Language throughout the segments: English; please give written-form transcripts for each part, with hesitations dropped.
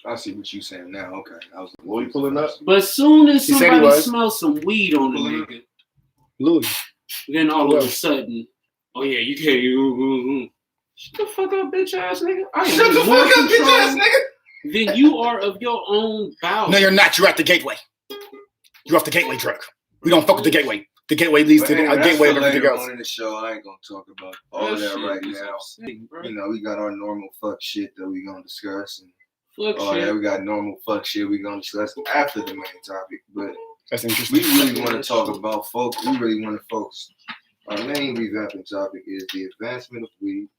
I see what you saying now. Okay, I was Louis pulling up. But as soon as somebody smells some weed on the nigga, Louis, then all of a sudden, oh yeah, you can't. Shut the fuck up, bitch ass nigga. Shut the fuck up, bitch ass nigga. Then you are of your own bowel. No, you're not. You're at the gateway. You're off the gateway drug. We don't fuck with the gateway. The gateway leads to the gateway of everything else. On in the show, I ain't gonna talk about all of that right now. Upsetting, you know, we got our normal fuck shit that we gonna discuss, and shit. yeah, we got normal fuck shit we gonna discuss after the main topic. But that's interesting. We really want to talk about folk. We really want to focus. Our main revamping topic is the advancement of weed.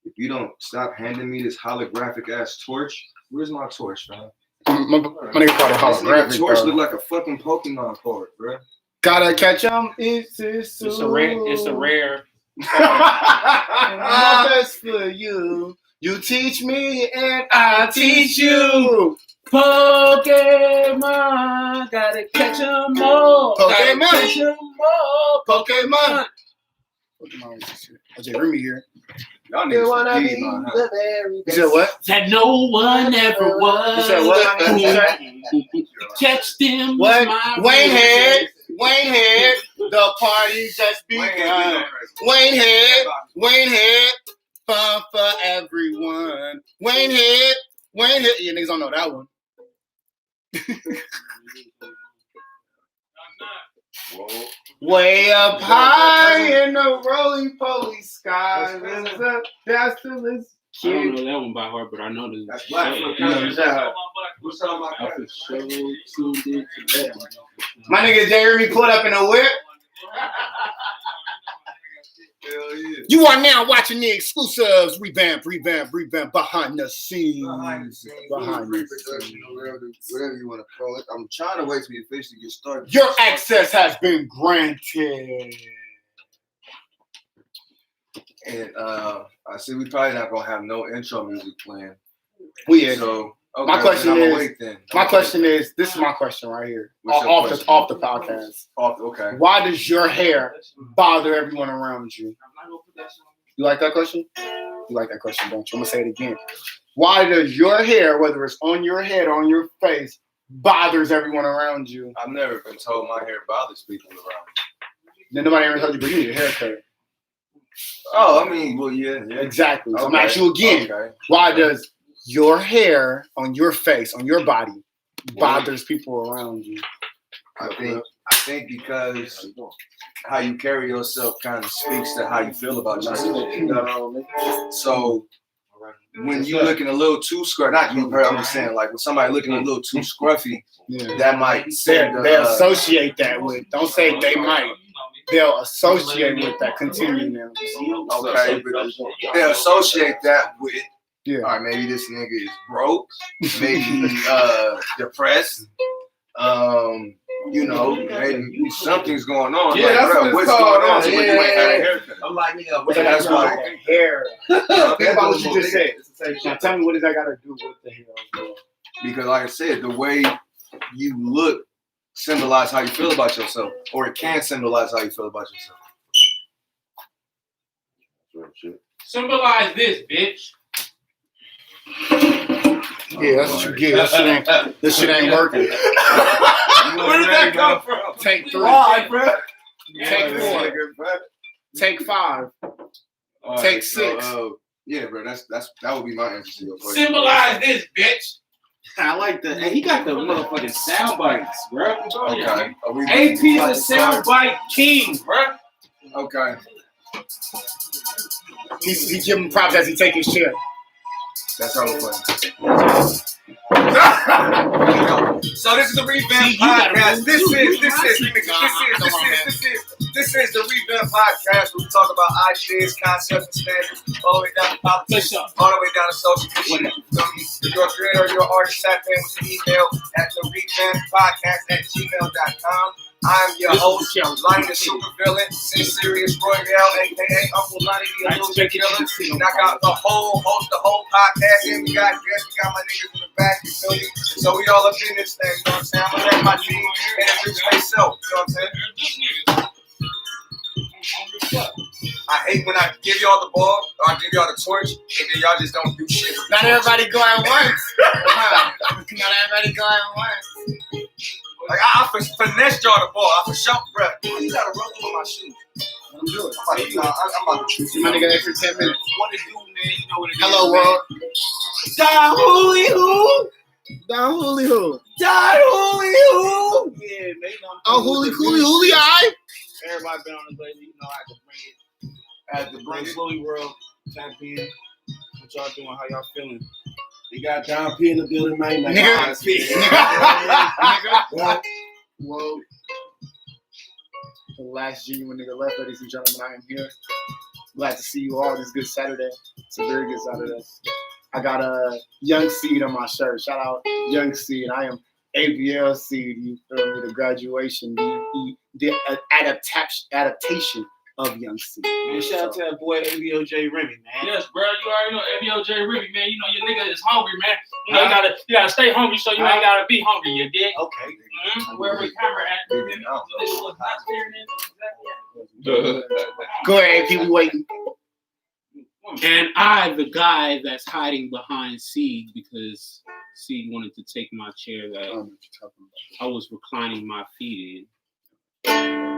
If you don't stop handing me this holographic ass torch, where's my torch, man? My nigga called it holographic. Torch look like a fucking Pokemon card, bro. Gotta catch 'em. It's a rare. My best for you. You teach me and I teach you. Pokemon, gotta catch 'em all. Pokemon. Catch 'em all. Pokemon. Jay Remy here. Y'all niggas be man. You said what? That no one ever was. You said what? Catch them. What? Wayne Head. The party just begun. Wayne Head. Fun for everyone. Wayne Head. You niggas don't know that one. Whoa. Way up high in the roly-poly sky. That's the list. I don't know that one by heart, but I know this. That's black. What's up, my I for sure tuned in to that. My nigga Jeremy pulled up in a whip. Hell yeah. You are now watching the exclusives. Revamp behind the scenes. Behind the scenes. Whatever you want to call it. I'm trying to wait till we officially get started. Your access has been granted. And I see we probably not gonna have no intro music playing. So okay, my question is, this is my question right here. Off the podcast. Okay. Why does your hair bother everyone around you? You like that question? You like that question, don't you? I'm gonna say it again. Why does your hair, whether it's on your head or on your face, bothers everyone around you? I've never been told my hair bothers people around me. Then nobody ever told you, but you need a haircut. Oh, I mean, well, yeah. Exactly. So I'm gonna ask you again. Okay. Why does your hair on your face, on your body, bothers people around you? I think because how you carry yourself kind of speaks to how you feel about yourself. So when you looking a little too scruffy, not you, I'm just saying, like when somebody looking a little too scruffy, that might they associate that with. Don't say they might. They'll associate with that. Continue now. Okay, but they'll associate that with. Yeah. All right, maybe this nigga is broke, maybe depressed. You know, maybe something's going on. Yeah, like, that's bro, what what's it's called. going on? So you ain't had a haircut. I'm like, that's why hair. Think about what you just said. Now tell me, what does that got to do with the hair? Because, like I said, the way you look symbolize how you feel about yourself, or it can symbolize how you feel about yourself. Symbolize this, bitch. Yeah, that's what you get. This shit ain't working. Where did that come from? Take 3. Why, bro? Take 4. Take 5. Take 6. Yeah, bro. That would be my answer to your question. Symbolize this, bitch. I like that. And he got the motherfucking sound bites, bro. Okay. AP's a sound bite king, bro. Okay. He give him props as he take his shit. That's how we're playing. So this is the Revamp Podcast. This is the Revamp Podcast where we talk about ideas, concepts, and standards, all the way down to politics, all the way down to social issues. If you're a creator or you're an artist, tap in with your email at therevampodcast@gmail.com. I'm your host, Lonnie the Supervillain, Serious Royale, aka Uncle Lonnie the Illusion Killer. Knock out the whole podcast. And we got guests, we got my niggas in the back, you feel me? So we all up in this thing, you know what I'm saying? I'm gonna let my team introduce myself, you know what I'm saying? I hate when I give y'all the ball or I give y'all the torch and then y'all just don't do shit. Not everybody go at once. everybody going once. Like I finessed y'all the ball. I for sure, bro. You gotta rub on my shoes. Let him do it. I'm about to treat you. My nigga, extra 10 minutes. What it do, man? You know what it is. Hello, world. Die Hooli Hoo. Down Hooly Hoo. Die Hooli Hoo. Yeah, they know. Oh, Hooly Cooly Hooly, I. Everybody been on the lately. You know I can bring it. I had to bring it. Slowly world. Tap in. What y'all doing? How y'all feeling? They got Don P in the building, man. Like, Nigga. Nigga. Whoa. The last genuine nigga left, ladies and gentlemen. I am here. Glad to see you all this good Saturday. It's a very good Saturday. I got a Young Seed on my shirt. Shout out Young Seed. I am ABL Seed. You feel me? The graduation, the adaptation of Young Seed. Man, shout out to that boy ABOJ Remy, man. Yes, bro. You already know ABOJ Remy, man. You know your nigga is hungry, man. You know you gotta stay hungry, so you ain't gotta be hungry. You dig? Okay. Wherever the camera at. Baby, no. Go ahead, AP. We waiting. And I, the guy that's hiding behind Seed because Seed wanted to take my chair I that don't know what you're talking about. I was reclining my feet in.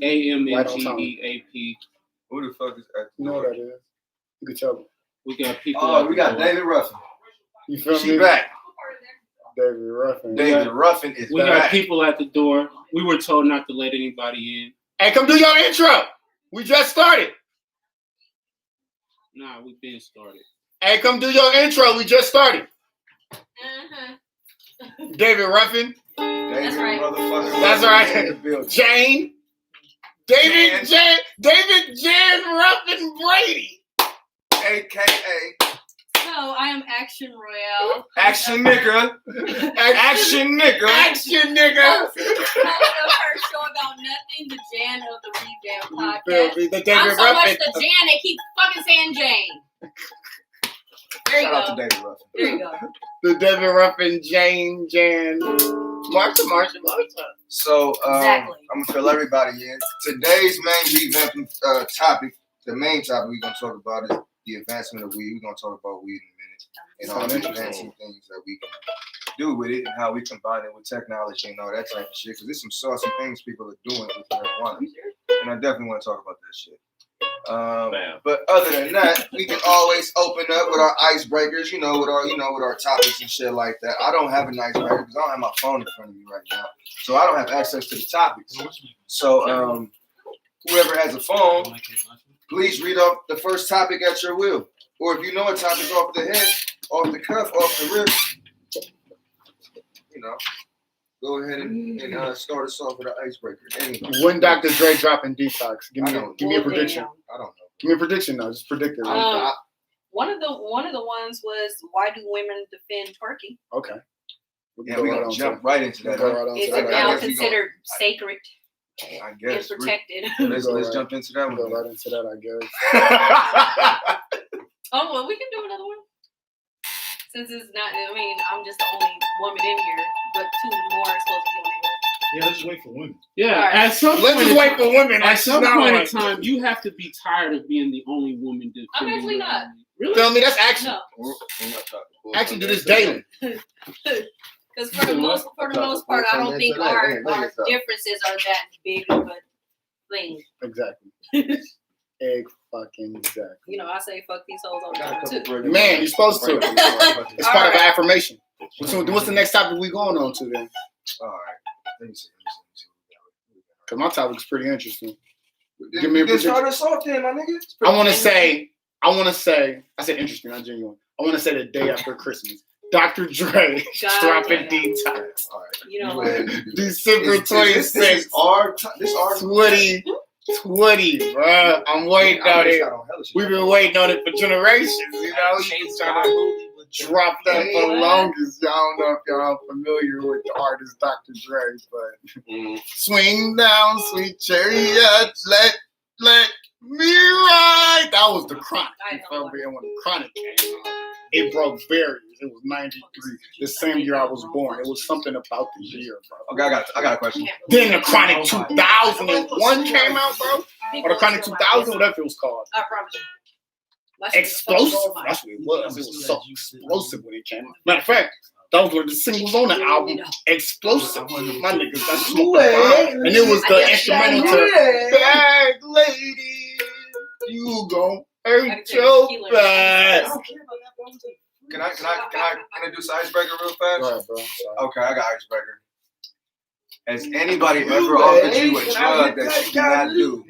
AMNGEAP. Who the fuck is that? You know what that is. You can tell me. We got people. Oh, at we the got door. David Ruffin. You feel She me? back. David Ruffin. David Ruffin is We got back. people at the door. We were told not to let anybody in. Hey, come do your intro. We just started. Nah, we've been started. Hey, come do your intro. We just started. David Ruffin. David That's right. motherfucker. That's right. In the building. Jane. David Jan Ruffin Brady. AKA So I am Action Royale. Action Nigga. Action Nigga. Action nigga. Host of her show about nothing, the Jan of the Revamp You feel podcast. me? The I'm David so much Ruffin. the Jan, they keep fucking saying Jane. There you Shout out to go. David Ruffin. There you go. The David Ruffin, Jane, Jan. Marsha. So Exactly. I'm gonna fill everybody in. Today's main revamping topic, the main topic we're gonna talk about is the advancement of weed. We're gonna talk about weed in a minute and all the Sounds advancing things that we can do with it and how we combine it with technology and all that type of shit. Because there's some saucy things people are doing with marijuana, and I definitely want to talk about that shit. But other than that, we can always open up with our icebreakers, with our topics and shit like that. I don't have an icebreaker because I don't have my phone in front of me right now, so I don't have access to the topics. So whoever has a phone, please read off the first topic at your will, or if you know a topic off the head, off the cuff, off the rip, go ahead and start us off with an icebreaker. Anyway, When Dr. Dre dropping Detox? Give me a Well, prediction. I don't know. Give me a prediction though. Just predict it. One of the ones was, why do women defend twerking? Okay. Yeah, we're gonna jump right into that. Go Huh? right on Is to it that. now guess we considered sacred I and guess. protected? Let's jump into that Go one. right into that, I guess. Oh, well, we can do another one. Since it's not, I'm just the only woman in here, but two more are supposed to be on there. Yeah, let's wait for women. Yeah, Alright. at some Let's point, just wait for women. at some point in in time, you have to be tired of being the only woman defending. I'm actually your not. woman. Really? Feel me? That's action. No, Actually, do this daily. because for the most part, I don't think our differences are that big of a thing. Exactly. Exactly. I say fuck these hoes all the time too. Man, you're supposed to. It's All part of right. an affirmation. So what's the next topic we going on to then? All right. Let me see. Because my topic's pretty interesting. Give me a Then start prediction. us off then, my nigga. I want to say, I said interesting, not genuine. I want to say the day after Christmas. Dr. Dre dropping Detox. All right. You know Go what? ahead and do this. December This 26th. is our 2020, bro. I'm waiting on it. We've been waiting on it for generations, You just trying to drop that for the longest. Y'all don't know if y'all familiar with the artist Dr. Dre, but swing down, sweet chariot, let me ride. That was the Chronic. You feel me? And when the Chronic came out, it broke barriers. It was 93, the same year I was born. It was something about the year, bro. Okay, I got a question. Then the Chronic 2001 came out, bro. Or the Chronic 2000, whatever it was called. I promise you. My shit is Explosive. fucking gold. That's what it was. It was so explosive when it came out. Matter of fact, Those were the singles on the album. Explosive. My niggas, that's smoke. Hey, And it was the I guess instrumental that to Bag Lady. You gon' hurt your back. Can I introduce Icebreaker real fast? Go ahead, bro. Sorry. Okay, I got Icebreaker. Has anybody ever offered you a drug that you cannot do?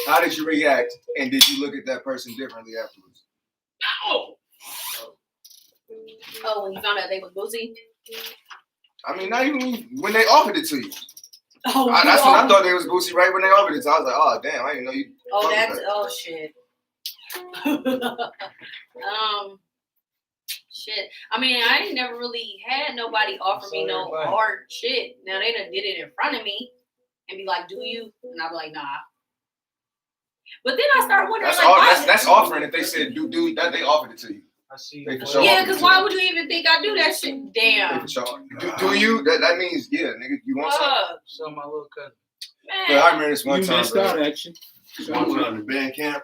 How did you react? And did you look at that person differently afterwards? No. Oh, when you found out they was boozy. I mean, not even when they offered it to you. Oh, That's when I thought they was boozy right when they offered it. So I was like, oh damn, I didn't know you. Oh, fucked that's with shit. Shit. I mean, I ain't never really had nobody offer me no hard shit. Now they done did it in front of me and be like, "Do you?" And I be like, "Nah." But then I start wondering, that's offering. If they said do that, they offered it to you. I see. They for sure yeah, offered it because to why you. would you even think I do that shit? They Damn. for sure. Do you? That means yeah, nigga. You want something? So my little cousin. But I Man. remember this one You time, missed bro. out, action. One time in band camp.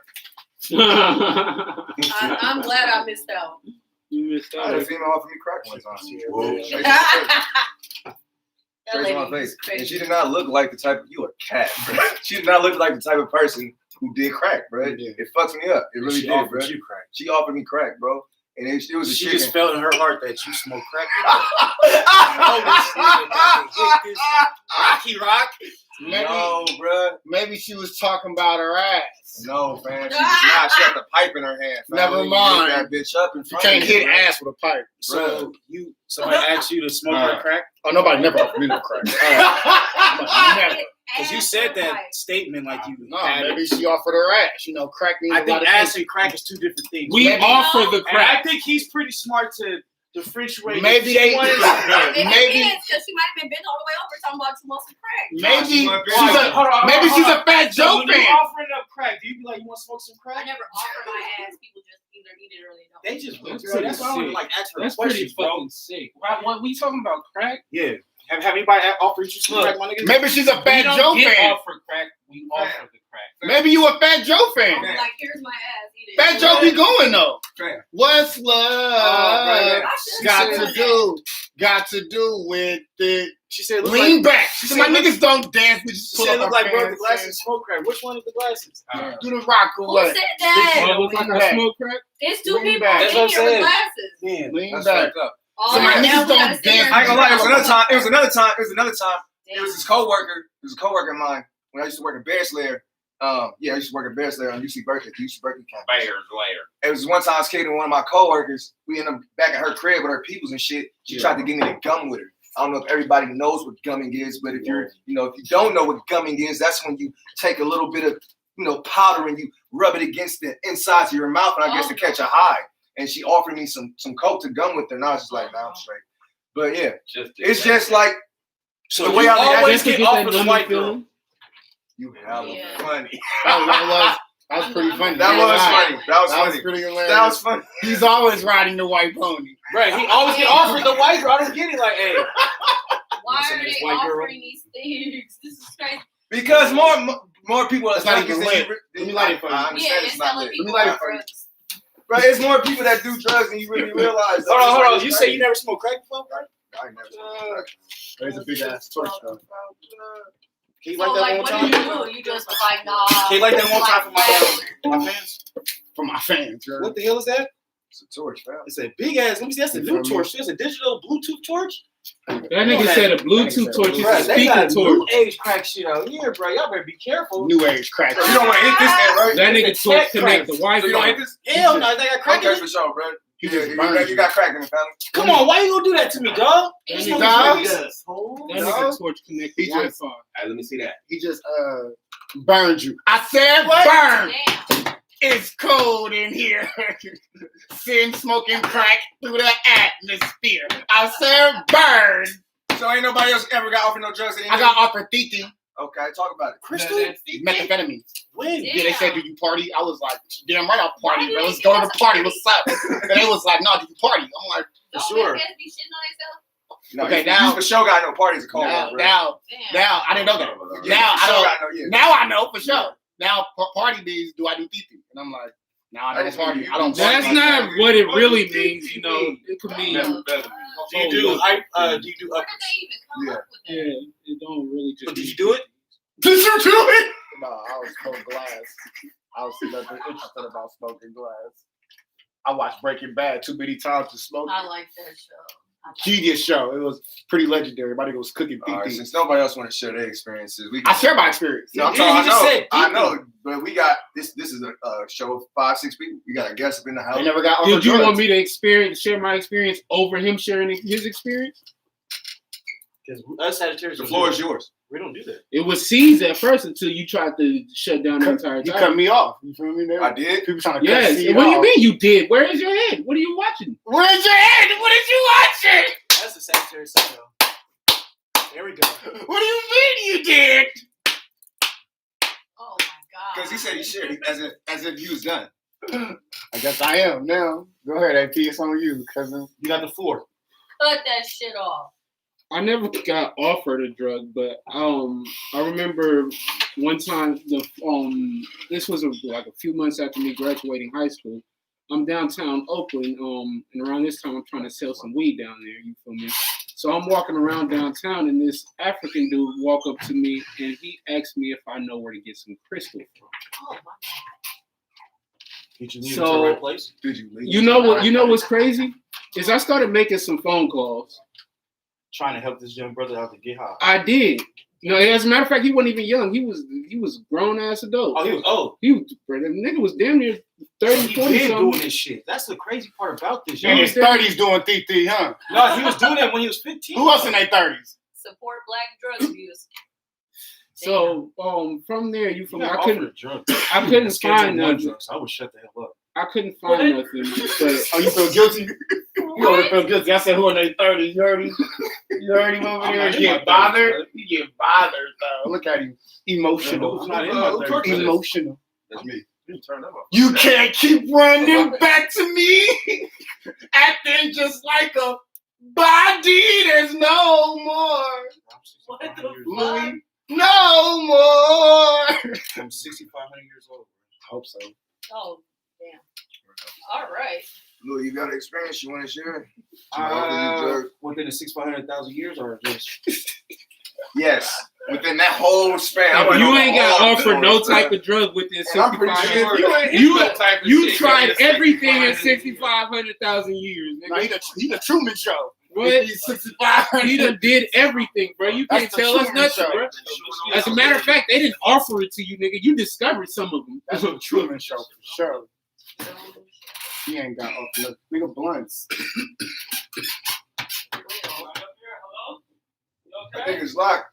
I'm glad I missed out. You missed I had a out. female offer me crack one time. Whoa. Straight That to lady my was face. crazy. And she did not look like the type of, you a cat, bro. She did not look like the type of person who did crack, bro. Yeah. It fucks me up. It really She did, offered bro. you crack. She offered me crack, bro. And it was a She chicken. just felt in her heart that you smoke crack. Rocky Rock. No, bro. Maybe she was talking about her ass. No, fam. She was not. She had the pipe in her hand. Fam. Never You mind. lift that bitch up in You front can't of hit bro. ass with a pipe. So somebody asked you to smoke her crack? Oh, nobody never offered me no crack. Never. Because you said that statement like you No, had it. maybe she offered her ass. You know, crack means I a lot think of ass things. and crack is two different things. We Maybe- offer the And I crack. think he's pretty smart to differentiate. Maybe if she they- wanted- Maybe- because she might have been bent all the way over talking about you want some crack. Maybe Nah, she she's wasn't a, Hold on, maybe she's a Fat So Joe when you fan. offering up crack, do you be like, you want to smoke some I crack? never offer my ass. People just either eat it or they don't. They just That's girl, that's pretty why I don't sick. like ask her That's pretty questions, bro. fucking sick. What we talking about crack? Yeah. Have anybody offered you some crack, my nigga? Maybe she's a We Fat don't Joe get fan. offer crack. We offer the crack. Maybe you a Fat Joe fan. I'm like, here's my ass. Eat it. Fat Joe be going though. Fam. What's love right. got to do with it? She said, look Lean like, back. she She said, my look- niggas don't dance. We just she pull said, up look our like bro, the pants glasses and smoke crack. Which one is the glasses? do the rock Who away. said that? Oh, look like Lean I back. smoke crack? It's two Lean people back. That's in what I'm here with saying. glasses. Man, Lean That's back. fucked up. Oh, So my now niggas we gotta don't sit there dance. I ain't gonna lie. It was and- another time. It was another time. It Damn. was his coworker. It was a coworker of mine when I used to work at Bear Slayer. I used to work at Bear Slayer on UC Berkeley campus. Bears layer. It was one time I was kidding with one of my coworkers. We ended up back at her crib with her peoples and shit. She tried to get me to gum with her. I don't know if everybody knows what gumming is, but if if you don't know what gumming is, that's when you take a little bit of powder and you rub it against the insides of your mouth, and I guess to catch a high. And she offered me some coke to gum with her, and I was just like, nah, I'm straight. But yeah, it's just like so the the way way I always Just to get get off that of the nummy white girl. feeling. you hella Yeah. funny. That was pretty funny. That was funny. That was That was funny. pretty hilarious. That was funny. He's always riding the white pony. Right, he always get offered the white girl. I don't get it. Like, hey, Why Listen are to this they white girl. offering these things? This is crazy. Because more people are It's not junkies even than lit. you. Let me light it for you. I Yeah, understand it's it's not telling lit. people Let me light it about for you. drugs. But it's more people that do drugs than you really realize. hold on. You say you never smoked crack before, bro? I ain't never smoked crack. There's a big ass torch though. Can you So, like that like, one what time? do? You just was like, nah. Can you like that one time for my fans? For my fans, girl. What the hell is that? It's a torch, fam. It's a big ass. Let me see. That's a new torch. There's a digital Bluetooth torch. That nigga said a Bluetooth torch is Bro, a they speaker got torch. new age crack shit out here, bro. Y'all better be careful. New age crack. You don't want to hit this end, right? That nigga It's a torch tech connect the crack. So you don't Wi-Fi. hit this? Hell no, they got crack in Okay, it. for sure, bro. He Yeah, just you burned got crack in the family. Come on, why you gonna do that to me, dog? That This nigga motherfucker- That nigga torch connect the He just- Wi-Fi. Alright, let me see that. He just burned you. I said What? burn. Damn. It's cold in here. Sin smoking crack through the atmosphere. I said burn. So ain't nobody else ever got offered no drugs. I got offered Titi, Okay, talk about it. Crystal? methamphetamine. When? Yeah, they said, "Do you party?" I was like, "Damn right, I'll Why party. do Bro. they Let's say go to that's the a party. party? What's up?" And they was like, "No, do you party?" I'm like, Don't sure. big cats be shitting on themselves? No, Okay, you now- for sure got no parties at Cold now, bro. now, I didn't know that. Yeah, Now you for I sure don't. got no, yeah. Now I know for sure. Now party days, do I do Titi? And I'm like, No, I don't party. I don't. That's party like not what it really means, you know. It could mean. Never Do you do hype? Do you do Where up? did they even come up with that? Yeah, it don't really just. Did you do it? Did you do it? No, I was smoking glass. I was nothing interested about smoking glass. I watched Breaking Bad too many times to smoke. I like that show. Genius show. It was pretty legendary. Everybody was cooking All right, pee-pee. since nobody else want to share their experiences, we I share my experience. No, I'm Yeah, talking, you just said I pee-pee. know, but we got this. This is a show of 5-6 people. We got a guest up in the house. They never got offered Did you want drugs. me to share my experience over him sharing his experience? Because us Sagittarius, The floor is yours. we don't do that. It was seized at first until you tried to shut down the entire You time. cut me off. You feel me? I did. People trying to Yes. cut Seed What do you off. mean you did? Where is your head? What are you watching? Where's your head? What did you watching? That's the Sagittarius sign, though. There we go. What do you mean you did? Oh my god. Because he said he shared it as if he was done. I guess I am now. Go ahead, AP. It's on you, cousin. You got the floor. Cut that shit off. I never got offered a drug, but I remember one time this was like a few months after me graduating high school. I'm downtown Oakland, and around this time I'm trying to sell some weed down there. You feel me? So I'm walking around downtown, and this African dude walk up to me, and he asked me if I know where to get some crystal from. Oh my Did you leave So- it to the right place? Did you leave? You know what? You know what's crazy is I started making some phone calls. Trying to help this young brother out to get high. I did. You know, as a matter of fact, he wasn't even young. He was grown ass adult. Oh, he was old. He was, bro, the nigga was damn near 30, He 40 been something. doing this shit. That's the crazy part about this. In Yo. his 30s doing TT, huh? No, he was doing that when he was 15. Who else in their 30s? Support black drug abuse. So from there, you feel me? got I couldn't drugs. I couldn't Schedule find one nothing. drugs. I would shut the hell up. I couldn't find nothing. But Oh, you feel guilty? You already feel guilty. I said who in their 30s. You already over I'm there not in get my bothered? 30s, You get bothered, though. Look at you. Emotional. Who's not in my 30s? Emotional. That's me. You turn them up. You can't keep running back to me. Acting just like a body. There's no more. What the fuck? Louis. No more. I'm 6,500 years old. I hope so. Oh, damn. All right. Lou, you got an experience you want to share? Within the 6,500,000 years, or just Yes. Within that whole span. I if went you on ain't all got the offered no doors, type man. of drug within And I'm pretty 65 sure you tried everything in 6,500,000 years, No, nigga. he the Truman Show. What? He's 6,500. He done did everything, bro. You can't That's the tell us Truman nothing, Show. bro. As a matter of fact, they didn't offer it to you, nigga. You discovered some of them. That's the Truman Show for sure. He ain't got off the nigga blunts. I think it's locked.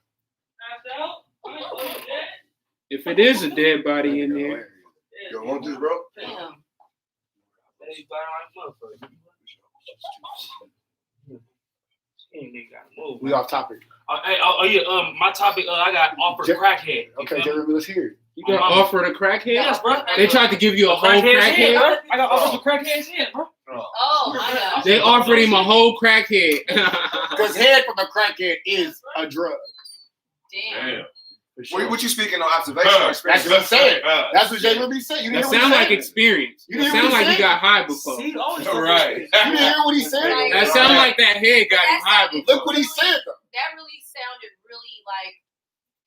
If it is a dead body in there, Yo, want this, bro? Damn. We off topic. My topic. I got offered Jer- crackhead. Okay, Jeremy, let's hear it. you got offered a crackhead. Yes, bro. They tried to give you a whole Crackhead's head, crackhead. bro. I got offered the crackhead's head, bro. Oh my god. They offered him a whole crackhead. Because head from a crackhead is a drug. Damn. For sure. What you speaking on observation or That's experience? what he said. That's what Jeremy said. You That didn't hear sound what he like said? experience. You That didn't sound really like say he got high before. See, always All right. You didn't hear what he said? That sound like that head got him high before. Look what he said, though. That really sounded really like,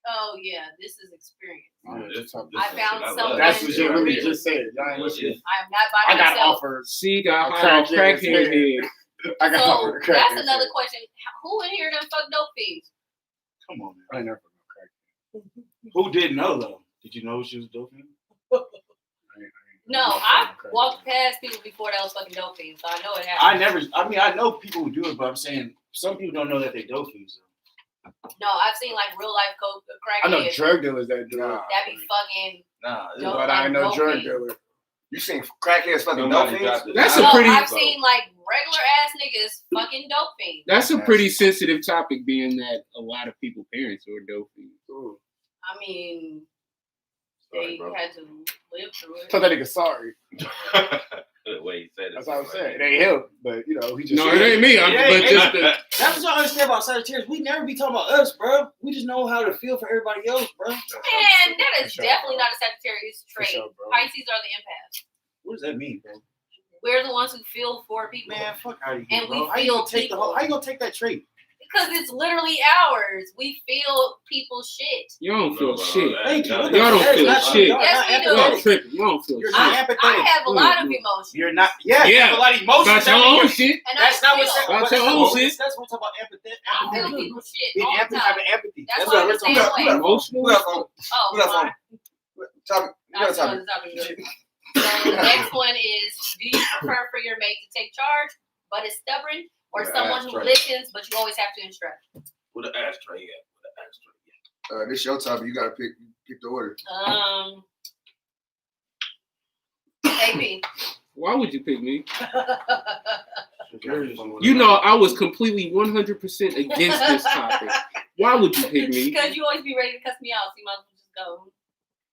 oh yeah, this is experience. I found something. That's what Jeremy just said. Y'all ain't listening. I am not by I got myself. offered. See, got A high on crackhead's crackhead head. head. I got So offered a crackhead. that's another question. Who in here done fuck dope fiends? Come on, man. I ain't never fucked no crack. Who didn't know though? Did you know she was dope? No, I walked past people before that was fucking dope fiends, so I know it happened. I know people who do it, but I'm saying some people don't know that they dope fiends. No, I've seen like real life coke I know crackheads drug dealers that do it. Nah, that be fucking. nah. Dope. But I ain't no Dope drug fiend. dealer. You seen crackheads fucking Nobody dope got fiends? this. That's a No, pretty- I've seen like regular ass niggas fucking dope fiends. That's a pretty sensitive topic, being that a lot of people parents were dope fiends. Ooh. I mean, Sorry, they bro. had to live through it. Tell that nigga sorry. The way he said it. That's what I'm saying. It ain't him, but you know, he just. No, it ain't me. But just the, That's what I understand about Sagittarius. We never be talking about us, bro. We just know how to feel for everybody else, bro. Man, that is For sure, definitely bro. not a Sagittarius For trait. sure, bro. Pisces are the empaths. What does that mean, bro? We're the ones who feel for people. Man, fuck out of here, And bro. we How you gonna feel take the whole? How you gonna take that trait? Because it's literally ours. We feel people's shit. You don't feel shit. Thank you. Y'all don't feel shit. Y'all Yes, we not do. Y'all empathetic. tripping. You don't feel You're shit. not I empathetic. have a lot of emotions. You're not. Yeah, you Yeah. have a lot of emotions. Got your that mean own you're- shit. And That's I not what. feel. Got your own shit. That's what we're talking about empathy. I feel people's shit all the Being time. having empathy. That's That's why what I'm we're the talking same about. way. Emotional. Who else on? Oh, Who else fine. on? Topic. You I got a still topic. was talking good. So the next one is: do you prefer for your mate to take charge but is stubborn, or With an someone who ashtray. listens but you always have to instruct? With an ashtray, yeah. With an ashtray. This your topic. You gotta pick the order. AP. Why would you pick me? You know, I was completely 100% against this topic. Why would you pick me? Because you always be ready to cuss me out, so you might as well just go.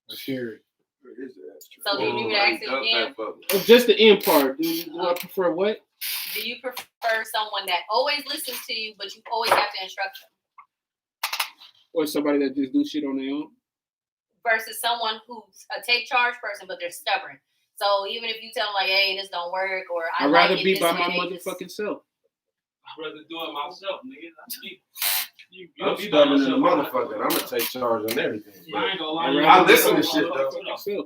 Let's hear it. Where is the ashtray? So do you need me to ask it again? Just the end part. Do I prefer what? Do you prefer someone that always listens to you, but you always have to instruct them, Or somebody that just do shit on their own? versus someone who's a take charge person, but they're stubborn? So even if you tell them like, "Hey, this don't work," or I'd like rather it be this by way, my they just- motherfucking self. I'd rather do it myself, nigga. You I'm be by stubborn as a yourself. motherfucker. I'm gonna take charge on everything. I ain't gonna lie. I'd you rather I listen be to by shit, my though. motherfucking self.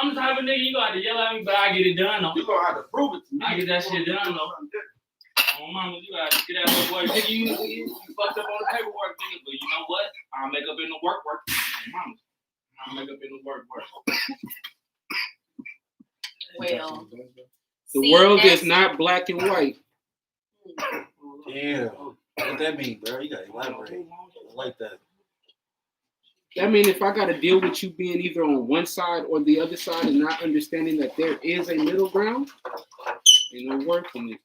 I'm the type of nigga you gonna have to yell at me, but I get it done though. You gonna have to prove it to me. I get that shit done though. Oh mama, you gotta get that little boy. Nigga, you fucked up on the paperwork, nigga. But you know what? I'll make up in the work. Mama, I'll make up in the work. Well, The see, world that's- is not black and white. Yeah. What that mean, bro? You gotta elaborate. I like that. That means if I got to deal with you being either on one side or the other side and not understanding that there is a middle ground, ain't no work for me.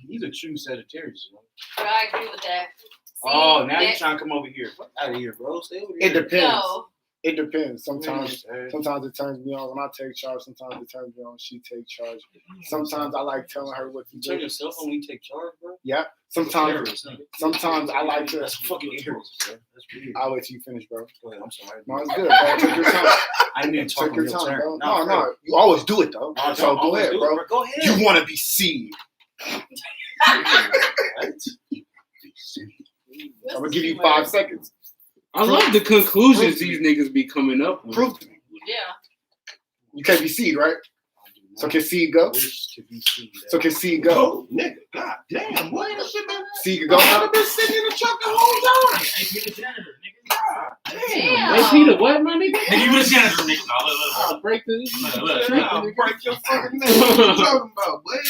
He's a true Sagittarius. But I agree with that. See, Oh, now that- you're trying to come over here. Fuck out of here, bro. Stay over here. It depends. No, It depends. Sometimes Man. sometimes it turns me on when I take charge. Sometimes it turns me on when she takes charge. Sometimes I like telling her what to You turn do. yourself on when you take charge, bro. Yeah. Sometimes Aries, huh? sometimes I like to. That's fucking Aries, bro. That's weird. I'll wait till you finish, bro. Go ahead. I'm sorry. No, it's good, bro. Take your time. I didn't even talk Take on your your time, turn. bro. Nah, No. You always do it though. I So don't go always ahead, do it, bro. Go ahead. You want to be seen. What? I'm gonna give you 5 seconds. I love the conclusions these niggas be coming up with. Prove to me. yeah. You can't be seed, right? So can seed go? Wish to be seen. So can seed go? Go, nigga. God damn, boy, that shit been. Seed can go. I've been sitting in the truck the whole time. Hey, be the janitor, nigga. God Damn. Hey, Peter, what, my nigga? Nigga, you the janitor, nigga. No, look. I'll break the Look, damn. I'll break your fucking neck. What you talking about, boy?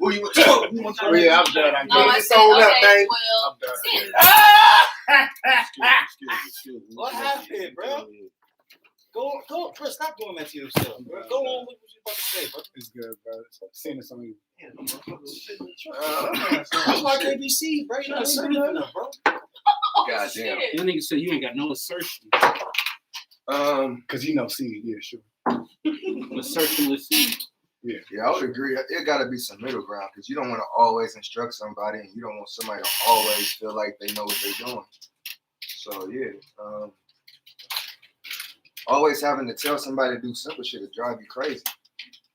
Who you want to talk? You want to Oh, yeah, I'm done. I'm Oh, done. I It's said, sold up, okay, babe. well, I'm done. sin. What happened, bro? Go, bro. Stop doing that to yourself, bro. Go on with what you about to say, bro. It's good, bro. Seeing it something. That's why KBC, bro. You're not assertive enough, bro. Oh, Goddamn. shit. That nigga said you ain't got no assertion. Cause you know seed, yeah, sure. Assertionless seed. Yeah, I would agree. It got to be some middle ground because you don't want to always instruct somebody, and you don't want somebody to always feel like they know what they're doing. So yeah, always having to tell somebody to do simple shit to drive you crazy.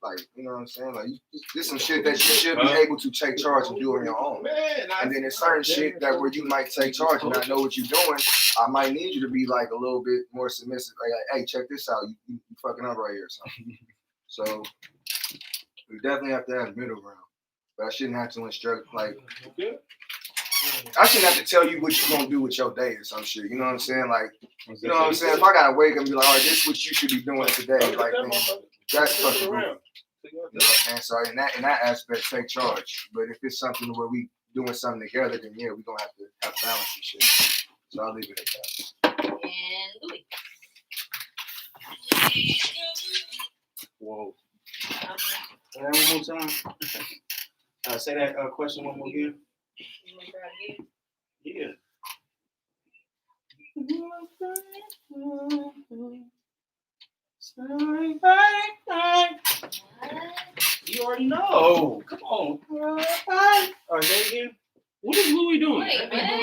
Like, you know what I'm saying? Like, there's some shit that you should be able to take charge and do on your own. And then there's certain shit that where you might take charge and not know what you're doing. I might need you to be like a little bit more submissive. Like, hey, check this out. You fucking up right here or something. So we definitely have to have middle ground. But I shouldn't have to instruct, like, I shouldn't have to tell you what you're going to do with your day or some shit. You know what I'm saying? Like, you know what I'm saying? If I got to wake up and be like, all right, this is what you should be doing today. Like, man, that's fucking rude. You know what I'm saying? So in that aspect, take charge. But if it's something where we doing something together, then yeah, we're gonna have to have balance and shit. So I'll leave it at that. And Louis. Whoa. Say that one more time. Say that question one more again. You wanna try again? Yeah. You already know. Come on. All right, say it again. What is Louis doing? Wait, man.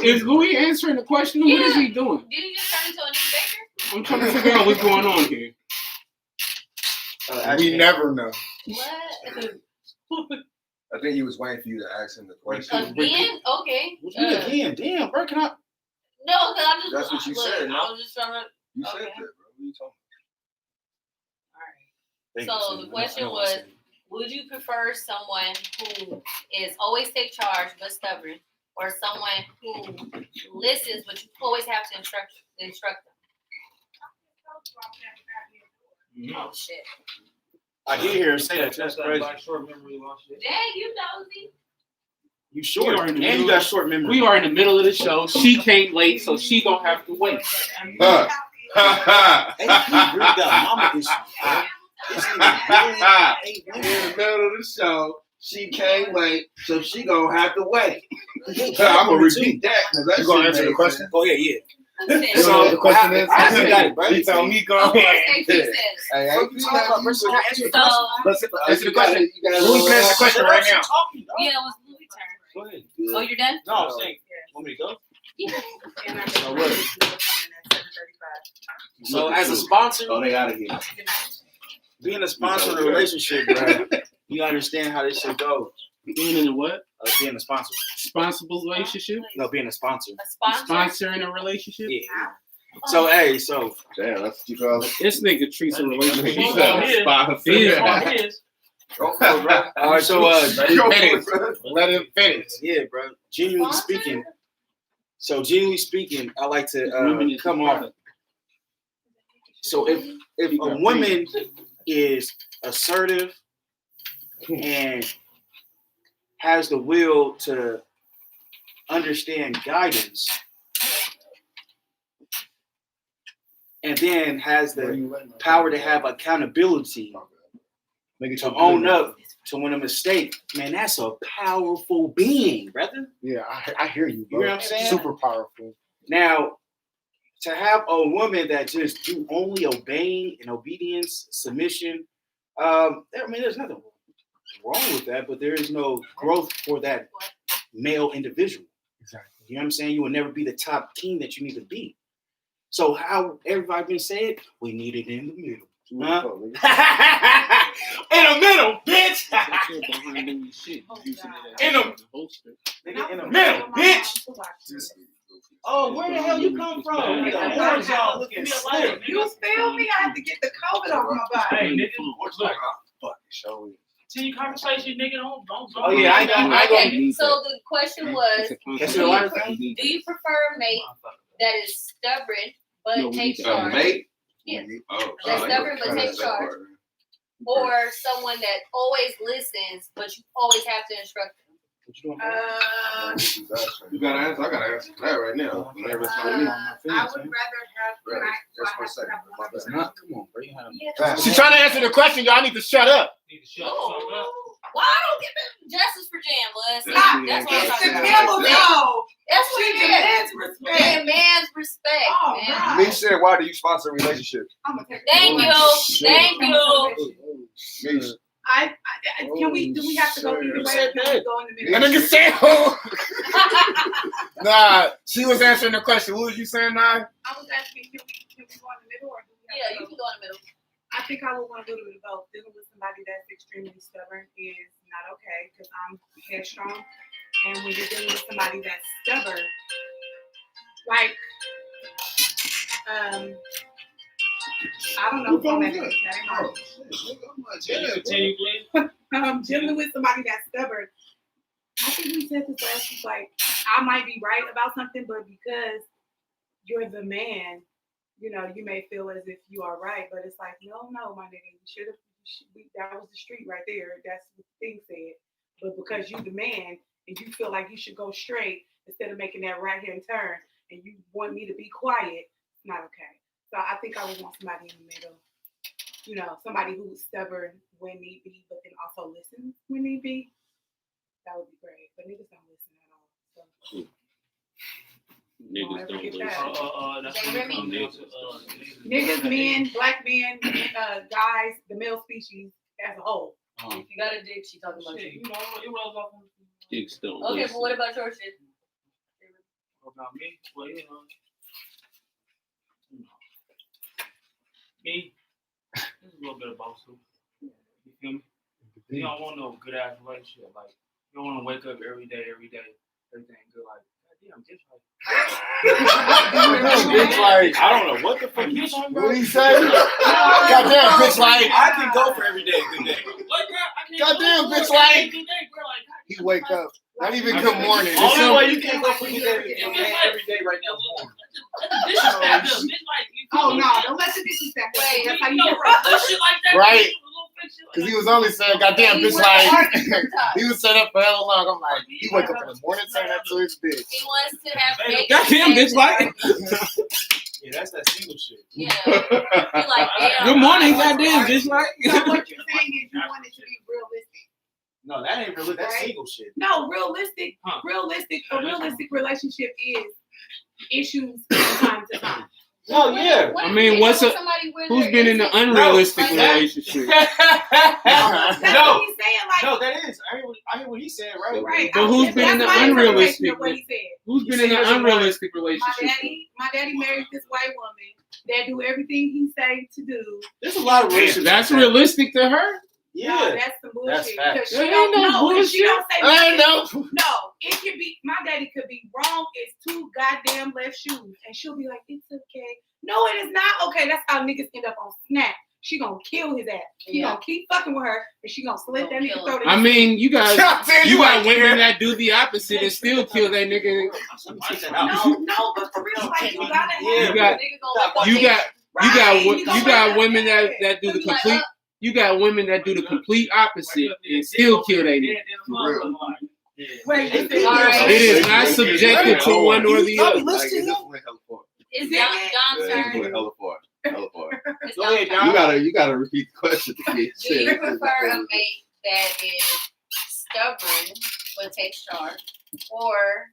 Is Louis answering the question? Or what is he doing? Did he just turn into a new baker? I'm trying to figure out what's going on here. We never know. What? I think he was waiting for you to ask him the question. Again? Okay. What you mean again? Damn, bro, can I? No, because I'm just. That's what you look, said, I no? was just trying to. You said Okay. that, bro. What are you talking All right. So the question was, would you prefer someone who is always take charge but stubborn, or someone who listens but you always have to instruct them? Oh shit! I did hear him say that. That's crazy. Short memory loss shit. Dang, you nosy. You short, We are in and the you middle- got short memory. We are in the middle of the show. She came late, so she gonna have to wait. about? Hey, he really got mama issues, bro. This nigga really ain't In the middle of the show, she can't wait, so she gonna have to wait. winning. I'm gonna repeat that because that's You gonna answer the question? Oh yeah. You know So what the question is? I got it, bro. You tell me, go Of course, ahead. they says. Hey, What you talking about, bro? So I answer the So question. Let's answer the You gotta- question. you gotta- Louis can answer the question right now. Talking, dog. yeah, it was Louis' turn. Go ahead. Oh, you're done? No, I'm saying. Want me to go? Yeah. So as a sponsor, Oh, they out of here. being a sponsor in a relationship, bro, you understand how this shit goes. Being in a what? Being a sponsor. Responsible relationship? No, being a sponsor. A sponsor? Sponsor in a relationship? Yeah. So hey, so Damn, that's what you call it. This nigga treats a relationship. He said it. Yeah. It is. Go for it, bro. all right, so Let him finish. Let him finish. yeah, bro. Genuinely speaking, I like to Women is come the off. product. So if a woman is assertive and has the will to understand guidance, and then has the power to have accountability to own up to when a mistake, man, that's a powerful being, brother. Yeah, I hear you, bro. You know what I'm saying? Super powerful. Now, to have a woman that just do only obeying and obedience, submission, I mean, there's nothing wrong with that, but there is no growth for that male individual. Exactly. You know what I'm saying? You will never be the top king that you need to be. So how everybody been saying, we need it in the middle. Huh? In the middle, bitch. In the middle, bitch. Oh, where the hell you come from? The orange y'all looking slick. You feel me? I have to get the COVID off my Hey, body. nigga, look. Continue conversation, nigga. Don't. Oh yeah, I got. Okay, so the question was, That's the lighter thing? do you prefer a mate that is stubborn but No, we takes need A charge, mate? Yes. Oh, That's I stubborn, but that take charge. part. or someone that always listens but you always have to instruct them? You gotta answer. I gotta answer that right now. Whenever it's on me. I would rather have. Right, just for a second. My bad. Not, come on, bro. You have Yeah. She's trying to answer the question. Y'all need to shut up. Need to shut the fuck up. Oh, well, I don't get the justice for jam, but see, Ah, that's what I'm It's talking the about. devil, no. That's what She it is. demands respect. Man, man's respect, Oh, man. God. Me said, why do you sponsor relationships? I'm gonna take Thank you, thank you. Me. Can we? Do we have to go either way? Or can we go in the middle? That nigga said who? Nah, she was answering the question. What was you saying, Nye? I was asking, can we go in the middle, or do we have Yeah, to you go? can go in the middle. I think I would want a little bit of both. Dealing with somebody that's extremely stubborn is not okay because I'm headstrong, and when you're dealing with somebody that's stubborn, like, I don't know if I'm at Continue, please. dealing with somebody that's stubborn. I think we said this last week, like, I might be right about something, but because you're the man, you know, you may feel as if you are right, but it's like, no, my nigga, you should have, that was the street right there. That's what the thing said. But because you the man and you feel like you should go straight instead of making that right hand turn and you want me to be quiet, it's not okay. So I think I would want somebody in the middle. You know, somebody who's stubborn when need be, but then also listens when need be. That would be great. But niggas don't listen at all. So. Niggas don't listen. That's They when hear it comes me? down to Niggas, men, black men, guys, the male species as a whole. If you got a dick, she talking about shit, you. you know, it rolls off. Dicks don't Okay, listen. but what about your shit? About me? Well, you know. Me? There's a little bit of both too. You feel me? You don't want no good ass relationship. Like you don't want to wake up every day, everything good. Like goddamn, bitch. Like, I don't know what the fuck you talking about. what he say? Goddamn, bitch, like. I can go for every day, good day. Goddamn, bitch, like. He wake up. Not even good morning. Only way you can't go for good day is every day right now. Oh no, don't let the disrespect. Wait, That's how you No, get shit like that. Right. You little bitch shit like Because he that. was only saying, goddamn, bitch, like. He was set up for hella long. I'm like, he wake up in the morning saying that to his bitch. He wants to have fake Goddamn, bitch, like. Yeah, that's that single shit. Yeah. He like, damn. Good morning, goddamn, bitch, like. So what you're saying is you want it to be realistic. No, that ain't really. That's Right. single shit. No, realistic. Huh. A realistic relationship is issues from time to time. No, yeah. What I if mean, you what's with a- somebody where Who's there been in an isn't- unrealistic No, like- relationship? That's No. what he's saying. Like, No, that is. I hear what he's saying, right? right. But who's been in That's the my interpretation unrealistic of what he said. Who's been in an unrealistic relationship? My daddy married this white woman that do everything he say to do. There's a lot of relationships. That's realistic to her? No, Yeah. that's some That's bullshit. facts. Because she There don't ain't no know. If she bullshit. don't say I nothing. know. No, it could be. My daddy could be wrong. It's two goddamn left shoes, and she'll be like, "It's okay." No, it is not okay. That's how niggas end up on Snap. She gonna kill his ass. He Yeah. gonna keep fucking with her, and she gonna slit that Gonna nigga kill throat. I mean, you got Goddamn, you got ain't women care. that do the opposite and still kill that nigga. no, but for real, like you gotta have. Yeah, You got- Nigga gonna wake up You got Right, you gonna got wake women up that dead. that do the Be like, complete. You got women that do the complete opposite and still kill that nigga. Wait, you said- Alright. It is not subjected to one or the other. Like, this went hella far. It's Yeah. Dom's Yeah, this turn. went hella far. Hella far. It's Go ahead, Dom's turn. Dom. You gotta repeat the question. Do you prefer a mate that is stubborn but takes charge, or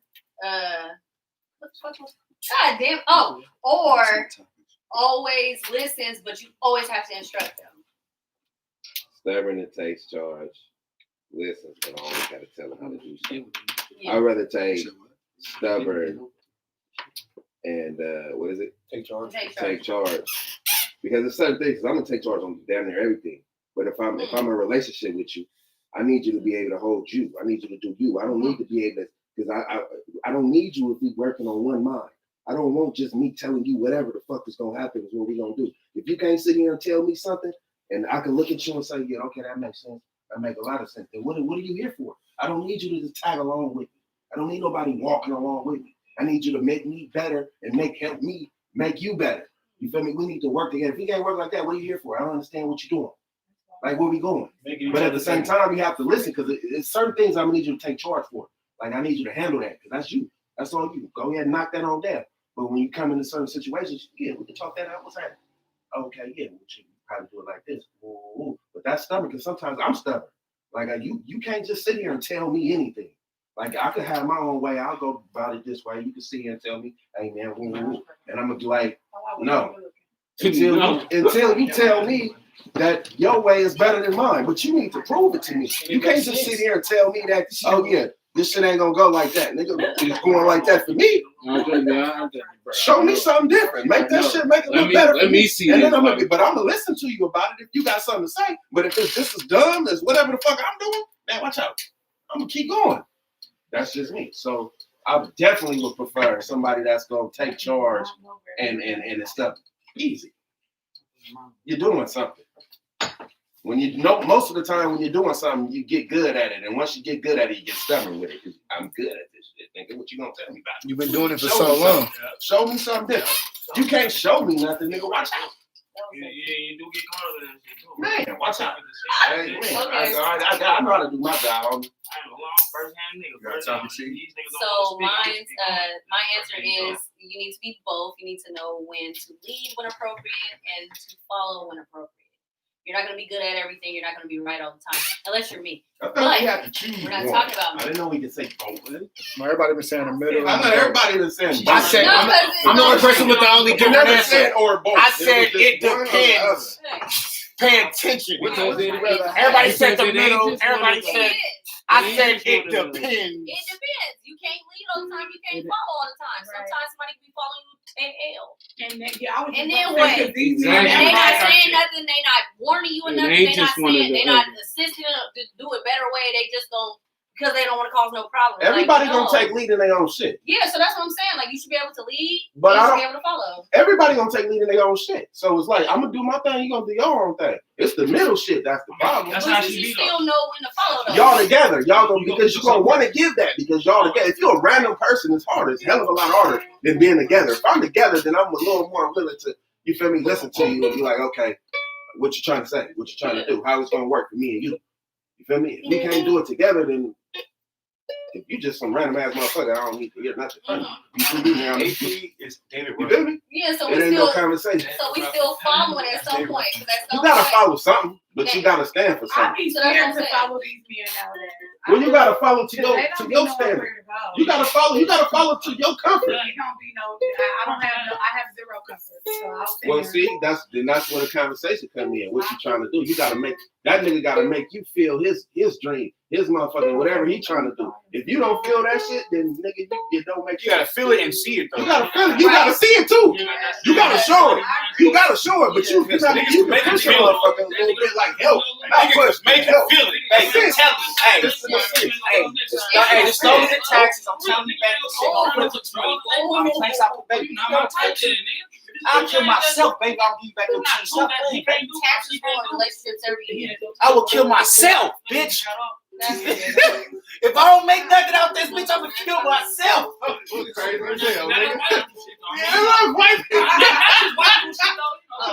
what the fuck was? God damn! Oh, or always listens, but you always have to instruct them. Stubborn and takes charge. Listens, but I always gotta tell them how to do something. Yeah. I'd rather take stubborn and what is it? Take charge. Take charge. Because there's certain things, 'cause I'm gonna take charge on damn near everything. But if I'm in a relationship with you, I need you to be able to hold you. I need you to do you. I don't need to be able to, because I don't need you if we working on one mind. I don't want just me telling you whatever the fuck is gonna happen is what we gonna do. If you can't sit here and tell me something, and I can look at you and say, yeah, okay, that makes sense. That makes a lot of sense. Then what are you here for? I don't need you to just tag along with me. I don't need nobody walking along with me. I need you to make me better and help me make you better. You feel me? We need to work together. If you can't work like that, what are you here for? I don't understand what you're doing. Like, where we going? But at the same time, you have to listen, because it's certain things I'm gonna need you to take charge for. Like, I need you to handle that, because that's you. That's all you. Go ahead and knock that on down. But when you come into certain situations, yeah, we can talk that out. What's happening? Okay, yeah, we should probably do it like this. Ooh. But that's stubborn, because sometimes I'm stubborn. Like, you can't just sit here and tell me anything. Like, I could have my own way. I'll go about it this way. You can sit here and tell me, hey, man, woo, woo. And I'm going to be like, no. Until you tell me that your way is better than mine, but you need to prove it to me. You can't just sit here and tell me that, oh, yeah, this shit ain't going to go like that. Nigga, it's going like that for me. Show me something different. Make that shit make it look better. Let me see. And then I'm gonna listen to you about it if you got something to say. But if it's just as dumb as whatever the fuck I'm doing, man, watch out. I'm gonna keep going. That's just me. So I definitely would prefer somebody that's gonna take charge and it's stuff easy. You're doing something. When you know, most of the time when you're doing something, you get good at it. And once you get good at it, you get stubborn with it. 'Cause I'm good at this shit. Nigga, what you gonna tell me about it? You've been doing it for Show so me long. something. Show me something different. You can't show me nothing, nigga. Watch out. Yeah, you do get caught up in that shit too. Man, watch out. Hey, man, Okay. I know how to do my job. I ain't a long first-hand nigga. Got time to see? These niggas So don't wanna mine's speak. my answer is you need to be both. You need to know when to lead when appropriate and to follow when appropriate. You're not gonna be good at everything. You're not gonna be right all the time, unless you're me. I thought we had to choose We're not one. talking about I me. didn't know we could say both. No, everybody been saying the middle. I know everybody was saying I both. said, No, I'm, 'cause I'm the only person with the only You different never answer. said or both. I It was said just it one or the depends. other. Pay attention. Because it- Everybody said the because it ain't middle. just Everybody one of said. those. I It said ain't it just one of those. depends. It depends. You can't lead all the time. You can't follow all the time. Sometimes somebody can be following you 10L. And then, yeah, I was And just then about to say, what? 'cause these Exactly. men, And they not everybody- saying nothing. They not warning you or It nothing. ain't They not just one of saying. the They not others. assisting them to do it better way. They just don't because they don't want to cause no problem. Everybody like, gonna no. take lead in their own shit. Yeah, so that's what I'm saying. Like you should be able to lead. But you I should don't- be able to follow. Everybody gonna take lead in their own shit. So it's like I'm gonna do my thing, you gonna do your own thing. It's the middle shit that's the problem. That's But how you she should be, still know when to follow though. Y'all together, y'all gonna You gonna because do you're gonna something. want to give that because y'all together. If you're a random person, it's harder. It's a hell of a lot harder than being together. If I'm together, then I'm a little more willing to, you feel me, listen to you and be like, okay, what you trying to say? What you trying to do? How it's gonna work for me and you? You feel me? If we can't do it together, then if you just some random ass motherfucker, I don't need to hear nothing from you. You feel me? Now, AP is David you Rush. feel me? Yeah, so It we ain't no still conversation. following at some point. 'Cause at You some gotta point, follow something, but you gotta stand for I something. be So that's what scared I'm to saying. follow these men nowadays. Well, you gotta follow to Because your they don't be your knowing standard. where to go. You gotta follow to your comfort. It don't be no. I don't have no. I have zero comfort. So I'll say. Well, see, that's where the conversation come in. What you trying to do? You gotta make that nigga gotta make you feel his dream, his motherfucking whatever he trying to do. If you don't feel that shit, then nigga, you don't make. You gotta feel it and see it though. You gotta feel it. You gotta see it too. You gotta show it. You gotta show it. But you gotta you Make can it push your feel it. motherfucker a little bit like help. Not Niggas push, make help. it feel it. Hey, That's it. tell me. Hey, just lower the taxes. I'm telling you, baby, this shit gonna put the money. Thanks out for baby. I'll kill myself, baby. I'll give you back your cheese. Stop playing, baby. taxes for relationships every year. I will kill myself, bitch. If I don't make nothing out this bitch, I'm gonna kill myself.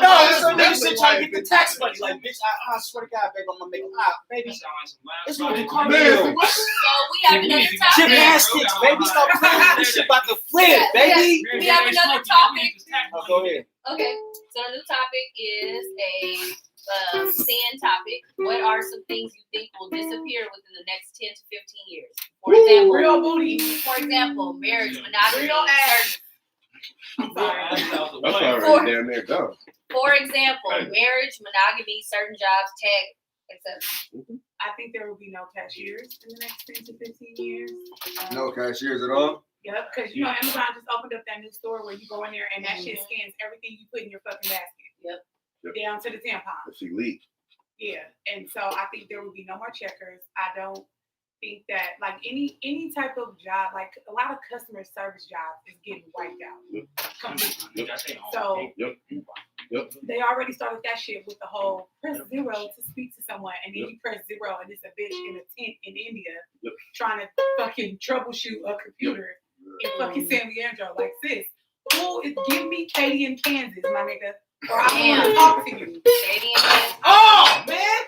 No, it's some nigga shit trying to get the tax money. Like, bitch, I swear to God, baby, I'm gonna make a lot. Baby, it's gonna do cardio. So we have another Chip topic. ass sticks, baby. Stop playing with this shit about to flip, baby. We have another topic. Oh, go ahead. Okay, so the new topic is a sin topic. What are some things you think will disappear within the next 10 to 15 years? For example, Real booty. For example, marriage, monogamy, Real ass. I'm sorry. That's already down there done. For example, marriage, monogamy, certain jobs, tech, etc. I think there will be no cashiers in the next 10 to 15 years. No cashiers at all. Yep, because you know Amazon just opened up that new store where you go in there and that shit scans everything you put in your fucking basket. Yep. Down to the tampon. She leaves. Yeah, and so I think there will be no more checkers. I don't think that like any type of job, like a lot of customer service jobs is getting wiped out completely. So they already started that shit with the whole press 0 to speak to someone, and then you press 0 and it's a bitch in a tent in India trying to fucking troubleshoot a computer in fucking San Leandro. Like, sis, who is give me Katie in Kansas, my nigga, or I don't want to talk to you. Katie and Kansas. Oh, man.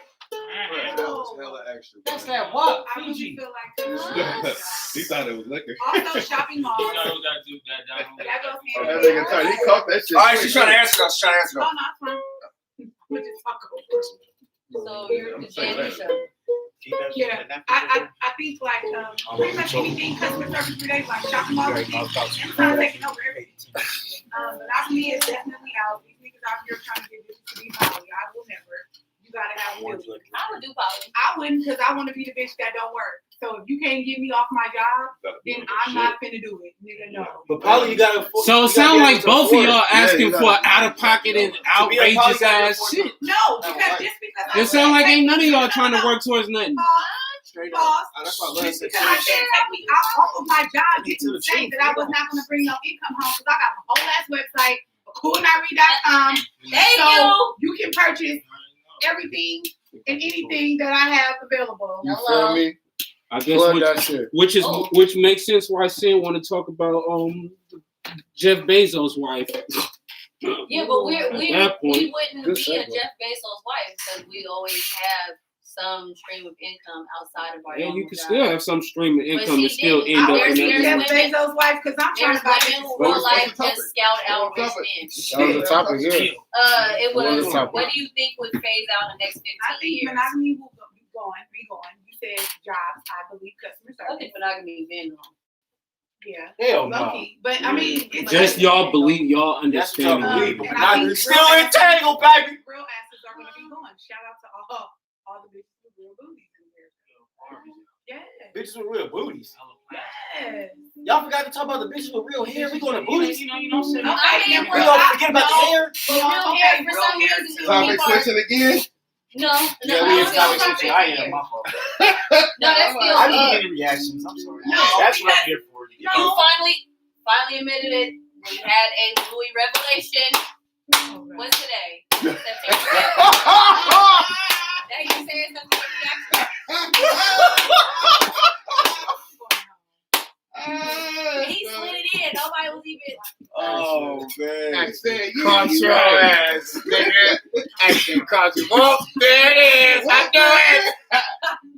That was hella extra. That's that what? I really Fiji. feel like He thought it was liquor. also shopping malls. That goes Oh, hand that in nigga hand. thought he caught that shit. All right, she's trying to answer. She's trying to answer. No, no, it's fine. We'll just talk over it. So you're the Janisha. Yeah, I think like pretty much anything customer service related, like shopping malls, Amazon taking over everything. Monogamy is definitely out. These niggas out here trying to get bitches to be poly. I will never. You gotta have one. I would do poly. I wouldn't, because I want to be the bitch that don't work. So if you can't get me off my job, then I'm not finna do it. Nigga, no. But probably you gotta. So it sounds like both of y'all asking for out of pocket and outrageous ass shit. No, because just because It sounds like ain't none of y'all trying to work towards nothing. Straight Pause. up. That's why I love Just sex. because I said take me off of my job didn't say that I was not going to bring no income home, because I got a whole ass website, coolnightread.com. So you can purchase everything and anything that I have available. You feel me? I guess Plug that shit. which makes sense why Sin want to talk about Jeff Bezos' wife. Yeah, but we At that point, wouldn't good be a segue. Jeff Bezos' wife because we always have some stream of income outside of our And you normal can job. still have some stream of income she and still didn't. end up There's in years that. when- Jeff Bezos' wife, because I'm trying There's to buy women who this. will like just scout out rich men. That was the topic here. It What was. was the topic? What do you think would phase out in the next 15 I think years? monogamy will be going. You said jobs, I believe customer I service. think monogamy been on. Yeah. Hell no. Low-key. But I mean, it's Just y'all believe y'all That's what y'all understand. believe. and But I not think still entangled, baby. real asses are gonna be going. Shout out to all the bitches with real booties in here. Yeah. Bitches with real booties. Yes. Y'all forgot to talk about the bitches with real hair. We going to booties. You know, I mean, We gonna forget about the hair. But real hair, for some reason, Topic people are- switching again. No, Yeah, we that's have still topic switching. I am. hair. My fault. No, that's still I didn't get any reactions. I'm sorry. That's what I'm here for. You finally admitted it. We had a Louis revelation. What's today? September. That you said something for reaction. He slid it in. Nobody was even. Oh man. I said, Caught your ass, nigga. Action caught you. Oh, there it is. I know it.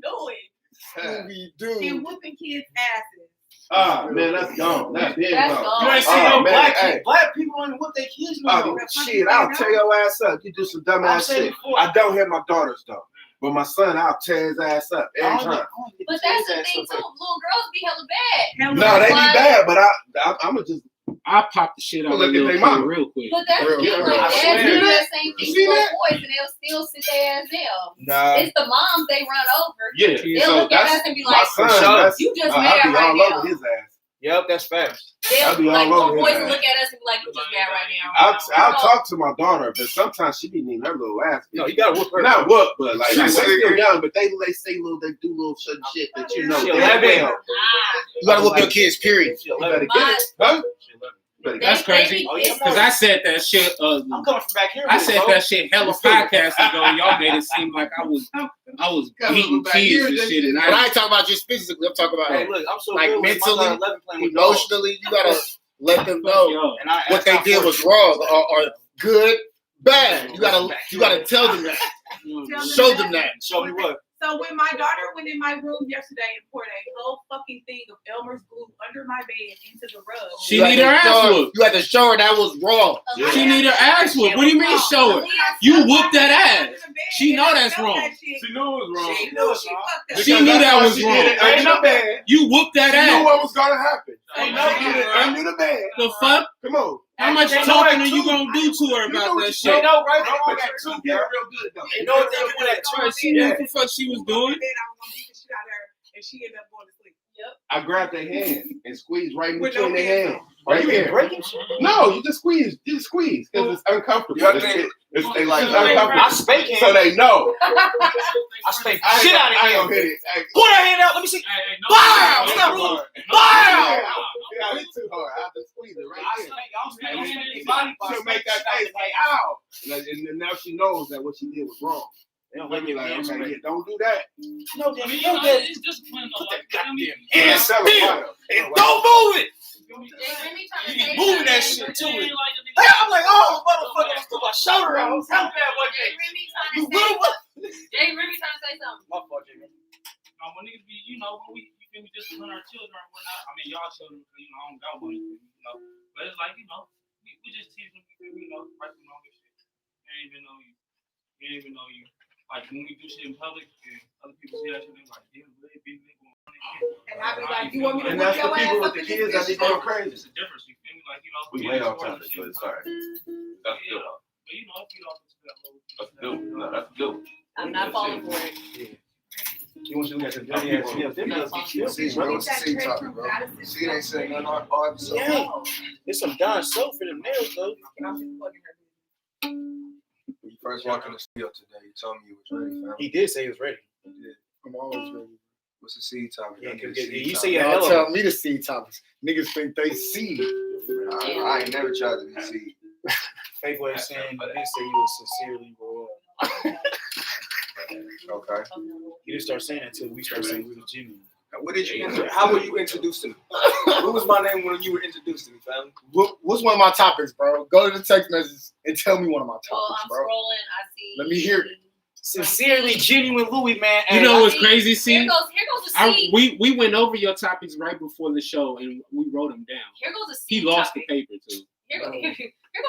Do it. Scooby And whooping kids' asses. Ah, man, that's gone. That's been That's gone. gone. You ain't Oh, seen no man, black hey. kids. Black people don't even whip their kids no Oh, more. shit, I'll tear your ass up. You do some dumb I've ass said shit. before. I don't hit my daughters though. But my son, I'll tear his ass up every time. But that's the thing too. Little girls be hella bad. No, they be bad, but I'm gonna just. I pop the shit out of Look at little they kid mama. real quick. But that's the thing. Real, Like I dads swear. do that same You thing see to that? boys, and they'll still sit their ass down. Nah. It's the moms they run over. Yeah. They'll So look at that's us and be my like, son. That's, "You just I'll mad be right all now." over his ass. Yep, that's facts. I'll be They'll like all little over boys his will ass. look at us and be like, "You just mad right now." I'll talk to my daughter, but sometimes she be needing her little ass. No, you gotta whoop her. Not whoop, but like She they say- still young, but they say they do little certain shit that you know. She damn 11. well. You gotta whoop your kids, period. You better My- get it, huh? They- That's they crazy. be Oh, yeah, pissed. Cause I said that shit. I'm coming from back here. I with it, said bro. that shit hella podcasts ago. Y'all made it seem like I was beating kids and shit, and But I I ain't talking about just physically. I'm talking about Hey, look, I'm so like good with my mentally, daughter 11 playing with dogs. emotionally. You gotta let them know yo, And I, what they did was wrong or good, bad. You gotta tell them that. Show them that. Show me what. So when my daughter went in my room yesterday and poured a whole fucking thing of Elmer's glue under my bed into the rug. She You had need her to ass show her- whooped. You had to show her that was wrong. She need her ass whooped. What do you mean show her? You whooped that ass. She know that's wrong. She knew it was wrong. She knew she fucked up. She knew that was She wrong. did it under the bed. You whooped that She knew ass. what was gonna happen. Ain't She did it under the bed. The fuck? Come on. How much They know talking that are you too. gonna do to her about that They shit? know right No, from I got wrong. two. Get real good though. They know what they do with that too. She knew what the fuck she was doing. I was gonna beat the shit out of her, and she ended up going to sleep. I grabbed their hand and squeezed right in With between no their hands hands. Are Right you there. breaking shit? No, you just squeeze. You just squeeze because it's uncomfortable. You It's, think- it's They like just I uncomfortable. spank him. So they know. I spank the I ain't shit gonna- out of I ain't him. gonna hit it. Hey, Pull that hand out. Let me see. Hey, no, Wow, no, stop. no, hard. Wow. Yeah, it's too hard. I have to squeeze it right there. no, She'll make that face like, ow. And then now she knows that what she did was wrong. They don't Let let me me like, like, okay, yeah, don't do that. no, I damn, mean, you know that. it's discipline though. Put Like, that you know what I mean? goddamn hand Tell her still. why. And don't move it. You keep moving that shit It to ain't it. like a nigga- Hey, I'm like, oh, motherfucker, I took my shoulder out. I was helping that one Jay day. Remy trying You to say will what? Jay Remy trying to say something. My fault, Jimmy. When niggas be, you know, when we feel me discipline our children or whatnot. I mean, y'all children, you know, I don't got one, you know. But it's like, you know, we just teach them, you know, right from all this shit. They ain't even know you. They ain't even know you. Like when we do shit in public and other people see that shit, they like, damn, they be nigga. And I be like, you want me to And whip that's the your ass people with up the in kids this that be bitch? going crazy. It's a difference, you feel me? Like, you know, We way off topic, but it's alright. That's yeah, good. but you know, if you don't that little, That's good. No, that's good. I'm not falling for it. You want to look at the video? See, bro, it's the same topic, bro. See, they say nothing on all episode. Yeah. There's some Don soap for them nails, though. I'm just plugging her. When you first walked in the studio today, you told me you was ready, fam. He did say he was ready. You did. I'm always ready. What's the seed topic? Yeah, I need a 'cause seed you topic. say you're Y'all hella. tell me to see topics. Niggas think they see. I ain't never tried to be seed. Fake way of saying, but they say you was sincerely royal. Okay. You didn't start saying that until we started saying we was genuine. What did you? How were you introduced to me? What was my name when you were introduced to me, fam? What's one of my topics, bro? Go to the text messages and tell me one of my Well, topics, I'm bro. scrolling. I see. Let me hear it. Sincerely genuine Louis, man. You Hey, know what's See, crazy? Here See, goes the seed. we went over your topics right before the show and we wrote them down. Here goes the He seed lost the topic. paper too. Here goes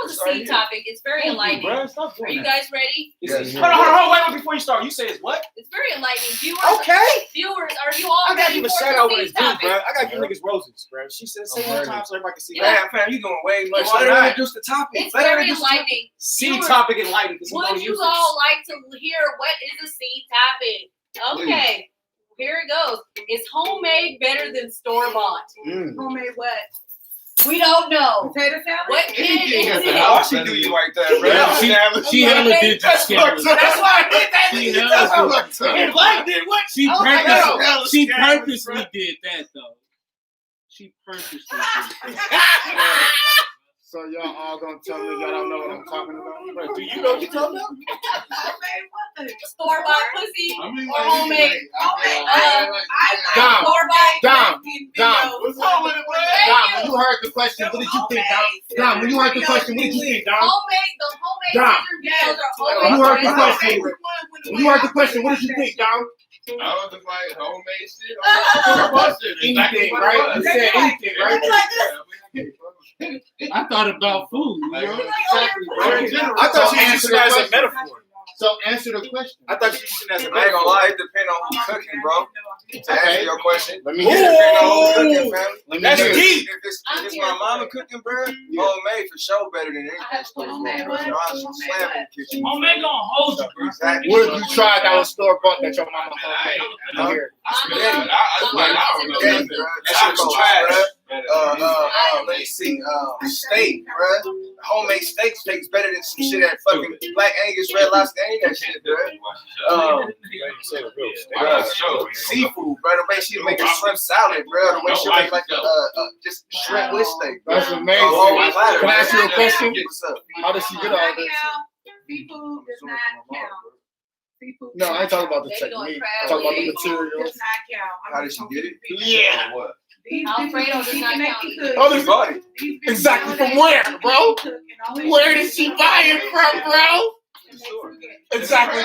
goes a seed topic. It's very enlightening. Bruh, stop Are doing you that. guys ready? Yes. Hold on, wait before you start. You say it's what? It's very enlightening. Viewers, Okay. viewers, are you all I gotta ready give a for shout the out with this seed dude, topic? bro. I gotta give niggas roses, bro. She said say one time so everybody can see. Yeah. Fam, you doing way much. No, I'm Let her not. introduce the topic. It's Let her very introduce the topic. enlightening. Seed Viewers, topic enlightening because he would don't you use all like to hear what is a seed topic? Okay, here it goes. Is homemade better than store-bought? Homemade what? We don't know. Potato salad? What can Anything is at the it? house. Why she do you like that, bro? Yeah, she hella did That's that. fucked up. That's why I hit that She nigga. hella That's did- why I like did what? She I was like, purposely, no. she Scandalous, purposely bro. did that though. She purposely did that. So y'all all gonna tell me y'all don't know what I'm talking about? Bro, do you know what you're talking about? Homemade what? Store-bought pussy I mean, or homemade? Dom, Store-bought. Dom, What's wrong with it, bro? Dom, when you heard the question, what did you think, Dom? Dom, when you heard the question, what did you think, Dom? The homemade Dom. videos are When always you heard the great. question, when you heard the question, what did you think, Dom? I was just like homemade shit. Anything, right? You said anything, right? I thought about food. You know? Exactly, right? I thought you answer used the it as a question. metaphor. So answer the question. I thought you used it as a I ain't gonna metaphor. lie, it depends on who's cooking, bro. To answer your question, Let it me hear it. depends on who's cooking, fam. Let me That's hear it. deep. If it's my mama cooking, bro, homemade for sure better than anything. Homemade what? Slam in the kitchen. Homemade gonna hold you, bro. Exactly. What have you tried that was store bought that your mama homemade? Let me hear it. Spaghetti. I That shit was trash. Let me see. Steak, bro. Homemade steak tastes better than some shit at fucking Black Angus Red Lobster. Ain't that shit, bro? Seafood, bro. The way she make a shrimp salad, bro. The way she make like just shrimp with steak. That's bro. amazing. Can I ask you a question? What's up? How does she get all this? Seafood does not count. Seafood. No, I ain't talking about the They doing technique. crab I'm talking about the legs. materials. Does not count. How did she get it? Yeah. What? Alfredo does not count either. Oh, She this bought it. exactly from where, bro? Where did she buy it from, bro? Exactly.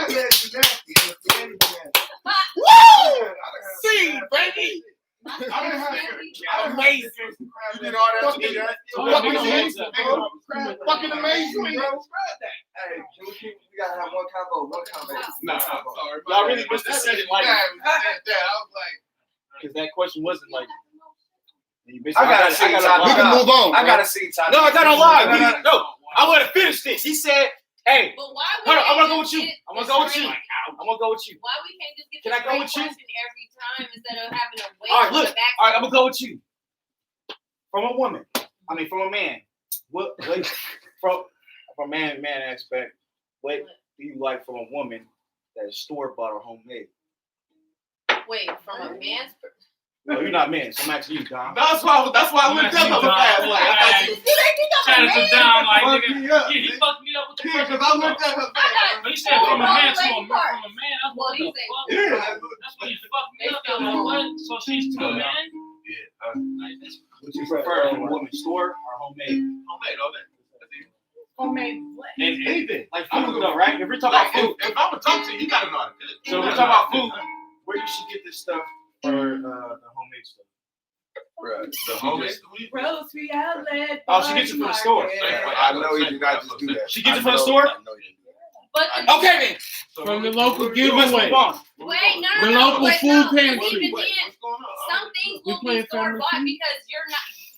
Woo! See, baby. Amazing. You did all that shit. Fucking amazing, bro. Fucking amazing, bro. Hey, we gotta have one combo. Nah, I'm sorry. Y'all really missed the second like I was like, because that question wasn't like. I gotta see top. We can move on. I gotta see top. No, I gotta lie. No, I want to finish this. He said, "Hey, But why we hold on, I'm can't gonna go with just you. get I'm gonna go with you. straight- I'm gonna go with you. Why we can't just get Can the I go straight with you? question every time instead of having to wait All right, for look. the back? All right, I'm gonna go with you. From a woman, from a man. What from a man aspect? What do you like from a woman that is store bought or homemade? Wait, from a man's No, you're not men, so I'm asking you, Dom. that's why I went down on the fast lane. I thought you Trying to sit down like fucked nigga. me up. Yeah, he fucked me up with the Yeah, first 'cause I one. looked at her I got- But he said from a man to a Lady part. from a man. That's Well, what he the said- fuck. Yeah. That's when you fucked me up. I'm like, what? So she's to a man? Like, this Would you prefer from a woman store or homemade? Homemade, all that. Homemade what? And anything. Like food though, right? If we're talking about food. If I'm gonna talk to you, you gotta know how to cook. So we're talking about food. Where you should get this stuff for the homemade stuff? Bruh. The homemade. Grocery outlet. Oh, she gets it from the store. I know he did not just do that. She gets it from the store? I know he did that. But Okay then. From the local Let's giveaway. move on. wait, no, The no, local wait, food no. pantry. Even then, What's going on? some things We will be playing store Family bought Feud? because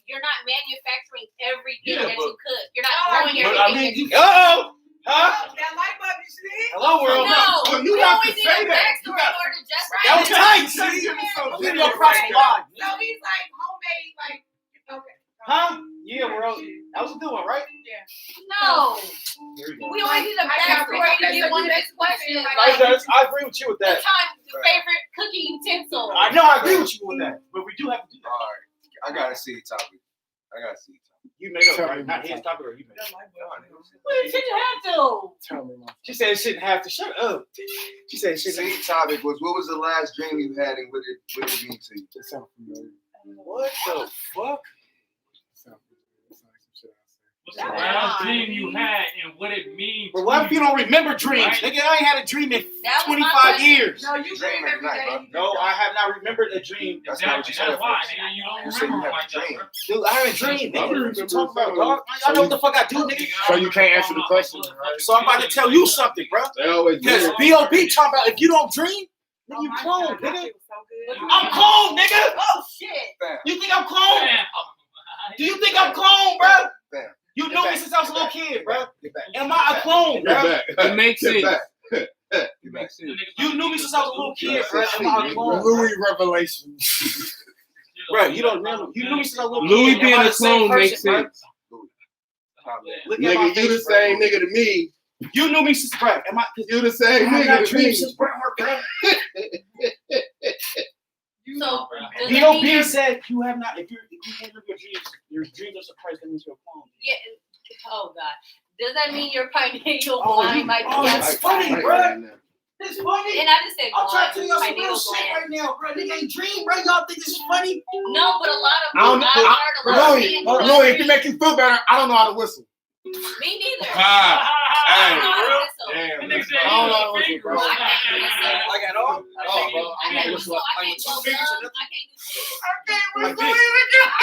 you're not manufacturing everything Yeah, that you but- cook. You're not Oh, growing but everything. I mean, that you you- Uh-oh. Huh? That light bulb you see? Hello world. No, Well, you we have always to need say a that. backstory in order to justify That was it. tight. See, Leave your cross the line. So he's like homemade, like, okay. Huh? Yeah, world. That was a good one, right? No, Here we go. we always need a I got backstory to it. get one of his questions. I agree with you with The that. favorite cooking utensil. I know I agree with you with that, but we do have to do that. All right. I gotta see topic. You made up, right? Not his topic or you made up. Well, you shouldn't have to. Tell me, my She said it shouldn't have to. Shut up. She said it shouldn't have See topic was what was the last dream you had and what it mean to you? It sounds familiar. What the fuck? It sounds familiar. It sounds like some shit I say. What's the last dream you had and what it means? But what if you don't remember dreams? Right. Nigga, I ain't had a dream in That was my 25 question. years. No, you Dream dream every every night, day. No, I have not remembered a dream. That's not what you said. That's why, first. nigga. You don't You said you remember have like a dream. that, Dude, I haven't dreamed. I Nigga, what remember you talking about, some. dog? I know what the fuck I do, nigga. So you can't answer the question, right? So I'm about to tell you something, bro. They always Because do. B.O.B. talking about if you don't dream, then Oh you my clone, God, that nigga. shit was so good. I'm clone, nigga. Oh shit. You think I'm clone? Damn. Do you think I'm clone, bro? Damn. You Get knew back, me since I was a get little back, kid, get bro. back, get back. Am I a clone, Get bro? back. It makes Get sense. back. It makes sense. You knew me since I was a little kid, bro. Am I a clone? Louis Revelation. Bro, you don't remember. You knew me since I was a little Louis kid. being Am I a the same clone makes person, bro? sense. Look at my Nigga, you the face, bro. same nigga to me. You knew me since, bro. Am I? You the same I have nigga not to dreamed me. since Bret Hart, bro. So does that B.O.B. mean said you have not. If you can't live your dreams are suppressed. That means you're a clone. yeah, oh God. Does that mean your pineal Oh, gland you- might be oh, that's funny, outside? bro. It's funny. And I just said I'm trying to tell y'all some pineal real shit gland. right now, bro. Nigga ain't dream, bro. Y'all think this is funny? No, but a lot of I don't know. I've heard a lot of Louis, men Louis, if it make you feel better, I don't know how to whistle. Me neither. Ah, I don't know how to whistle. Damn. Nigga said I don't know you how to whistle, bro. I can't whistle. Like at all? Oh, bro, I I'm can't gonna whistle. whistle. I can't go fingers up. or I can't do shit. Like this.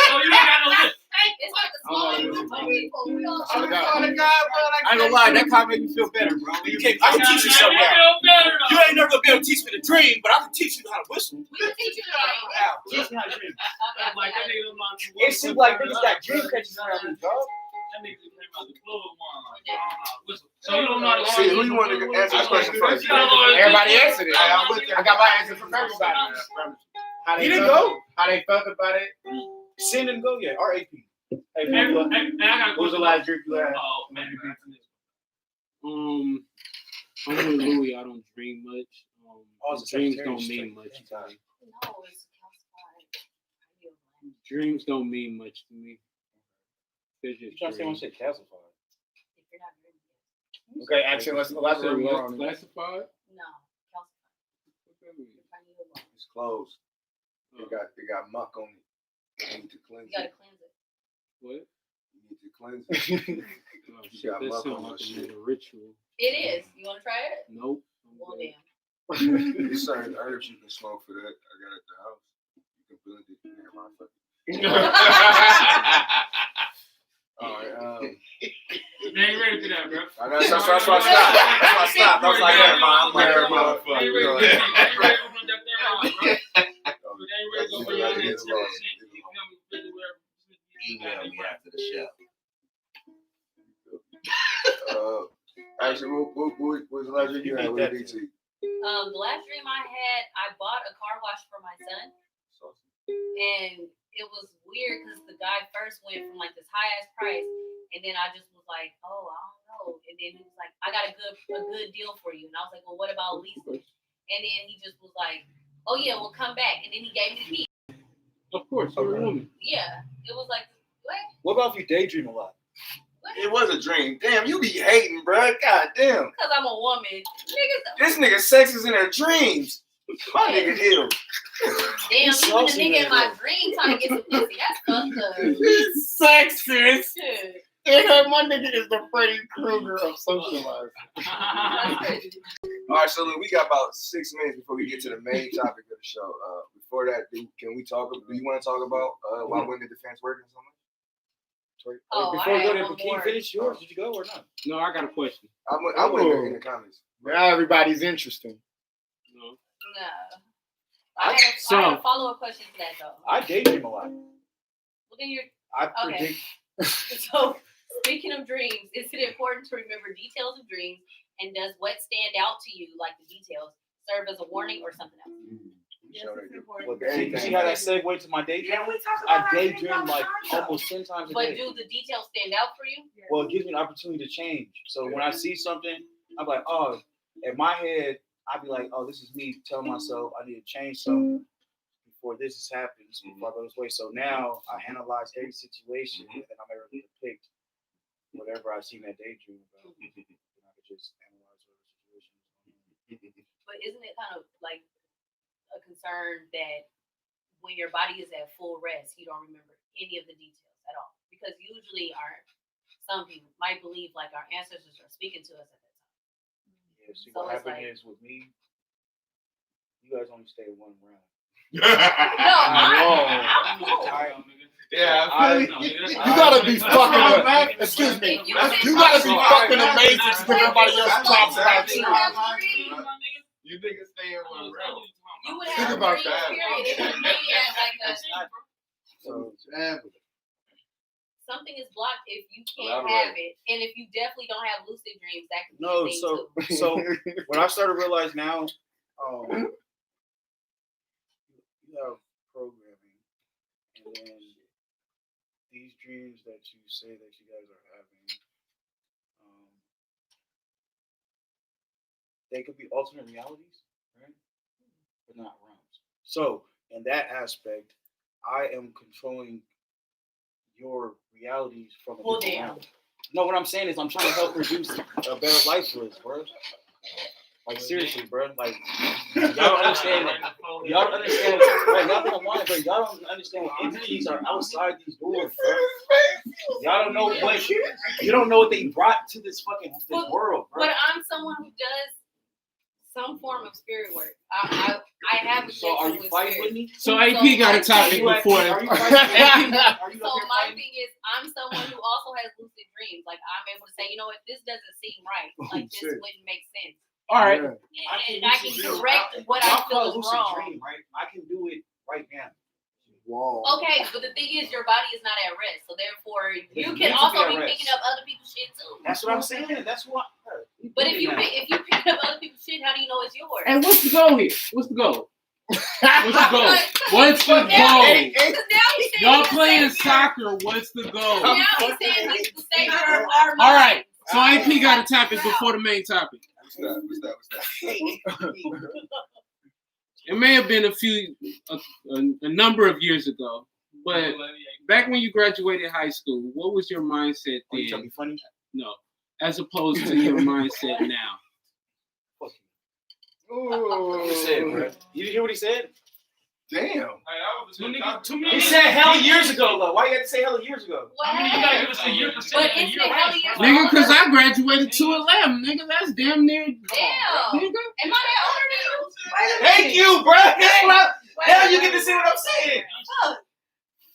Oh, you ain't got no lip. It's like a small group of people. We all Oh, God. I ain't gonna lie, that kind of made me feel better, bro. You can't, I can teach you something now. feel better though. You ain't never gonna be able to teach me to dream, but I can teach you how to whistle. We can teach you that. How? Teach me how to dream. That's like that nigga was like, It seems like niggas got dream catches around me, dog. That nigga just came out the club one. Like, I don't know, whistle. So you don't know how to See, who you want to answer this question first? Everybody answered it. I got my answer from everybody. How He they didn't felt, go. how they felt about it. Sin didn't go yet. RAP. Hey, And man, I got a What was the question. last drink you had? Oh, man. I'm with Louis. I don't dream much. Oh, it's a Dreams Sagittarius don't trait. mean much to me. No, it's calcified pineal gland. Dreams don't mean much to me. They're you just trying to say I want dreams. to say calcified? If you're not dreaming. Okay, actually, let's elaborate So more what's on it. classified? No, calcified. What that mean? Your pineal gland. It's closed. Oh, It got muck on it. You need to cleanse You gotta it. cleanse it. what? You need to cleanse it. Oh, You shit, got that muck sounds on like that a shit. mega ritual. It is. You wanna try it? Nope. I'm Well, good. damn. There's certain herbs you can smoke for that. I got at the house. You can blend it in there, motherfucker. All right. They ain't ready for that, bro. That's why I stopped. That's why I stopped. I was like, never mind. I'm like, Never never They ain't ready mind. for that. They ain't ready to open up that line, bro. They ain't ready to go for your 10%. You feel me? Really, whatever. Email me after the show. Actually, what was the last drink you had with DT? The last dream I had, I bought a car wash for my son, and it was weird because the guy first went from like this high ass price, and then I just was like, oh, I don't know, and then he was like, I got a good deal for you, and I was like, well, what about leasing? And then he just was like, oh yeah, well come back, and then he gave me the key. Of course, you're a woman. Yeah, it was like, what? What about if you daydream a lot? It was a dream. Damn, you be hating, bro. God damn. Because I'm a woman, niggas. This nigga sex is in her dreams. My nigga ill. Damn, He's even saucy, the nigga in nigga. my dream trying to get some pussy. That's fucked up. He's sexist. Shit. And my nigga is the Freddy Krueger of socializing. That's crazy. All right, so look, we got about 6 minutes before we get to the main topic of the show. Before that, do you want to talk about why women defense working so much? Oh, Before I we go had there, one but can you more. finish yours? Did you go or not? No, I got a question. I went in the comments. Now everybody's interesting. No. No. I had a follow-up question to that, though. I daydream a lot. Well, then you're... I Okay. predict. So, speaking of dreams, is it important to remember details of dreams? And does what stand out to you, like the details, serve as a warning or something else? Yes, it's important. Well, see how that segue to my daydream? Yeah, we talk about I our dreams daydream all the like time, though. almost 10 times a But day. do the details stand out for you? Well, it gives me an opportunity to change. So when I see something, I'm like, oh, in my head, I'd be like, oh, this is me telling myself I need to change something before this happens, before I go this way. So now I analyze every situation and I'm able to depict whatever I see in that daydream about. And I could just analyze whatever situation. But isn't it kind of like a concern that when your body is at full rest, you don't remember any of the details at all? Because usually our some people might believe like our ancestors are speaking to us at that time. Yeah, see, So what it's happened like- is with me, you guys only stay one round. No, I'm cool. Yeah, I- You gotta be fucking. Excuse me. If you You gotta be fucking amazing to give everybody else props about you. You niggas stay in one round. You would Think have a about dream that. period. It would be at like a So, something is blocked if you can't Elaborate. have it, and if you definitely don't have lucid dreams, that could be no, a thing so too. so what I started to realize now, you have programming, and then these dreams that you say that you guys are having, they could be alternate realities, right? But not realms. So in that aspect, I am controlling your realities from a Well, different damn. realm. No, what I'm saying is I'm trying to help produce a better life for us, bro. Like seriously, bro. Like y'all don't understand. Y'all don't understand. Bro, y'all don't mind, bro. Y'all don't understand what entities are outside these doors, bro. Y'all don't know what you don't know what they brought to this fucking world, bro. But I'm someone who does some form of spirit work. I have a So are you with fighting spirit. with me? So AP got a topic before. Are you fighting? Are you So up here my fighting? thing is, I'm someone who also has lucid dreams. Like I'm able to say, you know, if this doesn't seem right, like this shit. wouldn't make sense, All right. and I can correct what I Y'all feel call it is lucid wrong. dream, right? I can do it right now. Whoa. Okay, but the thing is, your body is not at rest, so therefore you It can needs to also be be at rest. picking up other people's shit too. That's what I'm saying. That's what. But if you pick up other people's shit, how do you know it's yours? And what's the goal here? What's the goal? What's the goal? What's the But now- goal? Because now he's saying Y'all he's playing the savior. soccer. What's the goal? Now he's saying he's the savior of our All right. minds. So AP got a topic before the main topic. What's that? It may have been a number of years ago, but back when you graduated high school, what was your mindset Oh, you trying to then? be funny? No, as opposed to your mindset now. What he said, bro? You didn't hear what he said? Damn. He said hella years ago, though. Why you had to say hella years ago? What? I mean, you gotta give us a year But percent. isn't it hella years Nigga, older? cause I graduated 211, nigga. That's damn near. Damn. Nigga. Am I that older than you? Thank you, bro. That's what now you get to see what I'm saying.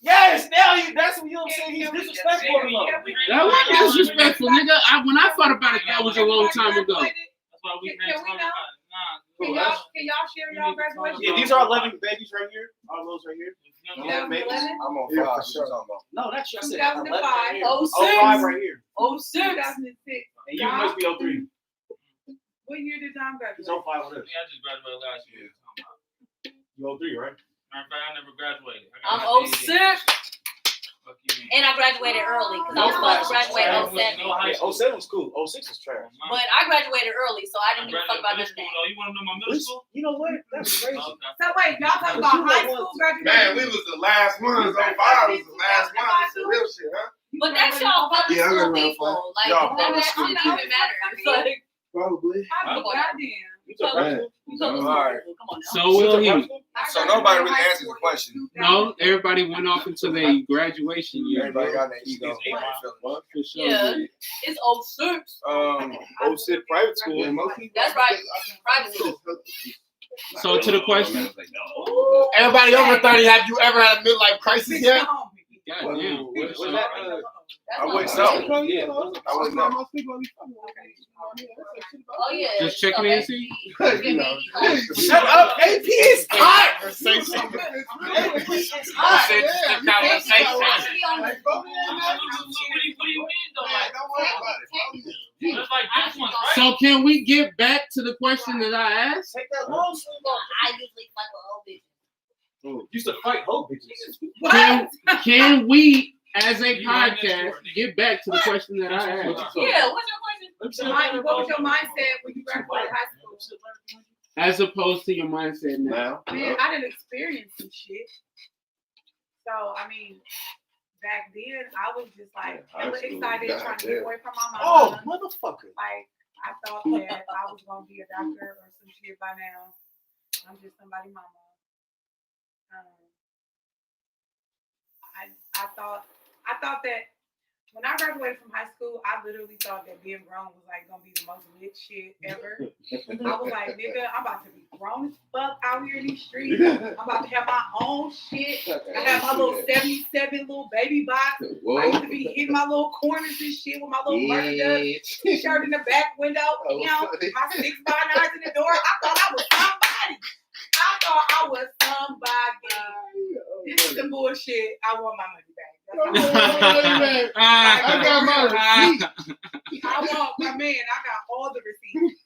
Yes, now that's what I'm saying. He's disrespectful. That was disrespectful, nigga. When I thought about it, that was a long time ago. That's why we Can we know? Nah. Can y'all share y'all graduation? Yeah, these are 11 babies right here. All those right here. Yeah. 2011? I'm on Yeah, five. for What sure. you talking about? No, not you. I said 2005. 11 right here. 06. 05 right here. 2006. And you must be 03. What year did John He's graduate? 05 with us. I just graduated last year. You 03, right? Matter of fact, I never graduated. I'm 06. Fuck you mean? And I graduated early because I was supposed to graduate No 07. high Yeah, school. 07 was cool. 06 is trash. But I graduated early, so I didn't give a fuck about middle this school, thing. though. You want to know my middle school? You know what? That's crazy. No, okay. So wait, y'all talking about high school graduation? Man, we was the last ones. 05 was the last ones. Some real shit, huh? But that's y'all public Yeah, I school got around people. Like, Y'all that public shouldn't school even matter. Like, Probably. I mean, goddamn. You took high school? you public All right. school. Come on now. So You will took high he? school? So nobody really answered the question. No, everybody went off into their graduation year. Everybody got their ego. For sure. Yeah. It's 06. 06 private school. That's right. Private school. So to the question, Everybody over 30, have you ever had a midlife crisis yet? goddamn. Was that, I wouldn't That's know. not yeah. I wouldn't know. Oh, yeah. Just checking in, see? Shut up, AP is hot. Say something. What do you mean, though? Like, it's like this one, right? So can we get back to the question that I asked? Take that long sleeve off. I usually fuck with old bitches. Used to fight whole bitches. Can we, as a podcast, get back to the question that I asked? Yeah, what's your question? What was your mindset when you graduated high school? As opposed to your mindset now. Man, I didn't experience some shit. So, I mean, back then, I was just like, hella excited trying to get away from my Oh, mom. motherfucker. Like, I thought that I was going to be a doctor or some shit by now. I'm just somebody's mama. I thought that When I graduated from high school, I literally thought that being grown was like gonna be the most lit shit ever. I was like, nigga, I'm about to be grown as fuck out here in these streets. I'm about to have my own shit. I have my little 77 little baby box. I used to be hitting my little corners and shit with my little murder shirt in the back window. You know, my 6x9s in the door. I thought I was somebody. This is the bullshit. I want my money back. I got my receipt. I want my man. I got all the receipts.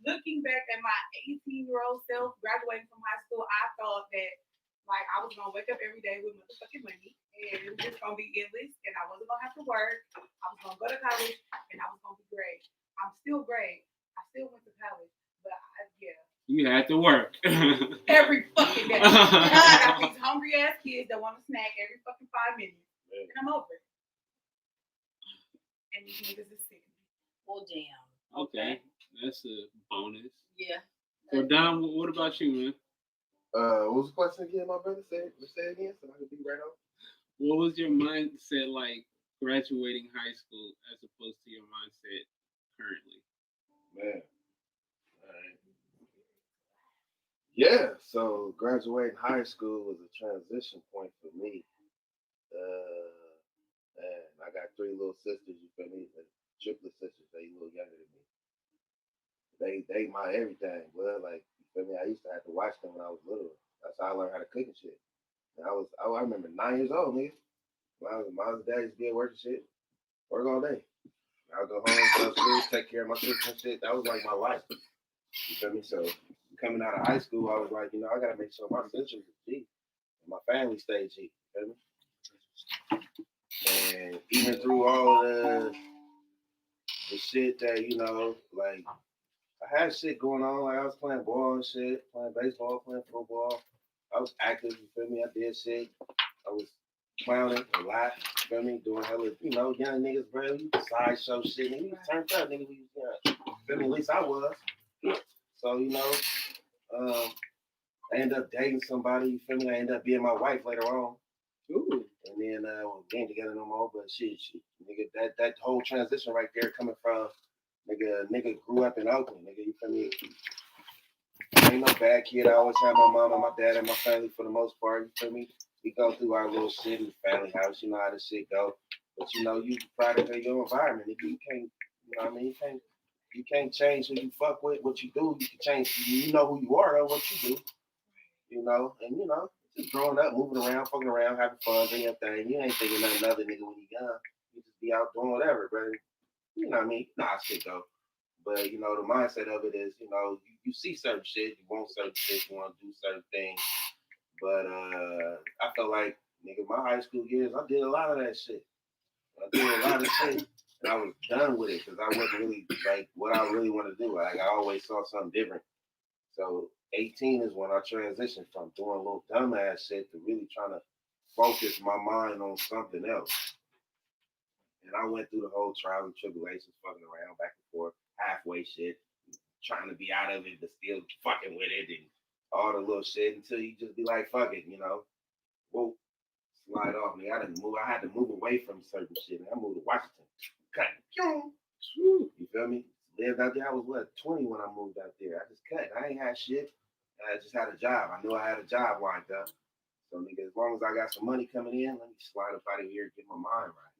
Looking back at my 18-year-old self graduating from high school, I thought that like I was gonna wake up every day with motherfucking money and it was just gonna be endless and I wasn't gonna have to work. I was gonna go to college and I was gonna be great. I'm still great. I still went to college, but yeah. You had to work. Every fucking day. I got these hungry ass kids that want a snack every fucking 5 minutes. And I'm over it. And these niggas is sick. Well, damn. Okay. That's a bonus. Yeah. So, Dom, what about you, man? What was the question again, my brother? Say it again so I can be right on. What was your mindset like graduating high school as opposed to your mindset currently? Man. All right. Yeah, so graduating high school was a transition point for me. And I got 3 little sisters, you feel me? Triplet sisters, they a little younger than me. They my everything, well, like, you feel me? I used to have to watch them when I was little. That's how I learned how to cook and shit. And I remember 9 years old, nigga. When I was mom's and daddy's be at work and shit. Work all day. I'll go home, go to school, take care of my sisters and shit. That was like my life. You feel me? So coming out of high school, I was like, you know, I gotta make sure my sisters is G. And my family stayed G. You feel me? And even through all the shit that, you know, like I had shit going on. Like I was playing ball and shit, playing baseball, playing football. I was active, you feel me? I did shit. I was clowning a lot, you feel me? Doing hella, you know, young niggas, bro. You sideshow shit, nigga. You turned up, nigga. You feel me? At least I was. So, you know, I ended up dating somebody, you feel me? I ended up being my wife later on. Ooh. And then we ain't together no more, but shit, nigga, that whole transition right there coming from nigga grew up in Oakland, nigga, you feel me? I ain't no bad kid. I always had my mom and my dad and my family for the most part, you feel me? We go through our little shit in the family house, you know how this shit go. But you know, you product of your environment, nigga. You can't, you know what I mean? You can't change who you fuck with, what you do. You can change, you know who you are or what you do. You know, and you know, just growing up, moving around, fucking around, having fun, doing your thing. You ain't thinking nothing other nigga when you young. You just be out doing whatever, bro. You know what I mean? You know how shit go. But, you know, the mindset of it is, you know, you see certain shit, you want certain shit, you want to do certain things. But I felt like, nigga, my high school years, I did a lot of that shit. I did a lot of shit. And I was done with it because I wasn't really, like, what I really want to do. Like, I always saw something different. So 18 is when I transitioned from doing a little dumbass shit to really trying to focus my mind on something else. And I went through the whole trials and tribulations, fucking around back and forth, halfway shit, trying to be out of it, but still fucking with it and all the little shit until you just be like, fuck it, you know. Whoa, slide off. Nigga, I had to move away from certain shit. I moved to Washington. Cut. You feel me? Lived out there. I was, 20 when I moved out there. I just cut. I ain't had shit. I just had a job. I knew I had a job lined up. So, nigga, as long as I got some money coming in, let me slide up out of here and get my mind right.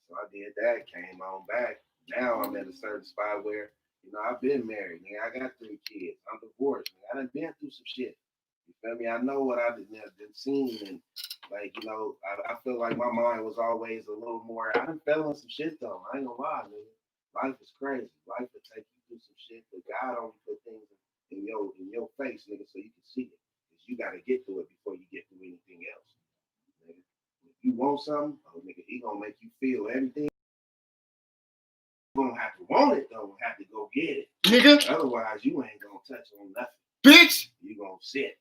So I did that, came on back. Now I'm at a certain spot where, you know, I've been married, nigga. I got 3 kids. I'm divorced, nigga. I done been through some shit. You feel me? I know what I've been seen, and like, you know, I feel like my mind was always a little more. I done fell in some shit though. I ain't gonna lie, nigga. Life is crazy. Life will take you through some shit, but God only put things in your face, nigga, so you can see it. Cause you gotta get through it before you get through anything else, nigga. If you want something, oh nigga, he gonna make you feel everything. You gonna have to want it though, have to go get it, nigga. Otherwise, you ain't gonna touch on nothing, bitch. You gonna sit.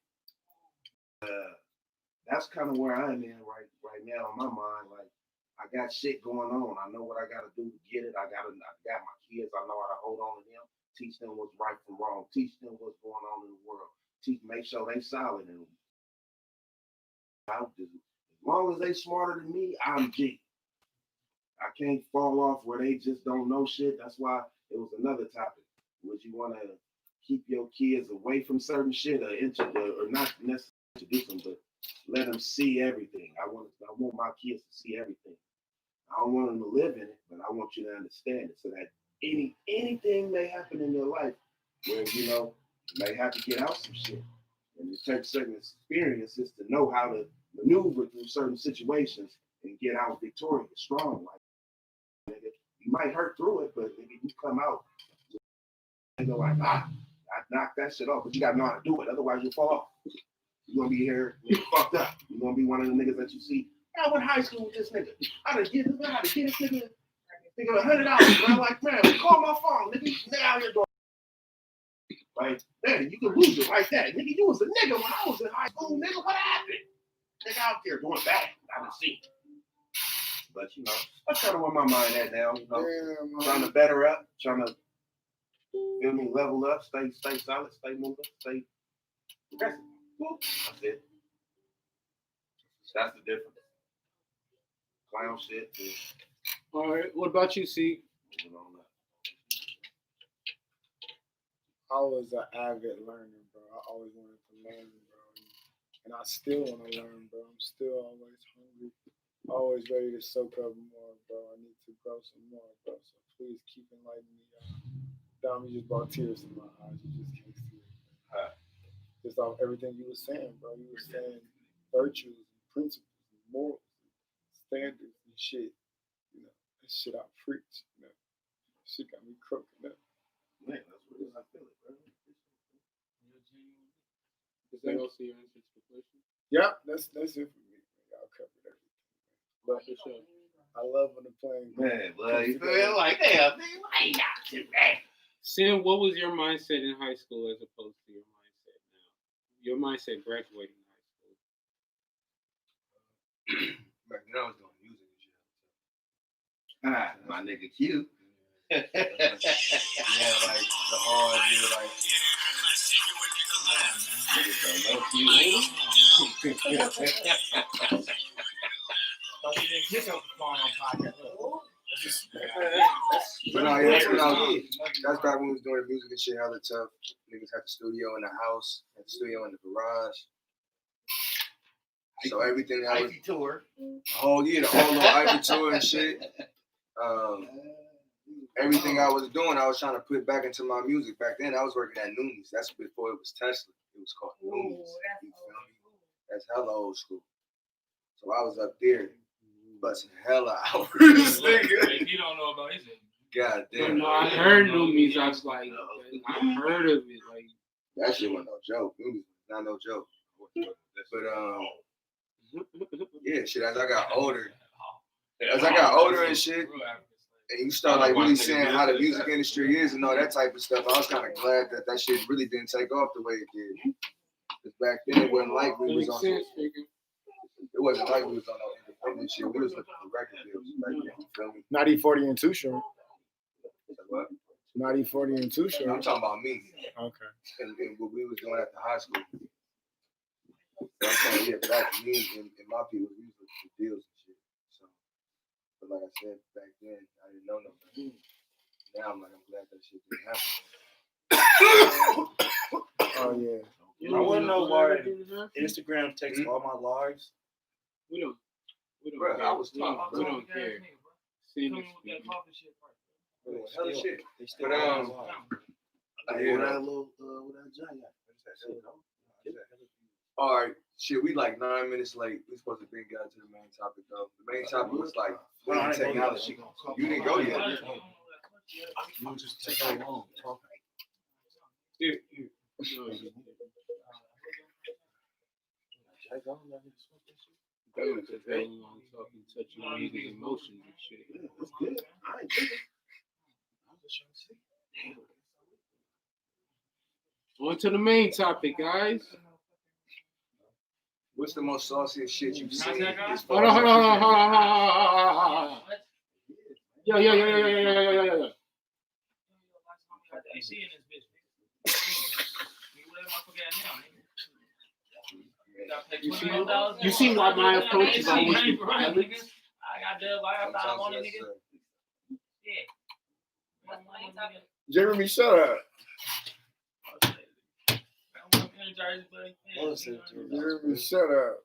That's kind of where I'm in right now in my mind. Like, I got shit going on. I know what I gotta do to get it. I got my kids. I know how to hold on to them. Teach them what's right from wrong. Teach them what's going on in the world. Make sure they solid. And as long as they smarter than me, I'm G. can't fall off where they just don't know shit. That's why it was another topic. Would you want to keep your kids away from certain shit or not necessarily introduce them, but let them see everything? I want my kids to see everything. I don't want them to live in it, but I want you to understand it so that anything may happen in your life where, you know, you may have to get out some shit. And it takes certain experiences to know how to maneuver through certain situations and get out victorious, strong. Like, nigga, you might hurt through it, but nigga, you come out and go like, I knocked that shit off, but you gotta know how to do it. Otherwise, you'll fall off. You're gonna be here fucked up. You're gonna be one of the niggas that you see. I went to high school with this nigga. I done get this nigga $100. And I'm like, man, call my phone, nigga. Nigga out here doing. Like, man, you can lose it like that. Nigga, you was a nigga when I was in high school, nigga. What happened? Nigga out there doing bad. I done seen it. But, you know, that's kind of where my mind at now. You know, trying to better up, trying to, feel me, level up, stay solid, stay moving, stay progressive. That's it. That's the difference. Clown shit. All right. What about you, C? I was an avid learner, bro. I always wanted to learn, bro. And I still want to learn, bro. I'm still always hungry, always ready to soak up more, bro. I need to grow some more, bro. So please keep enlightening me, y'all. Dom, you just brought tears to my eyes. You just can't see it. Just off everything you were saying, bro. You were saying virtues and principles and morals and standards and shit. You know, that shit I preach, you know. Shit got me croaking up. Man, that's what it is. I feel it, bro. Is that also your answer to the question? Yeah, that's it for me. Y'all covered everything. But for sure. I love when the playing. Man, boy, you feel like, damn, nigga, why you got to that? Sam, what was your mindset in high school as opposed to your mindset now? Your mindset graduating high school. Back then I was doing music and shit. My nigga Q. Yeah, like the hard, like. Niggas don't know Q. But no, yeah, that's when I was. That's back when we was doing music and shit. Hella tough. Niggas had the studio in the house, had the studio in the garage. So everything that was tour. the whole little Ivy tour and shit. Everything I was doing, I was trying to put back into my music. Back then, I was working at Noonies. That's before it was Tesla. It was called Noonies. You feel me? That's hella old school. So I was up there, busting hella hours. If you don't know about it, God damn. No, I heard Noomies. I was like, I heard of it. Like that shit wasn't no joke. Noonies was not no joke. But yeah, shit. As I got older and shit. And you start like really seeing how the music industry is and all that type of stuff. I was kind of glad that shit really didn't take off the way it did. Because back then it wasn't like we was on. It wasn't like we was on no independent shit. We was looking for record deals back then. You feel me? 90, 40, and 2 Short. What? 90, 40, and 2 Short. I'm talking about me. Okay. And what we was doing at the high school. So I'm saying, yeah, back to me and my people, we was looking for deals and shit. So, but like I said back then, I didn't know no better. Now I'm glad that shit didn't happen. Oh yeah. I want to know why Instagram takes all my lives. We don't Bro, care. I was talking. We don't care. Hella shit. They still But all my lives. yeah. That little, what that giant? All right, shit. We like 9 minutes late. We supposed to bring God to the main topic though. The main topic was like technology. You didn't go yet. You just take how long. Here. Talking, touching niggas' emotions and shit. That's good. I ain't tripping. I was just trying to see. On to the main topic, guys. What's the most sauciest shit you've seen? Hold on. Yo. You see in this bitch. You see why my approach is always with violence? I got dub. I got five on it, nigga. Yeah. Jeremy, shut up. Jeremy, shut up.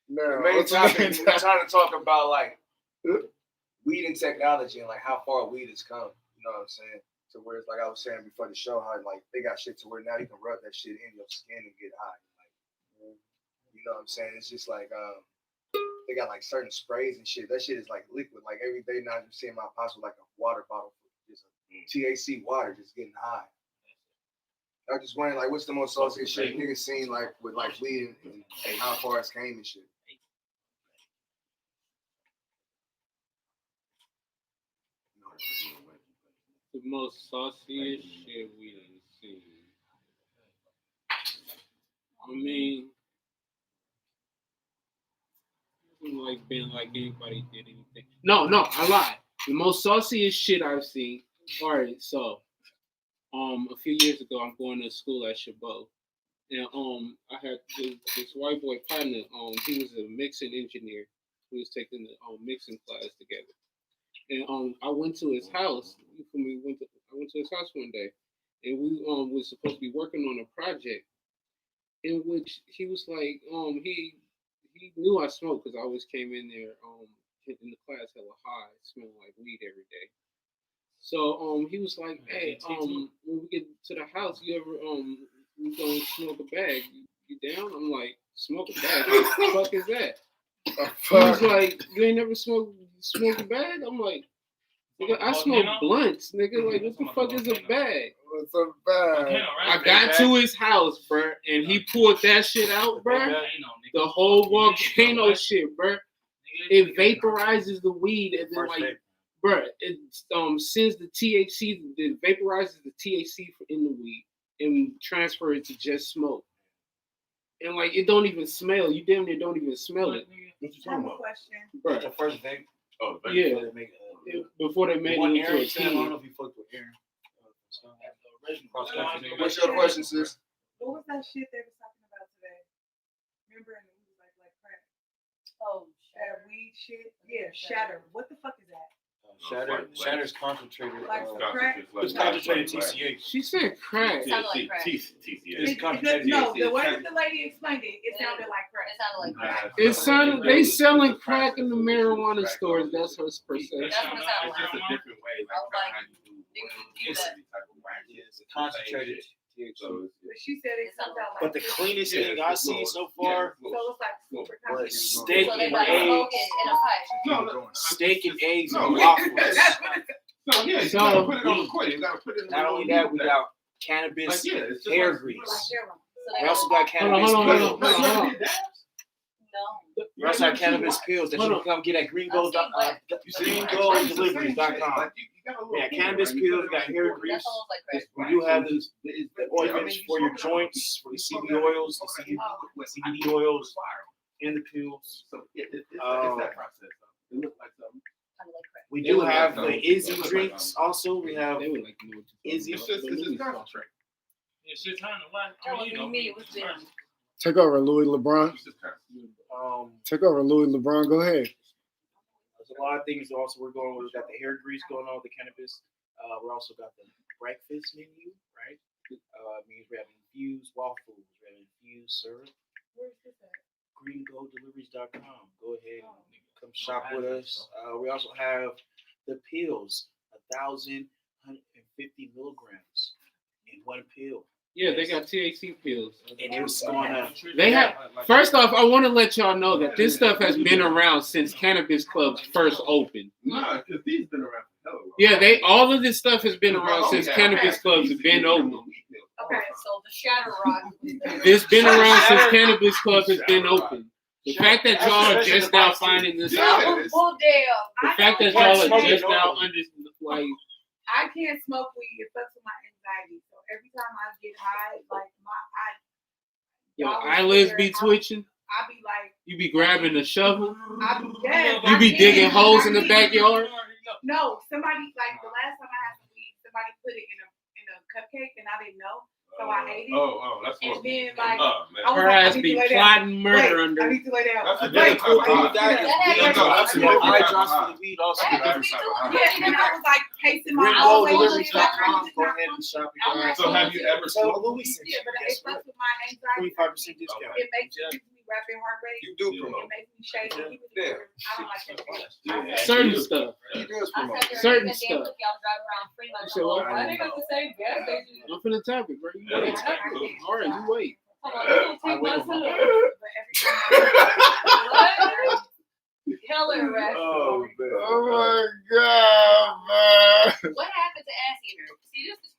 The No, main what's the topic, main we're trying to talk about like weed and technology and like how far weed has come. You know what I'm saying? To where it's like I was saying before the show, how like they got shit to where now you can rub that shit in your skin and get high. Like, you know what I'm saying? It's just like they got like certain sprays and shit. That shit is like liquid. Like every day now you see in my pops with like a water bottle, just THC water, just getting high. I was just wondering, like, what's the most sauciest shit niggas seen, like, with, like, weed and how far it's came and shit? The most sauciest shit we done seen. I mean, it hasn't like been like anybody did anything. No, I lied. The most sauciest shit I've seen. All right, so a few years ago, I'm going to school at Chabot, and I had this white boy partner. He was a mixing engineer. We was taking the mixing class together, and I went to his house. I went to his house one day, and we was supposed to be working on a project, in which he was like, he knew I smoked because I always came in there in the class hella high, smelling like weed every day. So he was like, hey, when we get to the house, you ever we gonna smoke a bag? You down? I'm like, smoke a bag? What the fuck is that? He was like, you ain't never smoked a bag? I'm like, nigga, I smoke blunts, nigga. Like, what the fuck is a bag? What's a bag? I got to his house, bruh, and he pulled that shit out, bruh. The whole volcano shit, bruh. It vaporizes the weed and then like, bruh, it sends the THC, it vaporizes the THC in the weed and transfer it to just smoke. And like, it don't even smell. You damn near don't even smell it. What you I have a question. Bruh. The first vape. Oh, Yeah. Before they made it into a Aaron said, I don't know tea. if you fucked with Aaron. What's your question, sis? What was that shit they was talking about today? Remember, and it was like crack. Oh, That weed shit. Yeah, shatter. What the fuck is that? Shatter's concentrated. Like some crack. It's concentrated TCH. She said crack. It sounded like crack. No, the way that the lady explained it, it sounded like crack. It sounded like crack. It sounded they selling crack in the marijuana stores. That's her perception. That's what it sounded like. It's just a different way. I was like, nigga, do that. It's concentrated. But she said it sounded like. But the cleanest thing I see so far So it's like super was concentrated. steak So they and like eggs. smoking in a pipe. Steak and eggs No, and yeah. waffles. So yeah, you So- gotta put it on the coin. You gotta put it in Not only that, we got cannabis it's just hair like- grease. So We they also got cannabis Hold on. pills. no. We also have cannabis pills that you can come get at GreenGoldDelivery.com. We got cannabis pills, we got hair grease. That's almost like crack. We do have the ointments for your joints, for the CBD oils, the CBD oils, and the pills. So it's that process. It looks like something. Kind of like crack. We do have the Izzy drinks also. We have They would like to know what you're Izzy. talking about. It's just concentrate. Yeah, shit time to watch. That wasn't me. It was them. Take over, Louis LeBron. It's just concentrate. Take over, Louis LeBron. Go ahead. There's a lot of things also we're going with. We got the hair grease going on with the cannabis. We also got the breakfast menu, right? Means we have infused waffles, we have infused syrup. Where's this at? GreenGoldDeliveries.com. Go ahead and come shop with us. We also have the pills, 1,150 milligrams in one pill. Yeah, they got THC pills. And it was going up. They have. First off, I want to let y'all know that this stuff has been around since cannabis clubs first opened. Nah, because these been around for hell. Yeah, all of this stuff has been around since cannabis clubs have been open. Okay, so the Shatter Rock. It's been around since cannabis clubs has been open. The fact that y'all are just now finding this out, Well, damn. the fact that y'all are just now like, I can't smoke weed. It fucks with my anxiety. So every time I get high, like your eyelids be twitching. I be like, You be grabbing a shovel. yes, You be digging holes in the backyard. No, somebody like the last time I had some weed, somebody put it in a cupcake and I didn't know. So so I ate it. Oh, that's And what. then like Oh man. I was Her like, I ass need be to lay down. plotting murder Wait, under. I need to lay down. That's a Wait, different type of I need high. to lay down. Yeah, no, that's a Yeah, different Eye type of drops high. for the weed also. That Different happens type to of high. me Yeah, and I was like pacing my GreenGoldDelivery.com. way. Go ahead and shop I'm your not ass. So have you ever Tell smoked? Louis Yeah, but it guess fucks what? with my anxiety. 25% discount. It makes me rapid heart rate. You do It promote. makes me shake. Yeah. I don't like that. Certain stuff. He does I promote. sat there Certain and stuff. look, y'all driving around free like You said what? I ain't got the same gas station. I'm finna tap it, bro. You Yeah, wait. that's cool. All right, you wait. Come on, you gonna take my son. But every time Hella irrational. Oh man. Oh my god, man. What happened to ass eater? See, this is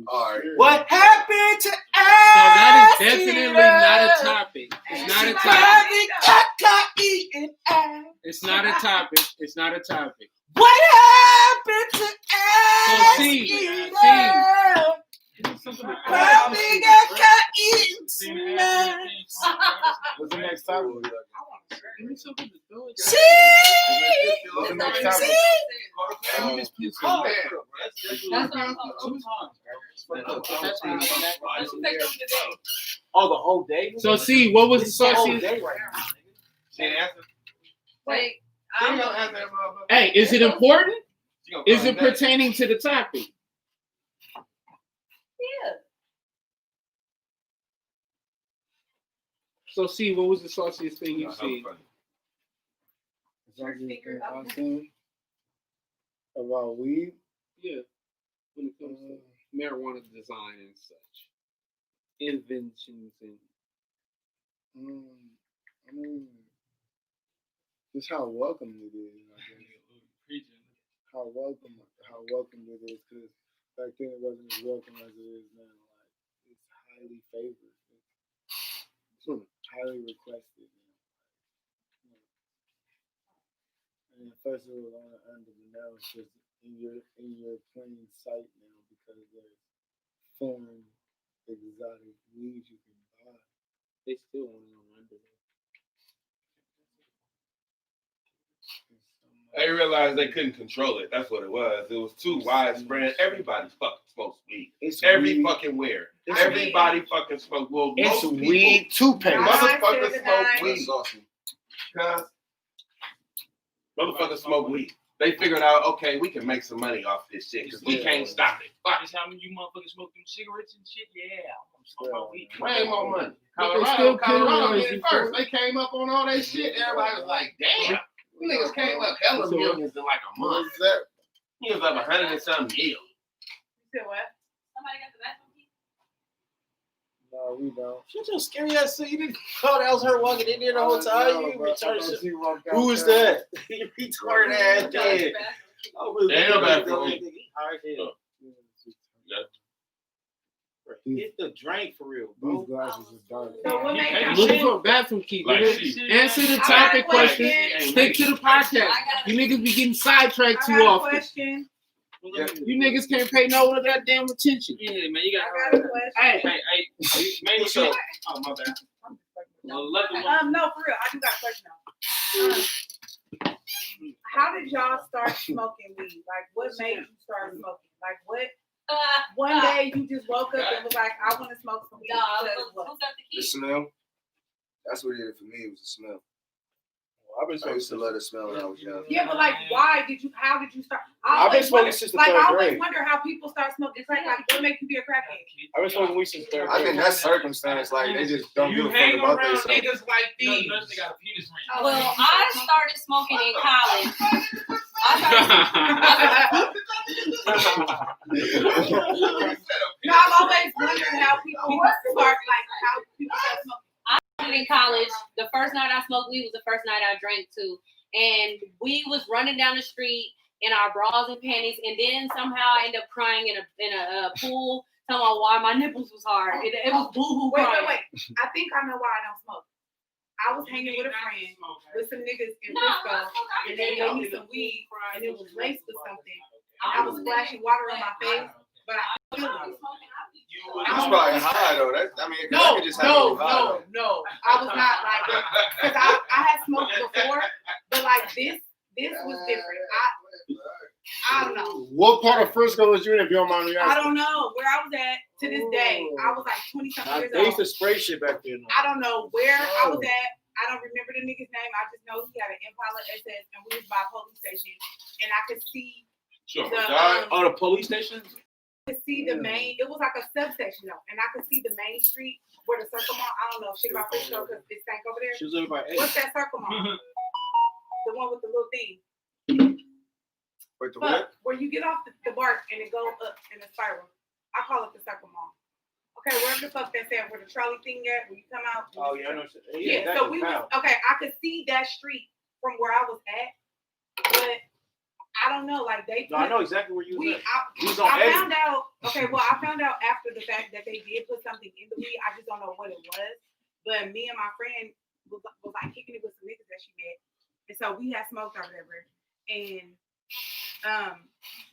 All right. What happened to So that is definitely not a ass? topic. It's not a She topic. Having caca eating ass. It's not a topic. It's not a topic. What happened to ass? So eating? Having caca eating ass. What's the next topic? Give me something to throw it. See? What's the next topic? You just piss me Oh, off. that's what I'm talking about. That's what you take over today. Oh, the whole day? So, see, what was the It's the whole associate? day right now. She ain't answer. Wait, She I'm ain't gonna answer that motherfucker. Hey, is it important? She gonna Is call it me back. pertaining to the topic? yeah. So, see, what was the sauciest thing you That's see? funny. I've seen about weed. Yeah, when it comes to marijuana design and such, inventions and I mean, just how welcome it is. I guess. How welcome it is, because back then it wasn't as welcome as it is now. Like it's highly favored, it's highly requested. And first it was under the nose, just in your plain sight now, because there's foreign exotic weed you can buy. they still want to know under there. They realized they couldn't control it. That's what it was. It was too widespread. Everybody fucking smokes weed. It's Every weed. fucking where. It's Everybody fucking smokes. Well, It's most weed toothpaste. people, motherfuckers Nine, smoke seven, weed. Saucy. Cause motherfuckers smoke weed. They figured out, okay, we can make some money off this shit because we can't stop it. Fuck. That's how many you motherfuckers smoke them cigarettes and shit. Yeah, I'm smoking my weed. Way more money. But they still Colorado penalize did you it for first. They came up on all that shit. Everybody was like, damn. You niggas came up hella So- millions in like a month. What's that? He was up 100 and something mil. You said what? Somebody got the vacuum key? No, we don't. Shut your scary ass. So you didn't call that was her walking in there the whole time. You retarded. Who is that? You retarded ass kid. Oh, really? Ain't no bad for me. He hard as hell. Get the drink for real, bro. These glasses are dark. So what made I'm you looking for a bathroom key. Like nigga. she- Answer the I got topic a question. question. Stick to the podcast. You niggas be getting sidetracked I too got a often. question. You niggas can't pay no goddamn attention. Yeah, man, you I got. got a question. Hey, Maybe What's so. up? Oh my bad. Well, let the one. No, for real. I do got a question though. How did y'all start smoking weed? Like, what made you start smoking? Like, what? One day you just woke up and was like, I want to smoke some weed. Nah, Because who what? got the The key? smell. That's what it did for me. It was the smell. I've been I smoking used to love the smell when I was young. Yeah, but like, why did you? How did you start? I've been always smoking wonder- since the like, third I always grade. wonder how people start smoking crack. Like, what makes you be a crackhead? I've been smoking weed since third I think grade. that's circumstance. Like they just don't give You a fuck hang about around themselves. niggas like No, these. they got a penis ring. Well, I started smoking in college. No, I've always wondered how people start, like, how people start smoking. In college, the first night I smoked weed was the first night I drank too. And we was running down the street in our bras and panties, and then somehow I ended up crying in a pool, telling me why my nipples was hard. It was boo-hoo crying. Wait. I think I know why I don't smoke. I was hanging with a friend with some niggas in Frisco, and they gave me some weed, and it was laced with something. I was splashing water on my face, but I feel it. You was probably high though. That I mean, 'cause I could just have you high. No. I was not like that. Because I had smoked before, but like this was different. I don't know. What part of Frisco was you in, if you don't mind me I asking? don't know where I was at. To this day, I was like 20 something years They used old. to spray shit back then. I don't know where I was at. I don't remember the nigga's name. I just know he had an Impala SS and we was by a police station. And I could see Sure. the Oh, the police station? the main, it was like a subsection though. And I could see the main street where the Circle Mall, I don't know, shit about Frisco because it stank over there. She was living by What's that Circle Mall? The one with the little thing. Wait, the But where you get off the BART and it goes up in a spiral. I call it the Circle Mall. Okay, wherever the fuck that's at, where the trolley thing at, when you come out. Oh, yeah, I know. Yeah, so we was, okay, I could see that street from where I was at, but I don't know, like they No, I know exactly where you was at. You was on I Eddie. found out, okay, well, I found out after the fact that they did put something in the weed. I just don't know what it was. But me and my friend was like kicking it with some niggas that she met. And so we had smoked or whatever. And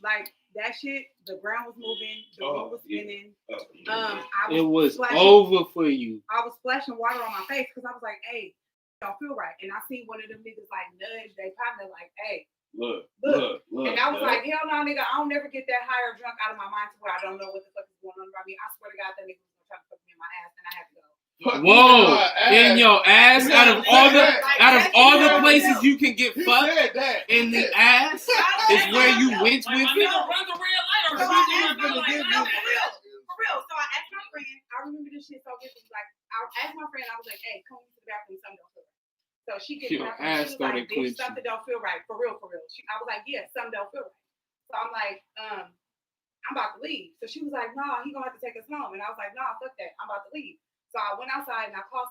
like that shit, the ground was moving, the room was spinning. It was splashing- over for you. I was splashing water on my face because I was like, hey, don't feel right. And I seen one of them niggas like nudge they partner like, hey, Look. and I was like, hell no, nigga, I don't never get that high or drunk out of my mind to where I don't know what the fuck is going on about me. I swear to God, that nigga was gonna try to fuck me in my ass and I had to go. Whoa! In your ass, out of all the places you can get fucked, in the ass is where you went with it. Run the red light or So I something. asked my friend, no, for real. So I asked my friend, I remember this shit so vividly. Like, I asked my friend, I was like, hey, come to the bathroom, something don't feel right. So she gets Your back and ass she was started like, bitch, clenching. something don't feel right. For real. I was like, yeah, something don't feel right. So I'm like, I'm about to leave. So she was like, no, he gonna have to take us home. And I was like, no, fuck that. I'm about to leave. So I went outside and I called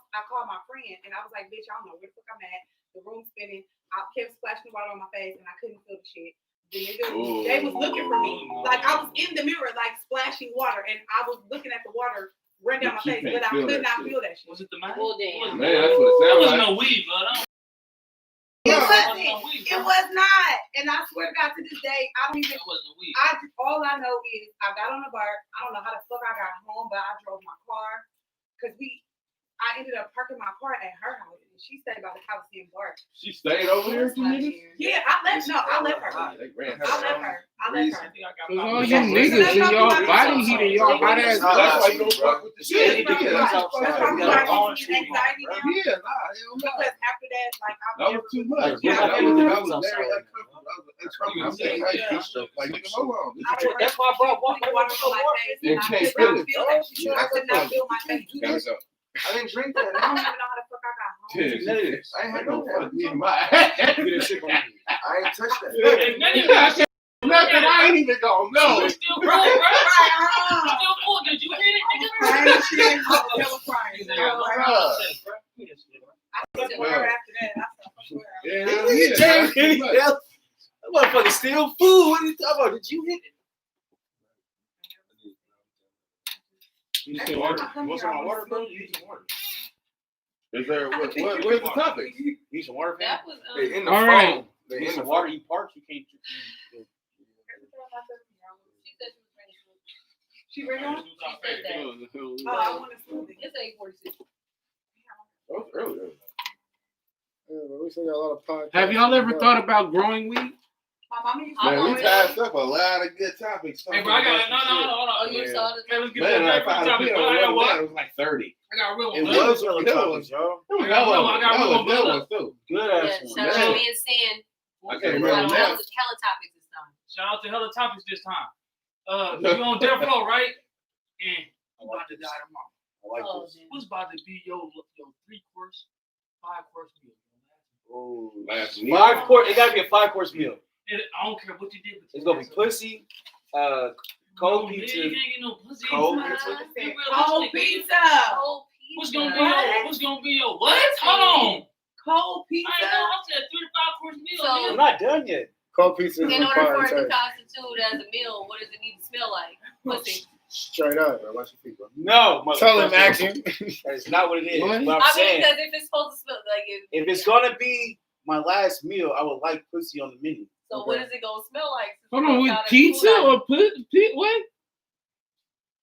my friend and I was like, bitch, I don't know where the fuck I'm at. The room's spinning. I kept splashing water on my face and I couldn't feel the shit. The nigga, they was looking for me. Like I was in the mirror, like splashing water, and I was looking at the water run down my But you face, can't but I feel could that not shit. feel that shit. Was it the man? Well, damn. Man, that's what it There sounds was like. no weed, blood. It wasn't. It was not. And I swear to God, to this day, I don't even. That wasn't weed. All I know is I got on the BART. I don't know how the fuck I got home, but I drove my car because I ended up parking my car at her house, and she stayed by the Coliseum BART. She stayed over there for niggas? Yeah, I left her. I left her. They ran her. Cause all you niggas in y'all body heat and y'all hot ass. That's why you don't fuck with the shit. That's probably why I get anxiety now. Yeah, hell no. Because after that, like That I've was too much. Yeah, That I was very feel uncomfortable. I'm saying, like, nigga, hold on. That's why I brought water on my face. You And I can't could not feel it. feel that shit. I could not feel my face. Gotta go. I didn't drink that. I don't even know how the fuck I got home. Yeah, I ain't had no no fuck fun. me in my I ain't touched that. Nothing, I ain't even gonna know. You still cool, bro? You still cool? Did you hit it, nigga? I ain't shit. I was crying. I slept with her after that. I swear. Yeah, That motherfucker steal food. What are you talking about? Did you hit it? You still water? You want some water, bro? You need some water. Is there where's the topic? You need some water, man? That was They in the All phone. right. They You need in the some water. phone. You parked. You can't. She said she was ready. She ready on? She said that. Oh, I want to smoothie. It's 8:46. That was earlier. Yeah, but we still got a lot of podcasts. Have y'all ever thought about growing weed? My mama used to Man, we always- passed up a lot of good topics. Hey, bro, I got no, hold Oh, on. you Yeah. saw the Hey, let's get Man, that if I had a topic. pill, I got it what? was like 30. I got a real one. It blood. was real That topics, y'all. That was I got hella one, I got that one, was good blood. ones, too. Good Yeah, ass one. shout out man. to me and Sin. I can't Got remember all now. the hella topics this time. Shout out to Hella Topics this time. You on death row, right? And you about to die tomorrow. I like Oh, this. damn. What's about to be your 3-course, 5-course meal? Oh, Last meal. 5 course. It gotta be a 5-course meal. I don't care what you did. It's gonna be pussy, cold pizza. You can't get no pussy. Cold man. pizza. Be realistic, Cold nigga. pizza. Cold What's pizza. gonna be your? What's gonna be your? What? Hold on. Cold I ain't know. pizza. I said 3 to 5 course meal. So- nigga. I'm not done yet. Cold pizza is In order for required it to taste. constitute as a meal, what does it need to smell like? Pussy. Straight up, bro. Watch your feet, bro. No, Tell him, motherfucker. action. That's not what it is. What? But I'm I mean, saying, because if it's supposed to smell like it. if it's gonna be my last meal, I would like pussy on the menu. So what is it gonna smell like? Hold on, with pizza or what?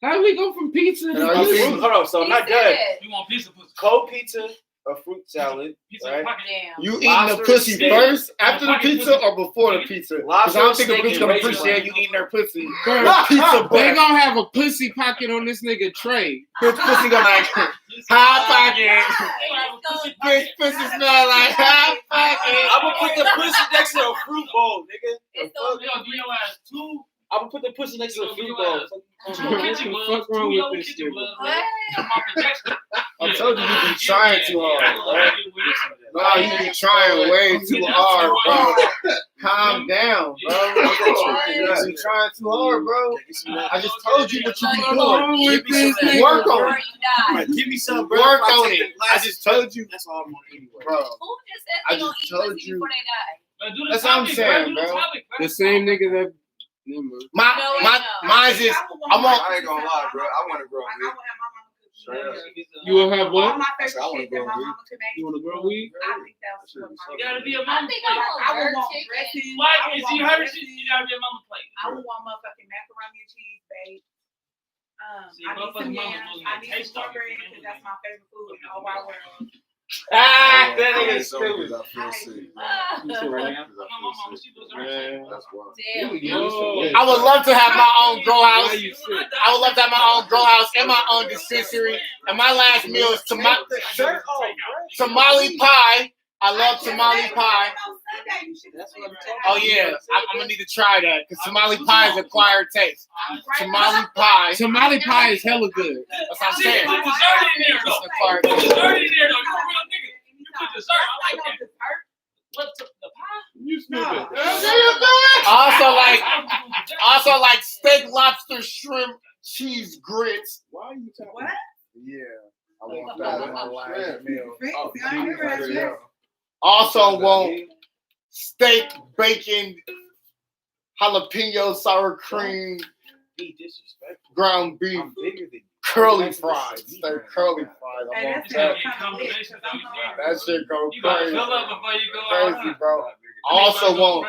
How do we go from pizza to Yeah, Hold pussy? on, so I'm not done. You want pizza pussy? Cold pizza, a fruit salad, Pizza right? pocket. Damn. You eating Lobster, the pussy steak. first, after the pizza, or before the pizza? Because Lobster, I don't think the steak, bitch and gonna raisin appreciate bran. you eating their pussy. Bro, Pizza they butt. gonna have a pussy pocket on this nigga tray. Bitch pussy gonna like hot pocket. Bitch pussy smell like hot pocket. I'm gonna put the pussy next to a fruit bowl, nigga. It's Yo, so give your ass two. I'm gonna put the pussy next to a fruit bowl. Two kitchen gloves. Fuck wrong Two with yellow this kitchen nigga? gloves. What? Come off the Dexter. I told you you be trying too hard, bro. bro. No, you be trying way too hard, bro. Calm down, bro. You be trying too hard, bro. I just told you what you be doing. with this nigga? Work Before on it. you die. Give me some, bro. Work If I on take it. the I glasses, just told you, That's all I'm gonna anyway. bro. Who just said I they gonna just eat told pussy you. before they die? That's what I'm saying, bro. The same nigga that. Never mind. Mine's is I want. I ain't gonna lie, bro. I want to grow Like, I weed. would have my mama cook Straight up. me. You will have All what? my I said, I favorite wanna shit grow that my weed. mama could make. You want to grow weed? I think that was what my You gotta be a I mama think plate. I want I would jerk want chicken. dressing. Why? I would If want you heard dressing. shit, you gotta be a mama plate. I would want motherfucking macaroni and cheese, babe. See, I need motherfucking some mama's yams. losing I their need taste some on it. cornbread because that's my favorite food in the whole wide world. Ah, that I nigga ain't so stupid. good, I feel sick. Ah, You said what? My mama, she was Man. That's why. Damn. Yo. I would love to have my own grow Why house. you sick? I would love to have my own grow house and my own dispensary. And my last meal is tamale pie. I love tamale pie. Oh yeah, I'm gonna need to try that because tamale pie is acquired taste. Tamale pie. Tamale pie is hella good. That's what I'm See, saying. put dessert in there, It's though. acquired Put taste. dessert in there, though. You a real nigga. You put dessert. I like that. What, the pie? You stupid. Also like steak, lobster, shrimp, cheese grits. Why are you talking? What? Yeah, I want that as my last meal. I ain't never had that. Also want steak, bacon, jalapeno, sour cream, Be disrespectful. ground beef, I'm bigger than you. curly fries. Steak curly fries. I Hey, want that's that. kind of lit, 'cause I'm hungry. That shit go You gotta crazy. fill up before you go out. Crazy, bro. I also want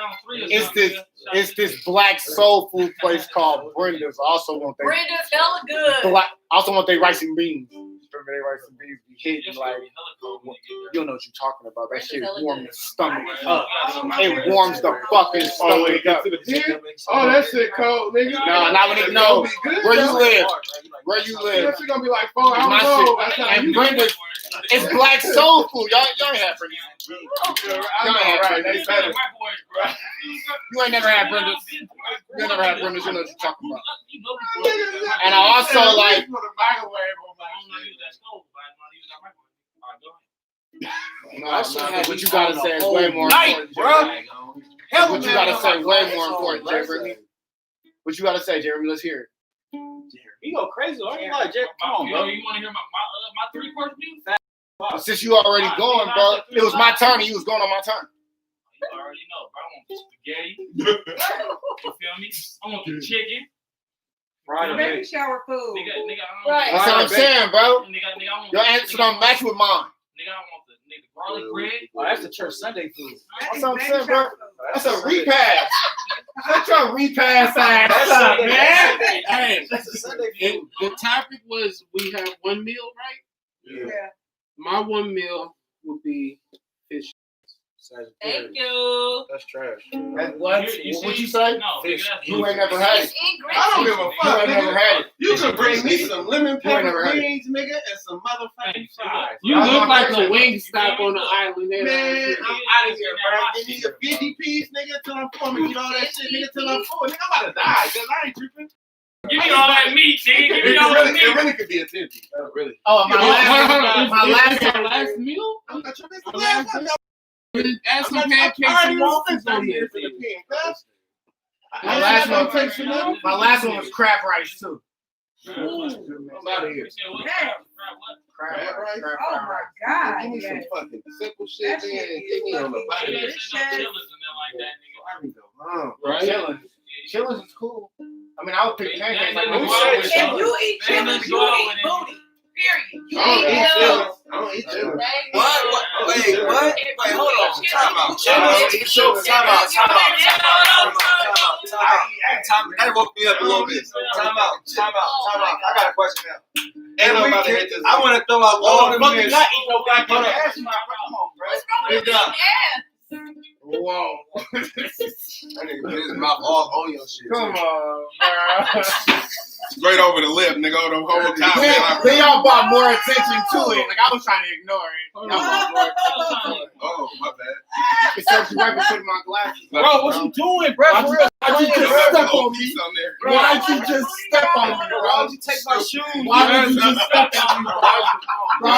it's this black soul food place called Brenda's. I also want they Brenda's hella good. I also want they rice and beans. Remember they rice and beans be hitting like you don't know what you're talking about. That shit warm the stomach up. It warms the fucking stomach up. Oh, that shit cold, nigga. No, not when it no. Where you live? Where you live? That shit gonna be like 4 hours My old. shit. And Brenda's, it's black soul food. Y'all ain't had Brenda's. I know, right? They better. You ain't never had Brenda's. You ain't never had Brenda's. You know what you're talking about. And I also like. No, what you gotta say is way more important, Jeremy. What you gotta say way more important, Jeremy. What you gotta say, Jeremy? Let's hear it. You go crazy. I ain't like Jack. Come on, bro. You want to hear my 3-course meal? Since you already going, bro, it was my turn and you was going on my turn. You already know, bro. I want the spaghetti. You feel me? I want the chicken. Friday Baby night. shower food. Nigga, I Right. That's what I'm saying, bro. Nigga, I want Your answer don't match with mine. Nigga, I want the garlic bread. Oh, that's the church Sunday food. That's what I'm saying, bro. That's a repass. Shut your repass ass up, man. Hey, That's the Sunday food. the topic was we have one meal, right? Yeah. My one meal would be fish. Thank you. That's trash. What? What'd you say? No, Fish. nigga, that's You ain't never had it. It's in I don't give a You fuck, ain't never nigga. had it. You can bring me some lemon You ain't never pepper had it. wings, nigga, and some motherfucking fries. You That's look my like a favorite. wing stop on the island. Man, There. I'm out of here, bro. Give me a 50 piece, nigga, till I'm full. Get all that shit, nigga, till I'm full. Nigga, I'm about to die, cause I ain't tripping. Give me all that meat, nigga. Give me all that It meat. really could be a 50. Really. Oh, my Is last our last meal? I'm not tripping. My last meal? Add some pancakes I and already want waffles 50 on years there. for the king, cuz. My last one- takes some money. My last one was crab rice too. I'm out of here. Crab rice. Crab Oh rice. my God. Give me some Yes. fucking simple shit, That man. shit Get me on the is body. fucking I can go home. Chillin'. Chillin' is cool. I mean, I would pick pancakes like Who who said said If you eat chitlins, you eat booty. Period. You I don't eat eat chitlins. chillin'. I don't eat chillin'. What? Wait, what? Wait, hold on. Time out. Time out. Time out. Time out. Time out. Time out. Time out. That woke me up a little bit. Time out. I got a question now. And I want to throw out all the men. Not eat no goddamn ass, my bro. Come on, bro. What's wrong with Big up. you? Whoa. That nigga put his mouth all on your shit. Come on, bro. Straight over the lip, nigga. The whole time. Then y'all brought more attention to it. Like I was trying to ignore it. Y'all brought more attention to it. Oh, my bad. It says you right before my glasses. Bro, what you doing, bro? For real. Why'd you just step on me? Why'd you just step on me, bro? Why'd you take my shoes? Why would you just step on me, bro?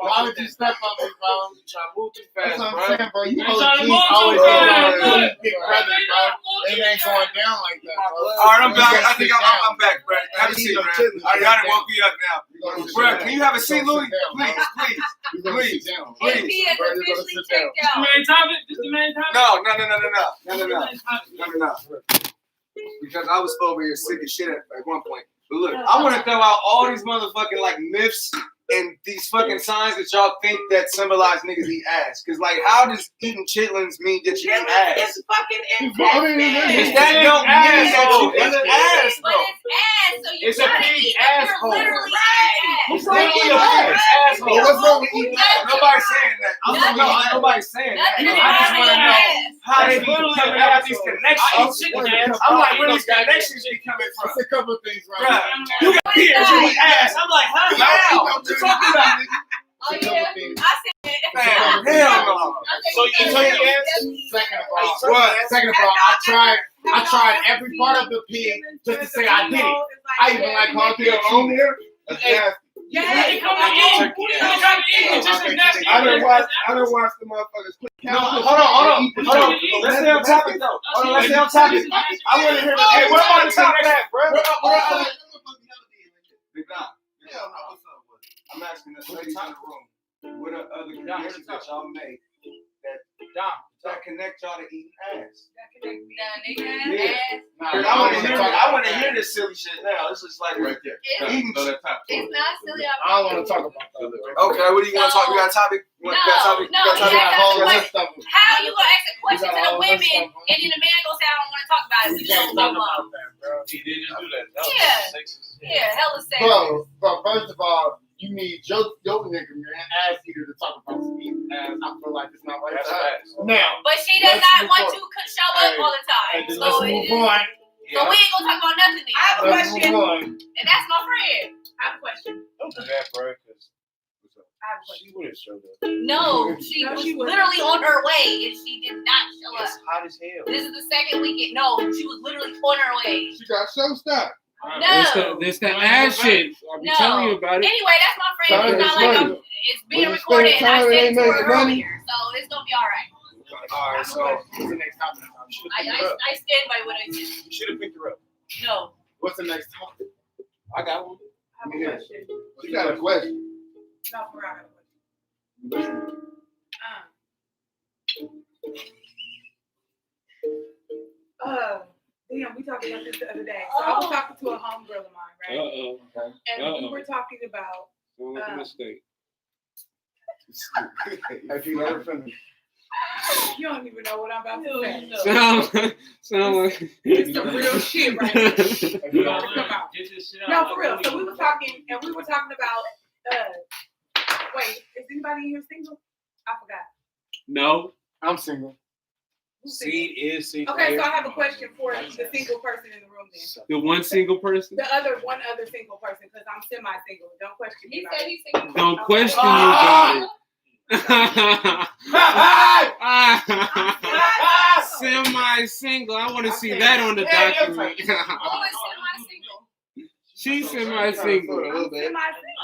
Why would you step on me, bro? You trying to move too That's fast, what bro. I'm saying, bro. You I'm trying to OGs move always too been fast. like big brothers, bro. It ain't going down like that, bro. All right, I'm back. I think I'm back, Brad. Have a seat, Brad. I got it. Woke me up now. Brad, can you have a seat, Louis? Please. AP is officially checked This the out. main topic? This the main topic? No. Because I was over here sick as shit at one point. But look, I want to throw out all these motherfucking like myths and these fucking signs that y'all think that symbolize niggas eat ass. Cause like, how does eating chitlins mean that you eat ass? It's fucking Is intense. That don't mean that you But eat ass, it's ass, so you It's a gotta big eat it. asshole. You're literally eating ass. What's wrong with your ass? Asshole. What's wrong with eating ass? Nobody's saying that. Nobody's saying that. Nothing I just want to know ass. how they literally have these connections. I'm like, where these connections be coming from? It's a couple of things right Bruh, now. you got beers, you eat ass. I'm like, how? What you talking about? Oh yeah, I said it. Man, hell no. So you took your ass? Second of all, I tried every part of the pig just to say I did it. I even like called it on there. Yeah, it come to eat. It come to eat. Just as nasty. I done watched the motherfuckers click. No, hold on. Let's stay on topic though. Let's stay on topic. I want to hear the. Hey, what about the top that, bro? Big Don. I'm asking the ladies in the room. What are other connections that y'all make that connect y'all to eating ass? I want to hear this silly shit now. This is like Right there. eating. Throw that top. It's not silly. I don't want to talk about that. Okay, what do you want to talk? We got a topic. No, you ask a question. How you gonna ask a question to the women and then the man gonna say I don't want to talk about it? We don't know about. He did just do that. Yeah, hella sex. Bro, first of all, you need your nigga man ass eater to talk about some eating ass. I feel like it's not like that. Now, But she does not want to show up all the time. let's So move on. we ain't gonna talk about nothing. I have a Let's question. move on. And that's my friend. I have a question. Don't do that, bro. Cause I have a question. she would have showed up. No, she No, was she wasn't. literally on her way and she did not show up. It's hot as hell. This is the second weekend. No, she was literally on her way. She got show stop. No. This the ass shit. I'll be No. telling you about it. Anyway, that's my friend. Time It's not is like money. it's being When you recorded spend and I time, it said it ain't to her making money. earlier. So it's gonna be all right. All right, so What's the next topic? I stand by what I said. You should have picked her up. No. What's the next topic? I got one. I have a question. She got a question. No, for real, I have a question. Damn, we talked about this the other day. So I was talking to a homegirl of mine, right? And we were talking about Don't make a mistake. If you ever finish. you don't even know what I'm about to say. Sound like It's some real shit right now. Get Come out. this shit out. No, for real. So we were talking about wait, is anybody in here single? I forgot. no. I'm single. Who's single? Seed is single. Okay, so I have a question for the single person in the room then. The one single person. The one other single person, because I'm semi-single. Don't question me. He about said it. he's single. Don't question you about it. Semi-single. I want to see that on the document. Who is semi-single? She's semi-single. I'm I semi-single.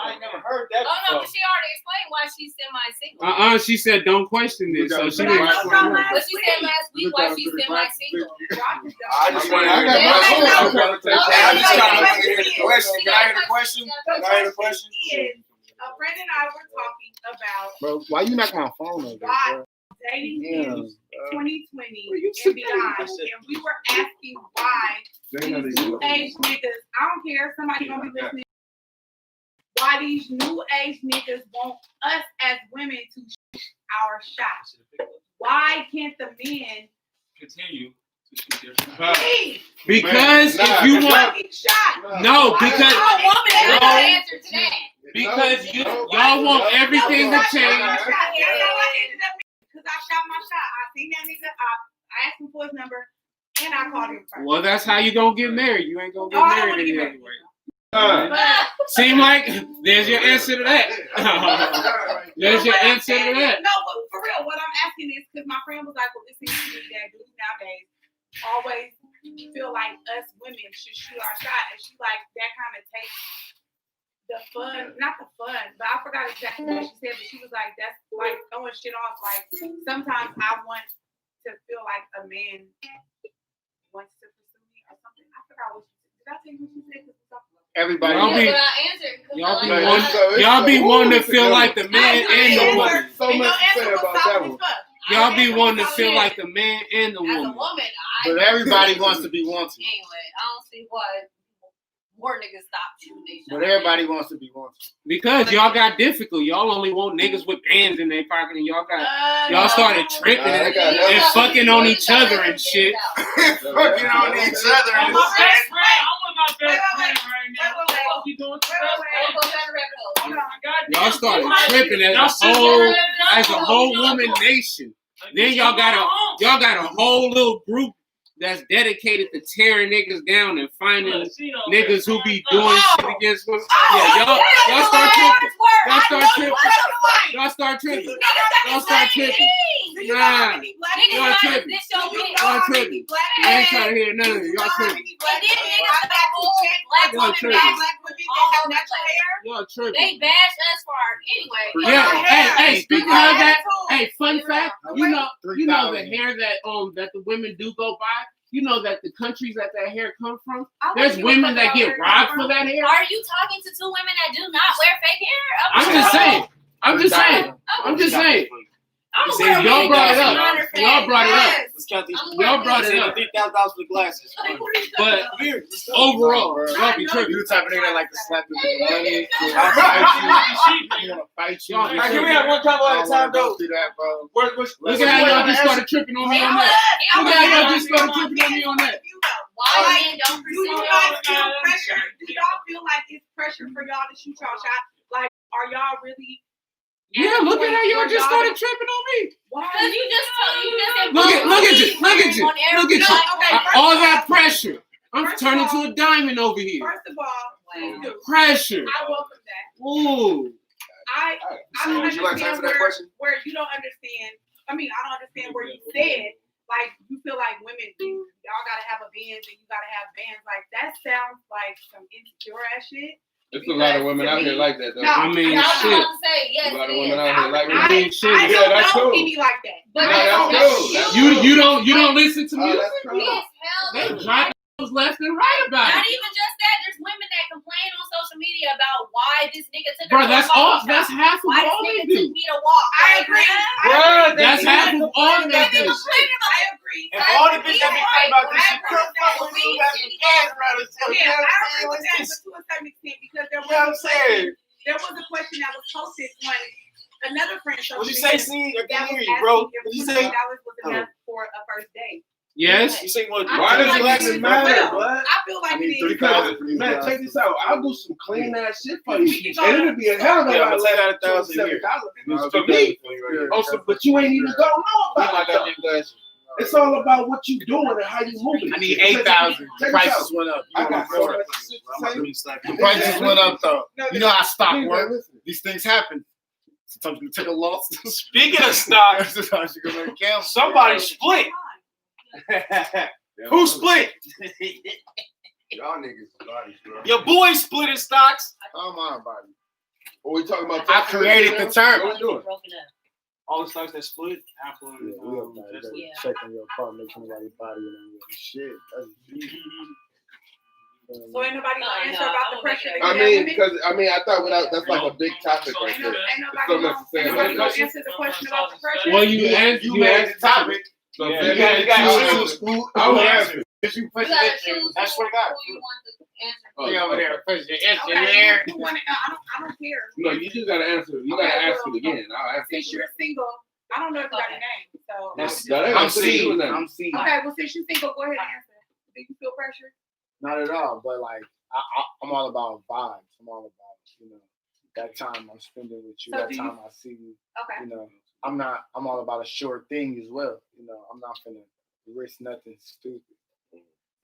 ain't never heard that Oh no, before. but she already explained why she's semi-single. She said don't question this, so she But didn't I know explain y'all it. But she said last week why she's semi-single. I just want to. I got my I just kind of want to hear the question. Can I hear the question? The Can I hear the question? is, a friend and I were talking about Bro, why you knocking my phone over, bro? dating Yeah. in 2020 you and beyond, and we were asking why these new age niggas, I don't care, somebody gonna be listening, why these new age niggas want us as women to shoot our shot. Why can't the men Continue Because Nah, if you nah, want, Shot. no, because I woman that No. answer to that. because you No, y'all want no, everything no, to change. Because I shot my shot. I seen that nigga. I asked him for his number, and I called him first. Well, that's how you gonna get married. You ain't gonna get Oh, I don't married wanna any get other married. way. But Seem like there's your answer to that. There's your what I'm answer to saying that. is- No, but for real, what I'm asking is because my friend was like, well, it seems to me that dudes nowadays always feel like us women should shoot our shot. And she like, that kind of takes the fun, not the fun, but I forgot exactly what she said, but she was like, that's like throwing shit off. Like, sometimes I want to feel like a man wants to pursue me or something. I forgot what she said. Did I tell you what she said? Everybody. Y'all be- Yeah, but I answered. 'cause Y'all I be like one- that. y'all be Ooh, wanting to it's a feel good like one. the man and the woman. So much to say about that one. Y'all be wanting to feel like the man and the As a woman. woman, But everybody wants to be wanted. Anyway, I don't see why more niggas stop shooting they But everybody wants to be wanted. Because y'all got difficult. Y'all only want niggas with bands in their pocket, and y'all started tripping Nah, they and, got and fucking on each other and shit. Fucking on each other. I'm and my shit. best friend. I'm with my best Wait, friend right now. What the fuck you doing? Y'all started tripping as a whole woman nation. Then y'all got a whole little group that's dedicated to tearing niggas down and finding niggas who be doing shit against women. Yeah, y'all start tripping. Y'all start tripping. Y'all start tripping. Y'all start tripping. Nah, y'all tripping. Y'all tripping. I ain't trying to hear none of it. Y'all tripping. Y'all tripping. Y'all tripping. They bash us for our anyway. Yeah, hey, speaking of that, hey, fun fact, you know the 3,000. hair that the women do go by. You know that the countries that hair come from. There's women that get robbed for that hair. Are you talking to two women that do not wear fake hair? I'm just saying. I'm just saying. I'm just saying. I'm You gonna said wear y'all wig brought it that's up. 100 fake. Y'all brought it up. Let's count these. Y'all brought it up. $3,000 for the glasses. But overall, y'all be You tripping. the type of nigga that like to slap you with money. You wanna fight you. Y'all be You tripping. wanna have one combo at a time, go though. through that, bro. Look at how y'all just started tripping on me on that. Look at how y'all just started tripping on me on that. Why men don't Do you pursue guys it? feel pressure? Do y'all feel like it's pressure for y'all to shoot y'all shot? Like, are y'all really? Yeah, look at how y'all just started tripping on me. Because you just Look at you. Look at you. Look at you. Okay, All that pressure. I'm First of turning all- to a diamond over here. First of all, Pressure. I welcome that. Ooh. I So don't would you like to understand answer that question? where you don't understand. I mean, I don't understand where you said like you feel like women y'all gotta have a bands and you gotta have bands. Like that sounds like some insecure ass shit. There's a lot of women out here like that though. No, I mean, I was shit. about to say, yes, A lot of it women is. out here like I women. shit. don't Yeah, that's know cool. any like that. But No, that's that's cool. That's You don't listen to Oh, music. that's cool. Yes, hell They no. drop those left and right about Not it. even just that. There's women that complain on social media about why this nigga took Bro, her to that's a all. coffee That's shop. half of Why this all they nigga do. took me to walk. I Like, agree. bruh, That's half of all they they be do. complaining about I it. agree. And all the bitches that be fighting about this shit, I agree. fuck with me, got some gas around us. You know Yeah, what I I'm agree with that, saying? but to a certain extent, because there You know what I'm was saying? a question that was posted on another friend. What'd you say, C? I That can't was hear you, bro. asking if What'd you say? $20 was enough for a first date. Yes. You say what? Why does I feel glasses like matter, well, bud? I feel like it is. Because, man, check this out. I'll do some clean ass shit for you. We can go And it'll be a hell of a Yeah, lot but less I got than $1,000 here. $27 for me. Oh, so, but you ain't even gonna know about it. It's all about what you doing and how you moving. I need 8,000. Check this Prices out. went up. I got so much shit to say. Prices went up though. You know how stock Please, works. listen. These things happen. Sometimes you take a loss. Speaking of stock, Sometimes you go to camp. somebody split. Who split? Y'all niggas bodies, bro. Your boy split his stocks. Come on, buddy. What we talking about? I created the term. What we doing? Broken up. All the stocks that split, Apple and Tesla. Yeah. Check on your car, make sure nobody body and shit. So ain't nobody gonna answer about the pressure. I mean, because I thought that's like a big topic right Ain't there. nobody so much to say gonna about it. answer the question about the pressure. Well, you made the topic. So Yeah, you got choose who. I would answer. If you You push gotta it, choose I swear to God. who you want to answer. Oh, Be over there, push your itch in Okay, there. you want it? I don't care. No, you just gotta answer. You gotta ask it again. I'll answer. Since you're single, I don't know everybody's name, so. I'm C. I'm C. Okay, well, since you single, go ahead and answer. Do you feel pressure? Not at all, but like I'm all about vibes. I'm all about that time I'm spending with you, So that do you- time I see you. Okay. I'm all about a sure thing as well. I'm not gonna risk nothing stupid.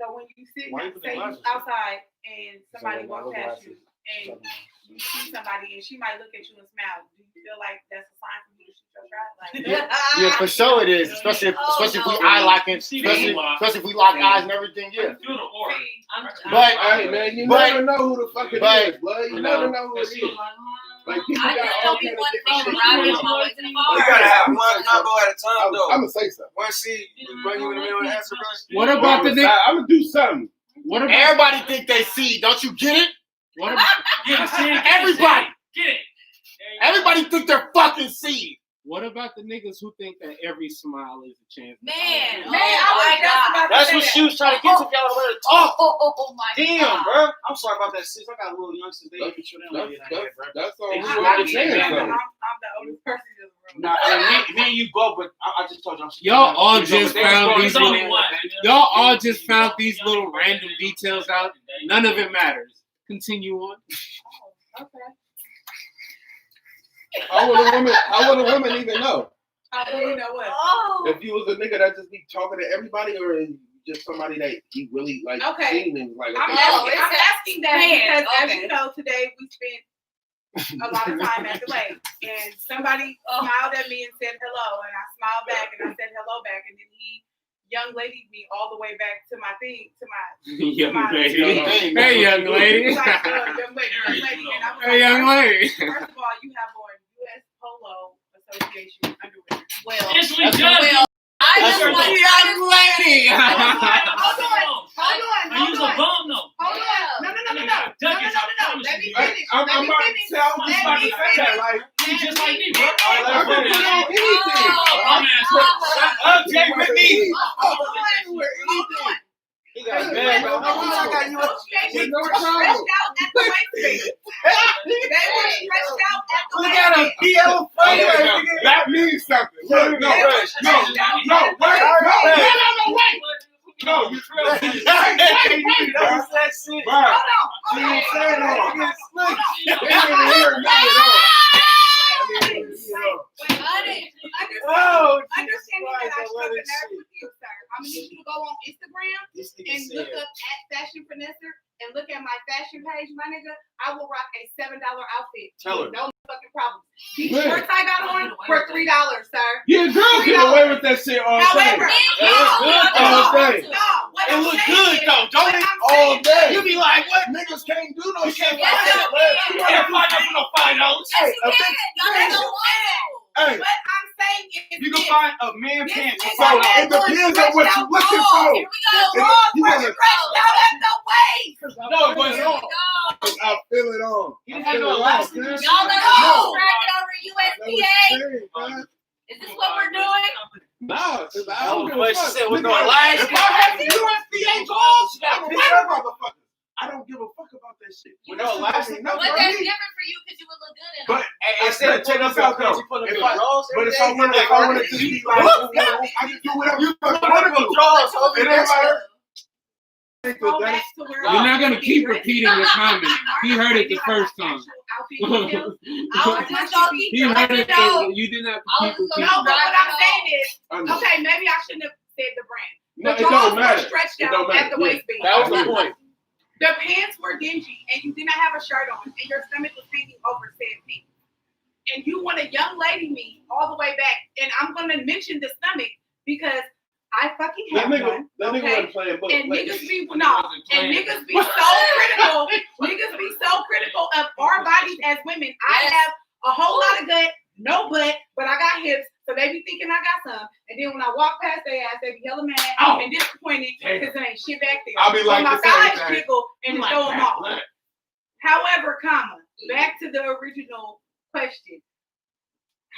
So when you sit, Why you put the say you glasses? outside and somebody So, walks my past glasses. you and you see somebody and she might look at you and smile, do you feel like that's a sign for you to shoot your shot? Like, Yeah, for sure it is. Especially if we eye locking, especially if we lock eyes and everything. Yeah. Feel the aura. But Hey man, you But- never know who the fuck it but- is, blood. You never know who it is. Like people I got just all tell people kind one of thing different around shit. him always in the You bar. gotta have one combo at a time, though. I'm gonna say something. One C, you bring you in the middle and answer, bro. What about the nigga? I'm gonna do something. What about everybody think they see. Don't you get it? what about Get it, Sid. Everybody. Get it. Everybody think they're fucking seed. what about the niggas who think that every smile is a chance? to Man, find man, love? I was just about to That's say what that. she was trying to get to y'all to let her talk. Oh my Damn, God. bro. I'm sorry about that, sis. I got little youngsters. They That's- be sure they don't get that, bro. That's all. They we just want wanted to to say say something. I'm the oldest person in the room. Nah, and me and you go, but I just told y'all. Y'all all just found these There's only little, one. y'all all just found these little random details out. None of it matters. Continue on. Oh, okay. How would a woman even know? You know what? Oh. If you was a nigga that just be talking to everybody, or just somebody that he really like Okay. seen and like. I'm okay, asking that man, because, as okay. you know, today we spent a lot of time at the lake, and somebody smiled at me and said hello, and I smiled back and I said hello back, and then he young lady me all the way back to my thing, to my Young my- lady. Hey, Hey, young He lady. was like, young lady, and I was Hey, young lady. First of all, you have on U.S. Polo Association underwear. Well, It's well, legit. I just That's want young lady. Hold I use a on. bum though. Hold on. No. Let me Hey, finish. I'm Let me about to finish. tell you Let about me to say that. Like, You just like me, bro. I can do anything. Bum ass. Okay, with me. Hold on. He got Hey, bad, bro. bro. Association No was problem. stretched out at the waistband. They were stretched out at the We got a waistband. PL fighter. That means something. Look, no, wait. No, you That shit. Bro, Hold you on. ain't saying that. You get slick. Hold They didn't hear me at all. Oh, Understanding that I Christ, struck a let it nerve with you, sir. I'm gonna need you to go on Instagram This nigga and look said. up at Fashion Finesser and look at my fashion page, my nigga. I will rock a $7 outfit. Tell her. No fucking problem. These Man. shorts I got on were $3, sir. Yeah, girls get away with that shit all However, day. no, All day. what It I'm look saying good is- though, don't what it? I'm All saying day. You be like, what? Niggas can't do no You shit can't like find that. that. You can't find that for no $5. Hey, Yes, you can. Y'all Yes, don't you want to. hey, What I'm saying is You can this. find a man This pants. nigga so had it one depends on what stretched you out looking long. for. Here we go. If Long you were wanna- stretched out at the waist. No, it wasn't on. I feel it on. He I didn't have feel no it on, elastic. man. Y'all let No. us drag it over I know what USDA. you're saying, man. Is this what we're doing? Nah, 'cause I That don't was give a what she fuck. said with no Nigga, elastic. If I have the USDA goals, She got I'm a a wear that motherfucker. I don't give a fuck about that shit. With no elastic. No, But for that's me. different for you because you would look good in But them. I said, check this out though. If I wanted to just be like, I can do whatever you want to do. It ain't matter. Go back to where We're not gonna keep repeating the comment. He heard it the first time. I was just gonna keep He heard letting it. it know. You didn't have to I keep was just No, repeating. but what I'm saying is, I know. okay, maybe I shouldn't have said the brand. No, The it drawers don't were matter. stretched It out don't at matter. the waistband. That was the point. The pants were dingy, and you did not have a shirt on, and your stomach was hanging over said pants. And you want a young lady me all the way back, and I'm gonna mention the stomach because I fucking That have one. nigga Okay? wasn't playing both And ways. niggas be niggas be so critical. Niggas be so critical of our bodies as women. I Yes. have a whole lot of gut, no butt, but I got hips, so they be thinking I got some. And then when I walk past their ass, they be hella mad Oh. and disappointed because there ain't shit back there. I'll be like so my the same thighs thing. jiggle and it throw them off. However, back to the original question.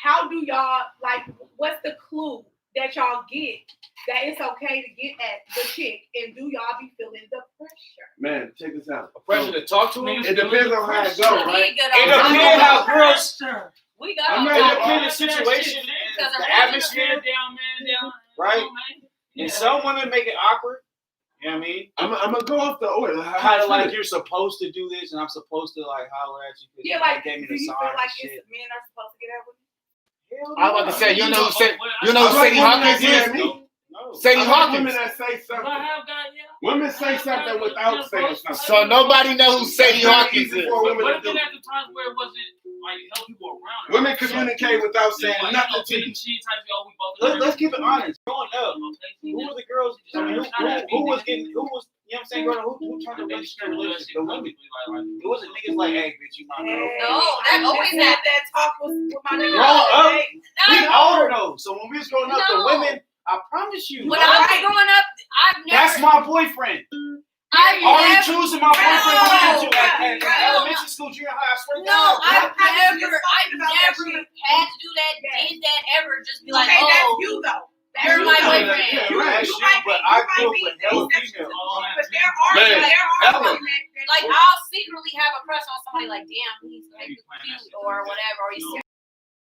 How do y'all like? What's the clue that y'all get that it's okay to get at the chick, and do y'all be feeling the pressure? Man, check this out. Pressure to talk to him. It depends on how it goes, right? He good It on depends how girls. We got I'm all not in a that. kind of situation, Because the the atmosphere, man down. right? And some women make it awkward. You know what I mean? I'm gonna go off the order. Kind of like you're supposed to do this, and I'm supposed to like holler at you. 'Cause Yeah, you like, gave me do the you sign feel and like shit. it's men are supposed to get out with you? Hell I was about to say, you know who Sadie women Hawkins that is? say- No. Sadie I like Hawkins. women that say something. I have got, yeah. Women say something without saying something. So nobody knows who Sadie Hawkins is. For women But to then do. at the times where it wasn't like help people around her. Women communicate without saying Like, nothing to you. She type of, we both. Let's keep it honest. Growing up, who were the girls? I mean, who was getting? Who was? You know what I'm saying? Growing up, who turned the relationship? The women. It wasn't niggas like, hey, bitch, you my girl. No, that always had happened. that talk with my nigga. Growing up, we No. older though. So when we was growing up, the No. women, I promise you, When I was growing up, I've never. that's my boyfriend. I've Already never. choosing my boyfriend No. in elementary No. school, junior high. I swear to No, God. I've I never had to do that, did that ever. Just be like, Okay, that's oh, you though. you're my Yeah, boyfriend. yeah, right. That's you, but I grew up with hella females. But there are Man, women that Like I'll secretly have a crush on somebody. Like, damn, he's cute or whatever. Or he's.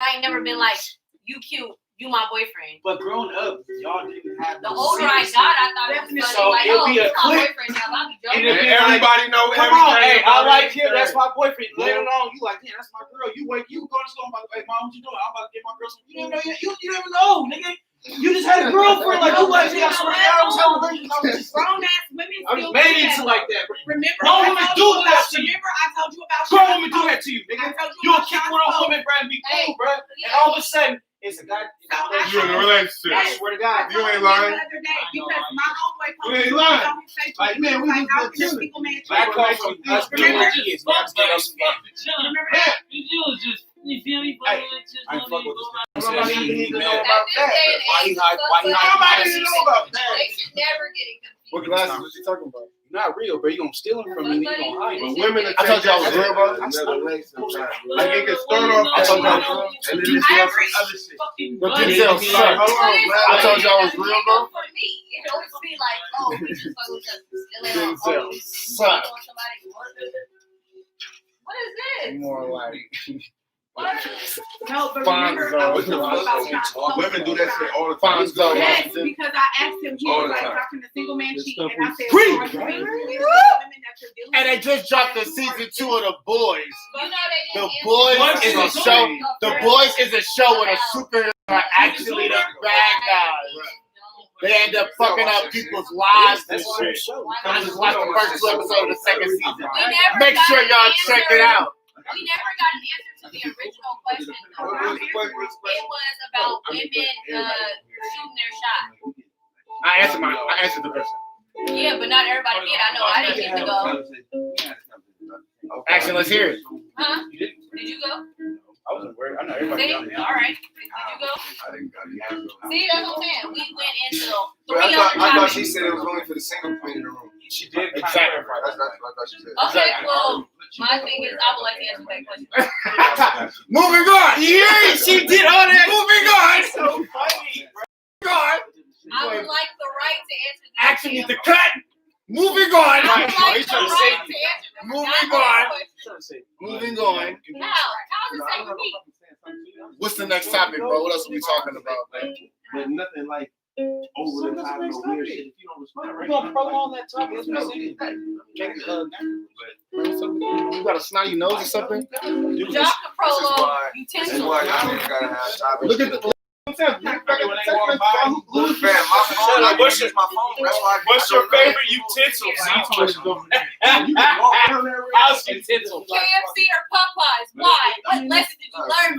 I ain't never been like, you cute, you my boyfriend. But growing up, y'all didn't have The no older I secrecy. got, I thought it was funny. So Like, it'll oh, be a he's my click. boyfriend now. I'll be And joking. it'll be Everybody know Come everything. on, hey, I about like it. him. That's my boyfriend. Later on, you like, damn, that's my girl. You go to school. I'm like, hey, mom, what you doing? I'm about to get my girl some. You didn't know yet. You never know, nigga. You just had a girlfriend. Like, you like me. I swear to God, I was having relations. grown ass women I'm still just made do into that. like that. Remember, Grown I women told do you that about. to you. Remember, I told you about. Grown women do that to you, I nigga. told you You'll about kick Sean with a Pope. woman, bro, and be cool, Hey, bro. And all of a sudden, it's a guy. You in a relationship. I swear to God. You ain't lying. The other day because my homeboy You ain't lying. Like, man, we like, just how been can a chilling. single man That cheat? comes from us being Remember? kids. We have to get some game. Remember that? You was just, you feel me? Hey, Just I ain't fuck with this nigga. Nobody He need to know mad. about At this that. day and Why he age, hide- why he hide- Nobody need to know about that. They should never get it confused. What glasses was you talking about? Not real, bro. You gonna steal him from me, you gonna hide But him. women I told y'all I was real, bro. another way sometimes. Like it can start off I told y'all I was real, real. and then it's I some agree. other shit. But And Denzel then you be like, sucked. hold on, man. I told y'all I was real, bro. For me, it always be like, oh, we just fuck with each other. Still ain't on. Denzel Oh, we sucked. on somebody. What is this? More like What? No, but remember, I was talking about Sean Pope. Women do that shit all the time. Fonzo. Yes, because I asked him, he All was the like, time. how can a single man cheat? stuff And I was said, Preach. are you being with the women that you're dealing And they with? just dropped the season 2 of The Boys. You know they The didn't Boys What is a is show. it? The Boys is a show where the superheroes are actually the bad guys. They end up fucking up people's lives and That's what shit. show. I just watched the first 2 episodes of the second season. We never Make got sure an y'all answer. check it out. We never got an answer to the original question. Though. It was about women shooting their shot. I answered the question. Yeah, but not everybody did. I know I didn't get to go. Actually, let's hear it. Huh? Did you go? I wasn't worried. I know everybody See? got me. All right. Did you go? See, that's what I'm saying. We went into But 3 I other thought topics. she said it was only for the single queen in the room. She did Exactly. clarify That's that. what I thought she said. Okay, well, my thing is, I would like to answer that question. Moving on. Yeah, she did all that. Moving on. So funny, bro. Moving on. I would like the right to answer this. Action needs to cut. Moving on. I would like He's the trying to right say- to answer this. Moving Not on. question. Moving on. How? How's the same with me? What's the next topic, bro? What else are we talking about, man? But nothing like over the top, no weird shit. If you don't respond, We're gonna prolong that topic. That's what I'm saying. You got a snotty nose or something? Jock This is Prolo, why utensil. y'all niggas gotta have topics. Look at the. Look, fam, my phone. Like, what's your- my phone? That's why. What's your favorite utensil? House utensil. KFC or Popeyes? Why? What lesson did you learn?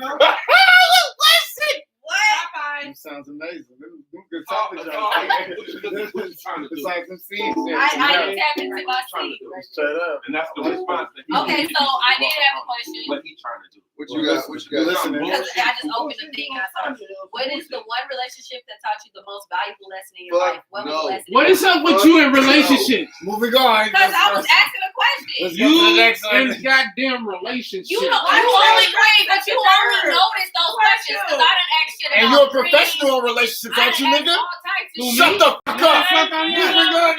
That sounds amazing. Them good topics. It's like some seeds there. I didn't tap into my sleep. Straight up. And that's the response that he Okay, so I did have a question. what he trying to do. What you got? What you got? Listening. Because I just opened the thing. I saw. What is the one relationship that taught you the most valuable lesson in your Fuck life? What was no. the lesson? What is up with you in relationships? Moving on. Because I was asking a question. Let's go to the next one. in goddamn relationship. You know, you only great, but you only notice those questions because I done asked shit about And you're a friends. professional in relationships, aren't you, I done nigga? asked all types of Who, Shut me? the fuck up. Fuck on You you. know,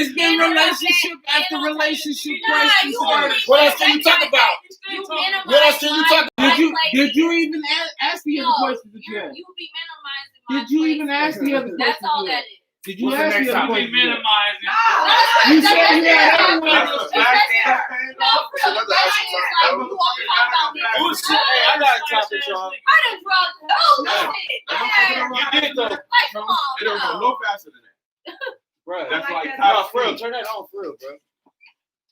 It's been relationship after relationship questions. you only What else can you talk about? You minimize What else can you talk my Did you place. even ask the other questions again? You be minimizing my Did you place. even ask the other That's all questions that yet? is. Did you What's the ask next the other topic? You questions yet? minimizing. You said you had everyone. No, for real, that's like you always talk about me. Hey, I got a topic, y'all. I done dropped no shit. You did though. Like, come on, It don't go no. no faster than that. Bro, That's like like that. no, top for real, speed. turn that on for real, bro.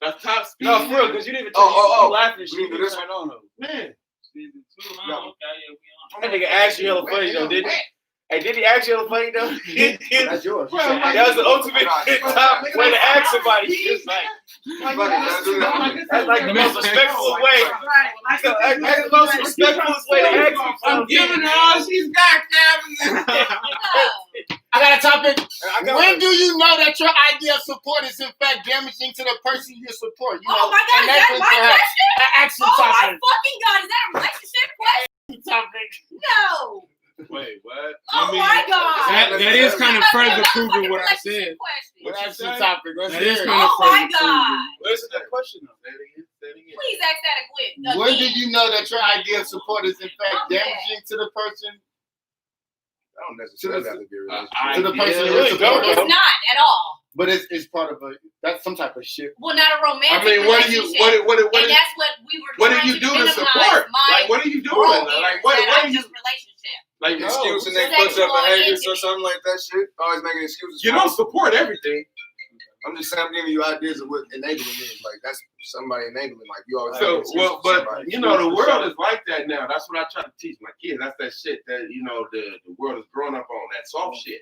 That's top speed. No, for real, because you didn't even Oh, you laughing and we shit. can do You this turn it on though. Man. Season 2, huh? Okay, yeah, we on. That nigga asked you hella funny though, didn't he? Hey, did he ask you hella funny though? That's yours. Bro, like, That was the ultimate top way to ask somebody. It's like that's like the most respectful way. That's the most respectful way to ask somebody. I'm giving her all she's got, Kevin. I got a topic. got When do you know that your idea of support is in fact damaging to the person you support? You know, Oh my God, is that enabling my perhaps. question? An action Oh my topic. fucking God, is that a relationship question? Topic. No. Wait, what? Oh my God. That is kind of That's further a proving what I relationship said. question. An What you action say? topic. Let's That hear is it. kind of Oh my further God. Where's the question though? Say it again. Say it again. Please ask that again. When do you know that your idea of support is in fact damaging to the person? I don't necessarily have to be a relationship. To the person Yeah, you're really supporting. It's not at all. But it's part of that's some type of shit. Well, not a I romantic mean, what do you relationship. what And do that's what we were what do trying you do to minimize support? my Like, what are you doing? role Like, here, what that are I'm you just relationship. like? Excusing No. their fucked up Sexual behaviors or intimacy. something like that shit. Always making excuses. You don't support everything. I'm just saying, I'm giving you ideas of what enabling is. Like that's somebody enabling. Like you always. So, make excuses well, for but somebody. you know, the world is like that now. That's what I try to teach my kids. That's that shit that you know the world is growing up on. That soft shit.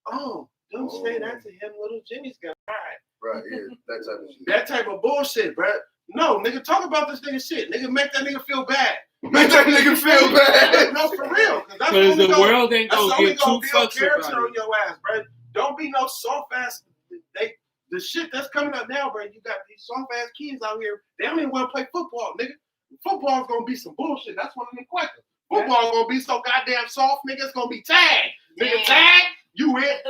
Oh, don't say that to him. Little Jimmy's got right. Right, yeah, that type of shit. That type of bullshit, bro. No, nigga, talk about this nigga shit. Nigga, make that nigga feel bad. Make that nigga feel bad. No, for real. That's Because only the gonna- world ain't that's gonna only give two gonna build fucks character about on it. your ass, bro. Don't be no soft ass. The shit that's coming up now, bro. You got these soft ass kids out here. They don't even want to play football, nigga. Football's gonna be some bullshit. That's one of the questions. Football's gonna be so goddamn soft, nigga. It's gonna be tag, nigga. Yeah. Tag. You hit,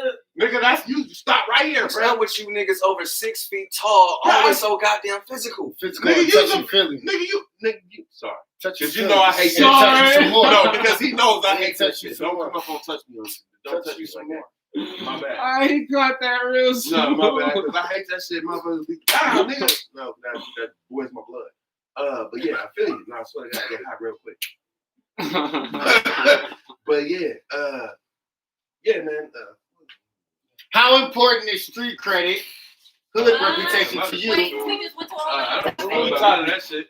nigga. That's you. Stop right here, What's bro. up with you niggas over 6 feet tall? Yeah, Always so goddamn physical. Physical Nigga, and you touchy some- feeling. Nigga, you. Sorry. Touchy Because you know I hate feeling. that. Touch you some more. No, because he knows I hate that Touch you shit. some Don't more. come up on touch me. Don't touch me like that. My bad. I ain't got that real soon. No, my bad. Because I hate that shit. Motherfuckers be nigga. No, that boys my blood. But yeah, I feel you. No, I swear to God, I get hot real quick. But yeah, man. How important is street credit, hood reputation to you? Wait, we just went to I all don't know about that shit.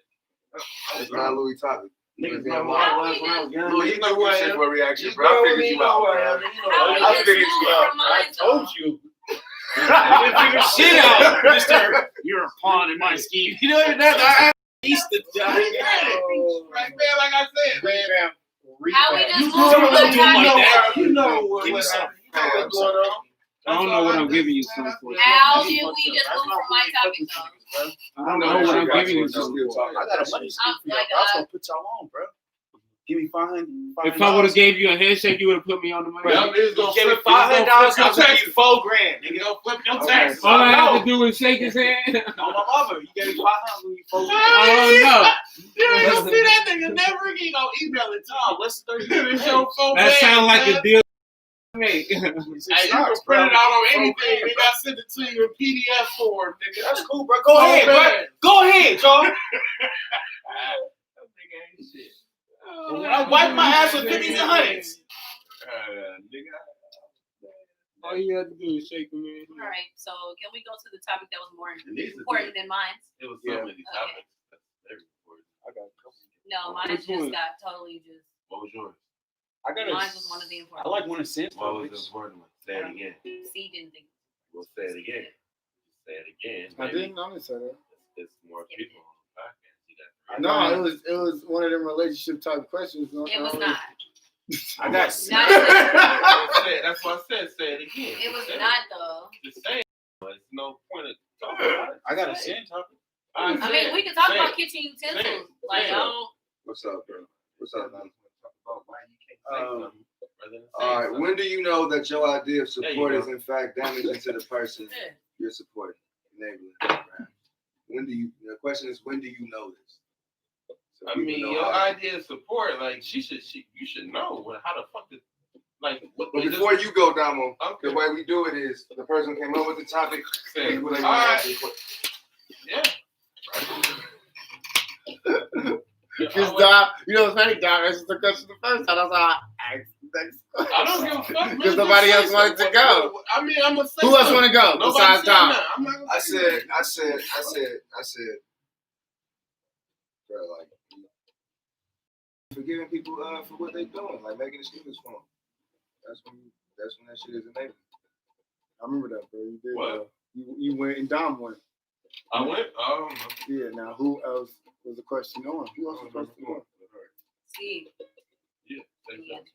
It's not Louis topic. Niggas Yeah, know who I was when I was young. Louis, you know who I am for a reaction, bro. I You figured you know out, who I bro. am. How I we figured just you moved out. from mine to you. I didn't figure shit out, mister. You're a pawn in my scheme. You know that Easter Right, man, like I said, man. how we just You moved know from what one I'm topic doing to like that. another. You know what Give me what's some. going on. I don't know what I'm giving you some for. How did we just move from my topic though? I don't know what I'm giving you some for. I got a money scheme for y'all. Like, I was gonna put y'all on, bro. Give me $500. If I would have gave you a handshake, you would have put me on the money. Y'all niggas gonna Give me flip $500. I'll I'll give give you $4,000. You gonna flip your Okay. taxes. All I No. have to do is shake his hand. On my mother, you gave me $500. I don't know. You don't see that nigga never again gonna email it to Oh, you. less than 30 It's your phone. That sounds like a deal. Hey, Hey, you can print it out on anything. Nigga, I send it to you in PDF form, nigga. That's cool, bro. Go ahead, bro. Go ahead, y'all. I wipe my ass with 50s and 100s. all you have to do is shake him in. All right, so can we go to the topic that was more needs to important than mine? It was so many topics. That's very important. I got a couple. No, mine Which just one? got totally just. What was yours? I got Mine was one of the I important. like one of Sin's What was the topics. important one? Say it again. C didn't think. We'll say it again. Say it again. I Maybe didn't notice that. It's more people on the podcast. You got No, it was one of them relationship type questions. No, It was not. I got Not even- That's what I said. Say it again. It was Say not though. Just say it. There's no point of talking about it. I got a Sin topic. All I I mean, we can talk Say about it. kitchen Say it. utensils. Like, Say I it. don't. What's up, bro? What's up, man? Brother, All right. When do you know that your idea of There you support go. is in fact damaging to the person Yeah. you're supporting, enabling? Right? When do you? The question is, when do you know this? So I people mean, know your how to- idea of support, like you should know how the fuck to, like. What, But is this- before you go, Damo, Okay. the way we do it is the person came up with the topic. Say, People they all want to right. answer the question. Yeah. Because Dom, you know what's funny, Dom answered the question the first time. That's how I asked the next question. I don't give a fuck. man. Because nobody Just else say wanted to something. go. I mean, I'm gonna say. Who else something. want to go Nobody besides said Dom? nothing. I'm not gonna I say said, bro, like forgiving people for what they doing, like making excuses for them. That's when that shit is enabling. I remember that, bro. You did. What? You went and Dom went. I went. Oh, Yeah. Now, who else was the question on? Who else was the question on? See. yeah. Say Yeah. something.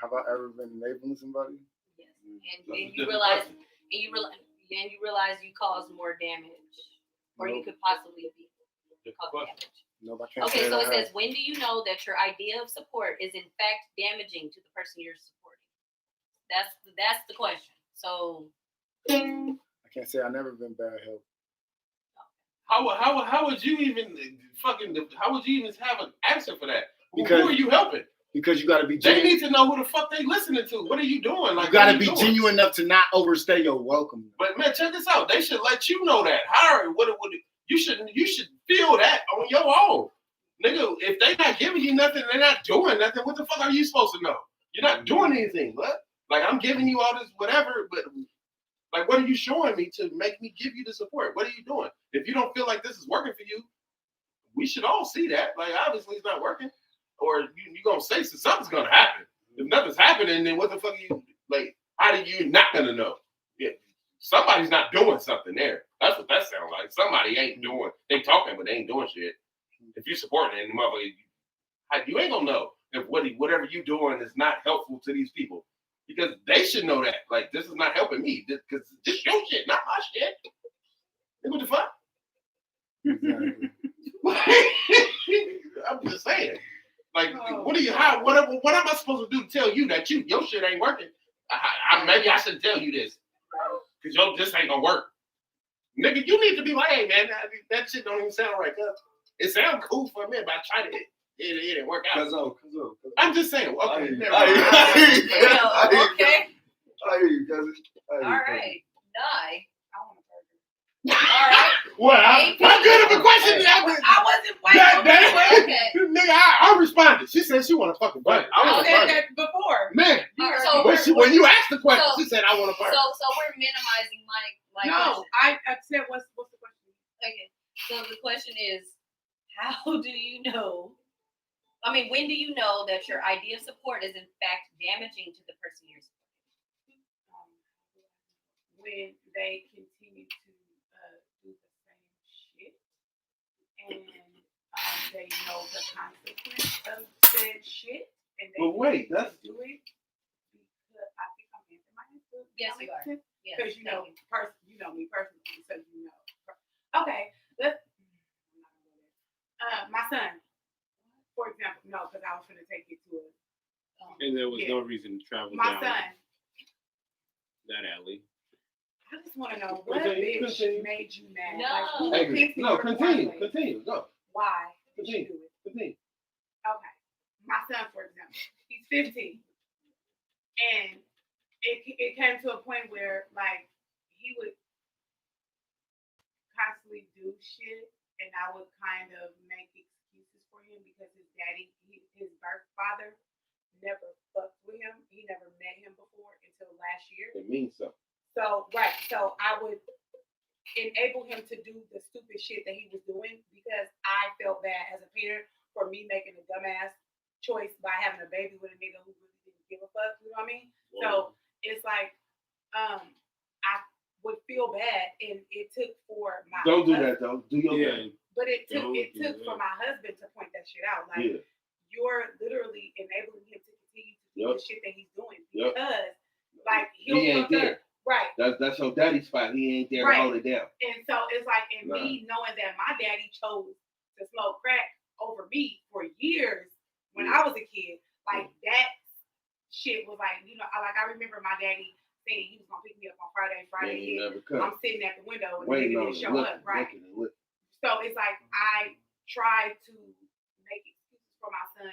Have I ever been enabling somebody? Yes. And you realize you cause more damage, or you Nope. could possibly be Different cause question. damage. Nope, I can't Okay, say so that it I have. says, when do you know that your idea of support is in fact damaging to the person you're supporting? That's the question. So I can't say I've never been bad help. How would you even how would you even have an answer for that? Because- who are you helping? Because you got to be They genuine. need to know who the fuck they listening to. What are you doing? Like, You got what to are be doing? genuine enough to not overstay your welcome. But man, check this out. They should let you know that. How what you should feel that on your own. Nigga, if they not giving you nothing, they're not doing nothing, what the fuck are you supposed to know? You're not doing anything, what? Like I'm giving you all this whatever, but like what are you showing me to make me give you the support? What are you doing? If you don't feel like this is working for you, we should all see that. Like obviously it's not working. Or you gonna say something's gonna happen. If nothing's happening, then what the fuck are you like? How do you not gonna know? Yeah, somebody's not doing something there. That's what that sounds like. Somebody ain't doing. They talking, but they ain't doing shit. If you supporting it, motherfucker, you ain't gonna know if whatever you doing is not helpful to these people because they should know that. Like this is not helping me because this your shit, not my shit. What the fuck? Exactly. I'm just saying. Like, what are you? What am I supposed to do to tell you that your shit ain't working? Maybe I should tell you this because this ain't gonna work, nigga. You need to be like, hey man, that shit don't even sound right. It sounds cool for me, but I tried it. It didn't work out. I'm just saying. Okay, never mind. okay. I hear you, cousin. All right. Die. I want a burger. All right. Well, how good of a question? I wasn't That- waiting. Okay. Nigga, I responded. She said she want a fucking burger. I I want a said burger. that before. Man, So when you asked the question, so- she said I want a burger. So we're minimizing my No, question. I said what's the question? Okay. So the question is, how do you know? I mean, when do you know that your idea of support is in fact damaging to the person you're supporting? When they continue to do the same shit and they know the consequence of said shit and they But wait, that's do it because I think I'm answering my answer. Yes, you are. Yes, Because you know, thank you know me personally, so you know. Okay, let's. My son, for example, no, because I was going to take it to a. And there was Yeah. no reason to travel My down son, that alley. I just want to know what Continue, bitch continue. made you mad? No. Like, who Hey, pissed you no, off? continue, go. Why did you Continue. do it? Continue. Okay. My son, for example, he's 15. And it came to a point where, like, he would constantly do shit, and I would kind of make excuses for him because his daddy, his birth father, never fucked with him. He never met him before until last year. It means something. So, right. So I would enable him to do the stupid shit that he was doing because I felt bad as a parent for me making a dumbass choice by having a baby with a nigga who really didn't give a fuck. You know what I mean? So it's like, I would feel bad, and it took for my Don't do husband, that though. Do your thing. but it took Don't do for that. my husband to point that shit out. Like, Yeah. you're literally enabling him to continue to do Yep. the shit that he's doing Yep. because, like, he'll He ain't fuck up. there. Right. That's your daddy's spot. He ain't there Right. to hold it down. And so it's like, and me knowing that my daddy chose to smoke crack over me for years when I was a kid, like that shit was like, you know, I remember my daddy saying he was gonna pick me up on Friday hit. I'm sitting at the window and the nigga didn't show up, right? So it's like I tried to make excuses for my son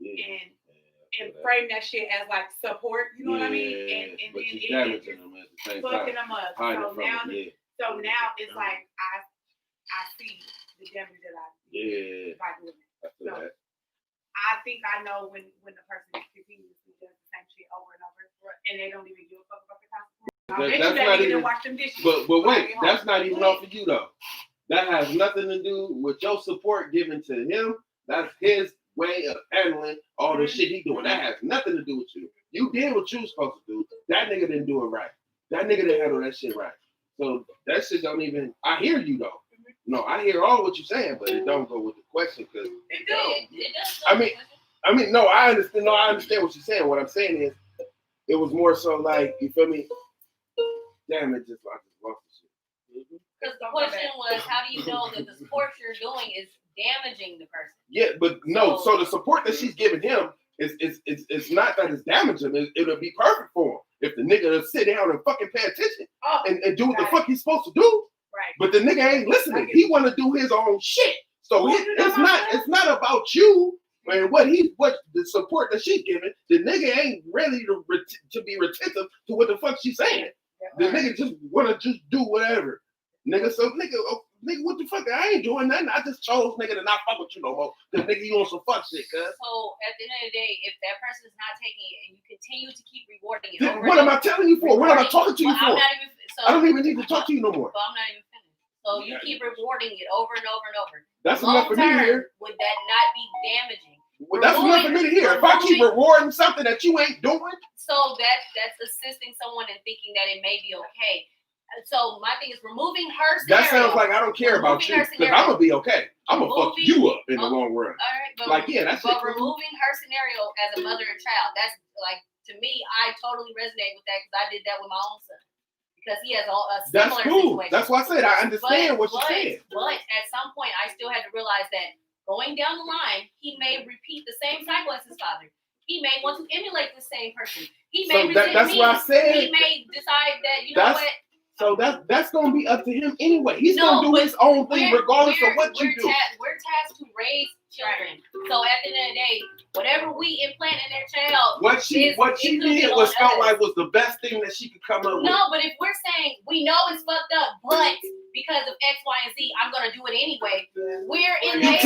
and frame that shit as like support, you know what I mean? And then it just fucking them up. So now it's like I see the damage that I did by doing it. So I think I know when the person continuously does the same shit over and over, and they don't even give a fuck about the consequences. I bet you that nigga didn't wash them dishes. But wait, that's not even off of you though. That has nothing to do with your support given to him. That's his way of handling all the shit he doing. That has nothing to do with you. You did what you was supposed to do. That nigga didn't do it right. That nigga didn't handle that shit right. So that shit don't even. I hear you though. No, I hear all what you're saying, but it don't go with the question because It does. I mean, no, I understand. No, I understand what you're saying. What I'm saying is, it was more so like, you feel me? Damn, I just lost the shit. Because the question was, how do you know that the support you're doing is damaging the person? Yeah, but no. So the support that she's giving him is it's not that it's damaging. It'll be perfect for him if the nigga will sit down and fucking pay attention and do what the fuck he's supposed to do. Right. But the nigga ain't listening. He want to do his own shit. So it's not about you and what the support that she's giving. The nigga ain't ready to be retentive to what the fuck she's saying. The nigga just want to just do whatever. Nigga, so nigga, what the fuck? I ain't doing nothing. I just chose nigga to not fuck with you no more. Cause nigga, you on some fuck shit, cuz. So at the end of the day, if that person is not taking it and you continue to keep rewarding it, What am I telling you for? What am I talking to you for? I don't even need to talk to you no more. But I'm not even finished. So you keep rewarding it over and over and over. That's enough for me to hear. Would that not be damaging? Well, that's enough for me to hear. If I keep rewarding something that you ain't doing. So that's assisting someone in thinking that it may be okay. So my thing is removing her scenario. That sounds like I don't care about you because I'm gonna be okay. I'm gonna fuck you up in the long run. All right, but that's but removing her scenario as a mother and child, that's like, to me, I totally resonate with that because I did that with my own son because he has a similar situation. That's why I said I understand what you're saying. But at some point, I still had to realize that going down the line, he may repeat the same cycle as his father. He may want to emulate the same person. He may that's what I said. He may decide that, you know what. So that's gonna be up to him anyway. He's gonna do his own thing regardless of what you do. We're tasked to raise children. So at the end of the day, whatever we implant in their child, what she did was felt like was the best thing that she could come up with. No, but if we're saying we know it's fucked up, but because of X, Y, and Z, I'm gonna do it anyway. We're in you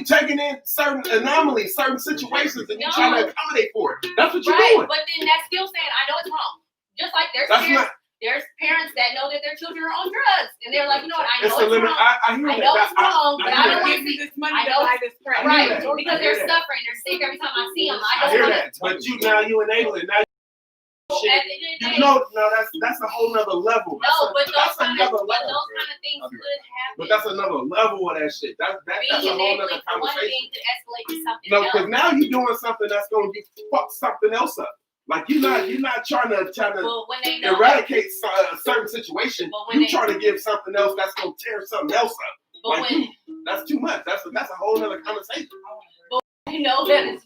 taking in certain anomalies, certain situations, and you're trying to accommodate for it. That's what you're doing. But then that's still saying I know it's wrong. Just like there's parents that know that their children are on drugs, and they're like, you know what? I know it's wrong. I know it's wrong, but I don't want to see this money. I know it's right because they're suffering, they're sick every time I see them. I hear that, but you enable it now. That's a whole nother level. But those kind of things could happen. But that's another level of that shit. That's a whole nother conversation. One thing could escalate to something else. No, because now you're doing something that's going to fuck something else up. Like you're not trying to eradicate a certain situation. You're trying to give something else that's gonna tear something else up. That's too much. That's a whole other conversation. But when they know that it's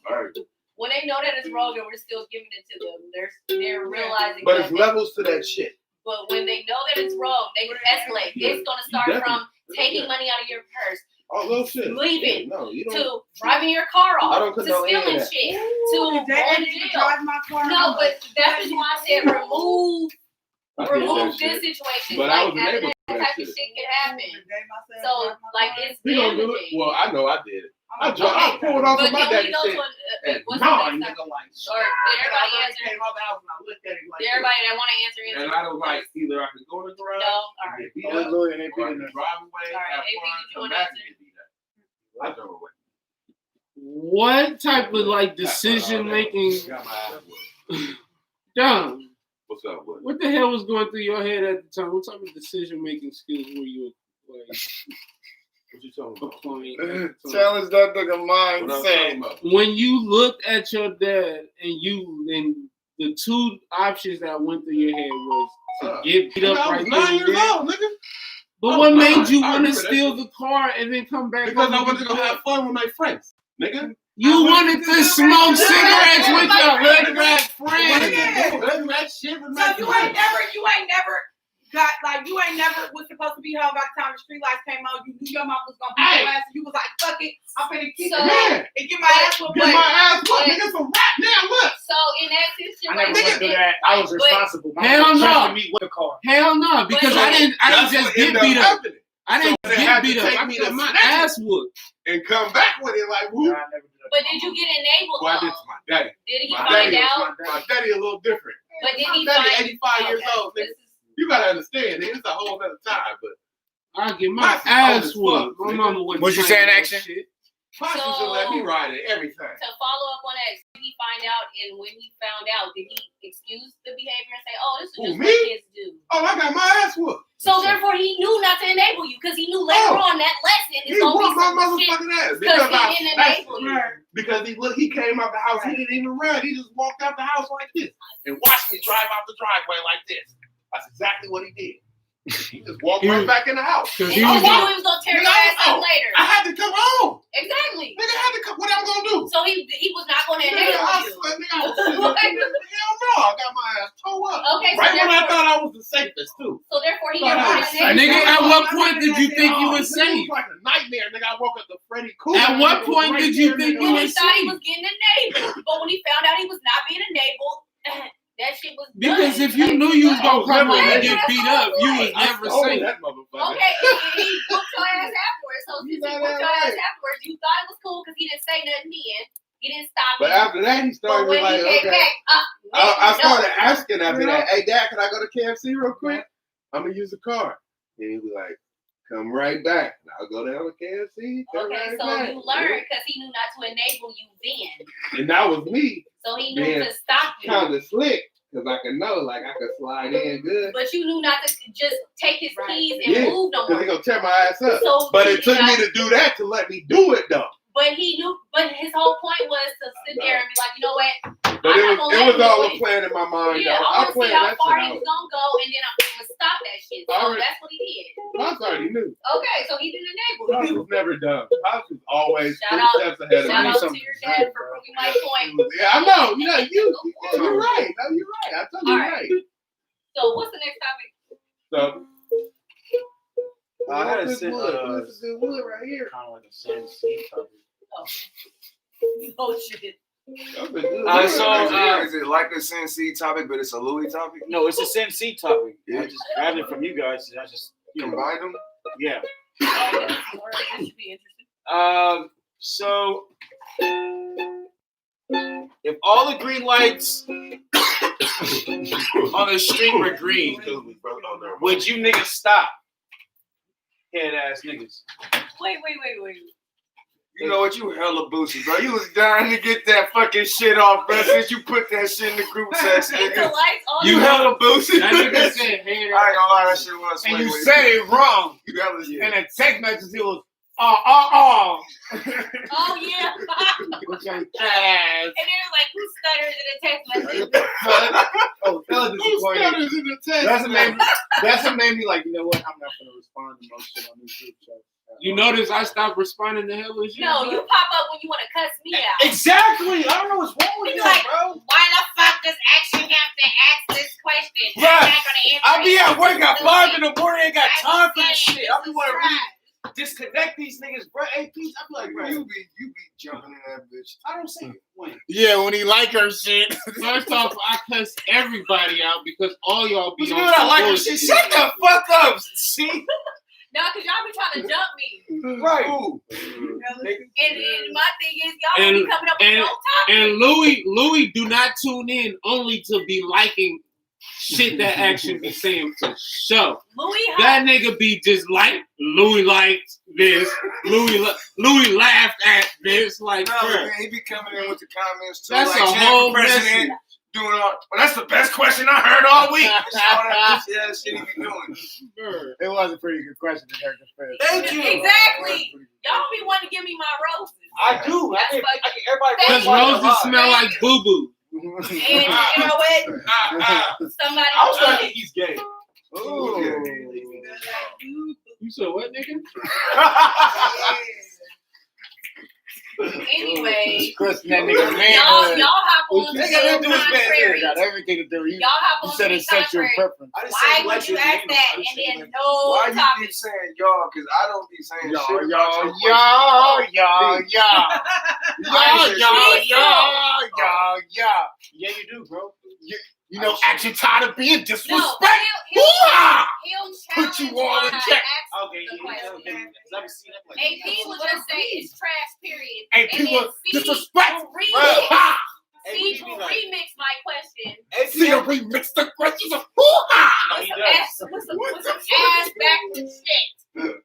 wrong, and we're still giving it to them, they're realizing. But it's levels to that shit. But when they know that it's wrong, they can escalate. It's gonna start from taking money out of your purse. Oh, little shit. Leaving to driving your car off to stealing shit to going to jail. No, but that's why I said remove this situation. But like that type of shit can happen. So like it's damaging. Well, I know I did it. I pulled off of my daddy shit. What's the next time? Or did everybody answer? Did everybody that want to answer? And I was like, either I could go to the garage, or drive away, have fun, come back and get beat up. I drove away. What type of like decision making? Dumb. What's up, buddy? What the hell was going through your head at the time? What type of decision making skills were you like? What you talking about? Challenge that nigga mindset. When you looked at your dad and the two options that went through your head was to get beat up right 9 years old, nigga. But what made you I want to remember that steal shit. the car and then come back? Because home I and wanted to get go the have fun with my friends, nigga. You wanted to smoke cigarettes with your hood rat friends. That shit with So my you friends. ain't never got like you ain't never was supposed to be home by the time the street lights came on. You knew your mom was gonna beat your ass, and you was like, "Fuck it, I'm finna kick So- it Man, and get my ass whooped." get later." my ass whooped, But- nigga. It's a rap now. Look. So in that I never situation, went through that. I was But- responsible. My Hell mom no. trusted me with a car. Hell no, because But- I didn't That's just what get ended beat up. happening. I didn't So they get had to beat up. take I me got to my snatch it. ass whooped. And come back with it like, No, whoop. I never did that. but did you get enabled Well, I did though? to my daddy. Did he My find daddy, out? my daddy a little different. But did My he daddy find 85 years Okay, old, nigga. this is- You gotta understand, nigga. It's a whole other time, but I get my Pops is old ass as whooped. fuck, My nigga. mama wouldn't. What you say saying, no Action? shit. Pops used to let me ride it, everything. To follow up on that, did he find out? And when he found out, did he excuse the behavior and say, "Oh, this is Who, just me? what kids do"? Oh, I got my ass whooped. So therefore, he knew not to enable you because he knew later Oh. on that lesson He is gonna whooped be my some shit motherfucking ass because because I he didn't smashed enable him. you. Because he came out the house, he didn't even run. He just walked out the house like this and watched me drive out the driveway like this. That's exactly what he did. He just walked He right was- back in the house. Cause And he you was knew gonna, he was gonna tear Nigga, your ass oh, up later. I had to come home. Exactly. Nigga, I had to come. What I'm gonna do? So he was not gonna Nigga, enable I you. swear, nigga, I was sitting there, hell no, I got my ass tore up. Okay, so Right when I therefore, thought I was the safest too. so therefore he Thought never I would was have safe. enabled nigga, you. at what point did you think you Oh, was nigga, it safe? was like a nightmare, nigga. I woke up to Freddy Krueger. At what nigga, point right did you there, think nigga. you When he was thought he safe? was getting enabled, but when he found out he was not being enabled, that shit was Because done. if you knew you was gonna come home and Yeah, get beat up, you was I never stole safe. that motherfucker. Okay, and he whooped your ass afterwards. So since he You got whooped that your ass right. afterwards, you thought it was cool because he didn't say nothing then. He didn't stop But you. after that, he But started when like, he came okay. back, I no. started asking after that, hey, Dad, can I go to KFC real quick? I'm going to use the car. And he'd be like, come right back. And I'll go down to KFC. Come Okay, right so back. you learned because he knew not to enable you then. And that was me So he knew Yeah. to stop you. kind of slick because I could know, like, I could slide in good. But you knew not to just take his keys and Yeah, move no Because more. he going to tear my ass up. So But he it took did me not- to do that to let me do it, though. But he knew. But his whole point was to sit there and be like, you know what? But I'm it not was, gonna it let was you all do a it. plan in my mind, Yeah, though. I I want to see planned how that far shit he out. was gonna go, and then I'm gonna stop that shit. So Already- that's what he did. Pops already knew. Okay, so he didn't enable Pops you. was never dumb. Pops was always Shout 3 out- steps ahead of Shout me. out to your dad for proving my point. Yeah, I know. Yeah, you're right. No, you're right. I told you All you're right. right. So what's the next topic? So, I had a this sen- wood. This is good wood right here. kind of like a Sensi topic. Oh shit. That's a good Uh, wood. so, is it like a Sensi topic, but it's a Louis topic? No, it's a Sensi topic. Yeah. I just grabbed it from you guys. I just, Combine them? yeah. Alright, this should be interesting. So if all the green lights on the street were green, would you niggas stop? Head ass niggas. Wait. You know what? You hella boosty, bro. You was dying to get that fucking shit off, bro, since you put that shit in the group text, If the nigga. lights on, You hella boosty. That I nigga said hater. ain't gonna lie, that shit was And way, you way said it wrong. You hella In a text message, it was, oh. Oh yeah. With your ass. And then it's like who stutters in a text message? Oh, hella Who disappointed. stutters in the text? That's what made me like, you know what? I'm not gonna respond to most shit on this group chat. You notice I stopped responding to hella shit. No, you pop up when you want to cuss me out. Exactly. I don't know what's wrong with He's you, like, bro. why the fuck does Action have to ask this question? Bruh, I'm not gonna answer I be it. at work at 5 in the morning. Ain't got I'm time for this saying, shit. I be this want is to right. disconnect these niggas, bro. Hey, peace. I be like, bro. You be jumping in that bitch. I don't say it. When? Yeah, when he like her shit. First off, I cuss everybody out because all y'all be What you on mean I some like her bullshit. shit? Shut the fuck up. See? No, because y'all be trying to jump me. Right. Ooh. And my thing is, y'all And- be coming up with no topic. And Louis do not tune in only to be liking shit that Action be saying to show. Louis, That nigga be just like Louis liked this. Louis laughed at this. Like, No, bruh, man, he be coming in with the comments too. that's like, a "Champ, whole president message. doing all. Well, that's the best question I heard all week. All that pussy ass shit he be doing. Bruh. It was a pretty good question in her defense. Thank you. Exactly. Y'all be wanting to give me my roses. I do. I can everybody. Because roses smell like boo boo. And you know what? Somebody I was trying to think he's gay. Ooh. You said what, nigga? Anyway, Question that nigga y'all manhood. hop on to Nigga, that the dude's contrary. Got everything to do. You Y'all hop on to said the it's sexual contrary. preference. I didn't say Why black would you shit ask was that I didn't and say then black. no Why you topic? keep saying y'all? Because I don't be saying Y'all, shit. y'all, about your y'all, y'all. Yeah, you do, bro. You know, actually tired of being No, disrespect. he'll Put you challenge all in my check. ask Okay, the yeah, question. because I've seen that. AP will just say it's trash, period. Hey, And people, then C disrespect. will remix. Ah! C will remix my question. See you remix the questions of No, With he some does. ass, with some ass backwards shit.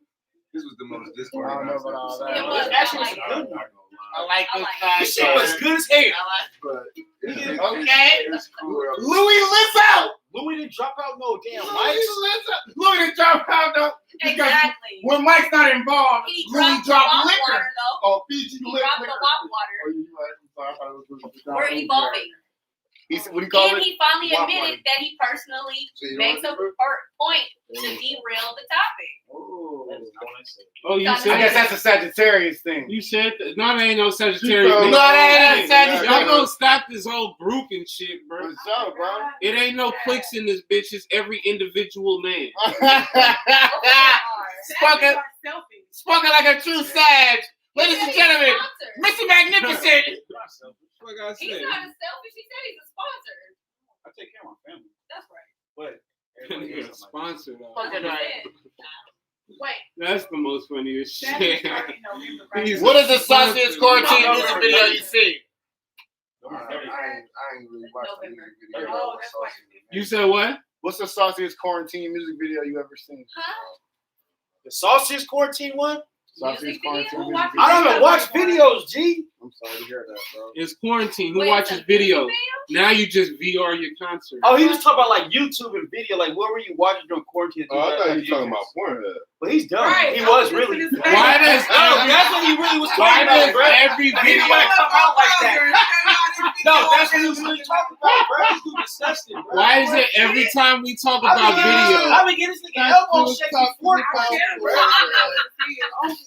This was the most I Discord. don't know about all that. It was. Actually, I it's like good. it. I like I this like guy. This shit was good as hell. Okay. It's cool. Louis Lizzo. Louis didn't drop out no damn Louis mics. Lizzo. Louis didn't drop out though. Because Exactly. when Mike's not involved, He Louis dropped the dropped WAP liquor. water though. Oh, Fiji He liquor. dropped the WAP water. Oh, you right. I'm sorry. I thought it was We're evolving. He said, what do you call And it? he finally WAP admitted water. that he personally So you makes a don't remember? point to derail the topic. Oh, you I said guess that's a Sagittarius thing. You said that. No, that ain't no Sagittarius. No, nigga. that ain't Sagittarius. Y'all gonna stop this whole group and shit, bro. What's up, bro? It ain't no cliques in this bitch. It's every individual man. Spoken, spoken like a true Sag. Ladies and gentlemen, Mr. Magnificent. Like I He's said. not a selfish. He said he's a sponsor. I take care of my family. That's right. But Nigga, sponsor though. Fucking right. Wait. That's the most funniest That shit. is already November, right? He's What is the sponsored. Sauciest Quarantine music video you see? I ain't really watched the music video. Oh, that's why You said what? What's the sauciest quarantine music video you ever seen? Huh? the sauciest quarantine one? Sauciest Music quarantine video? music I don't video. even watch videos, G. I'm sorry to hear that, bro. It's quarantine. Who Wait, watches it's a music videos? Now you just VR your concert. Oh, he was talking about like YouTube and video. Like, what were you watching during quarantine? Oh, I thought you were talking about Pornhub. But he's done. Right, He I was was really. listening to Why that. does That's what he really was why talking about, does bro. every He video? didn't want to come out like that. No, that's what he was really talking about, bro. This dude disgusting, bro. Why is it every time we talk I about been video? getting this nigga elbow shake before I quarantine, can't bro. believe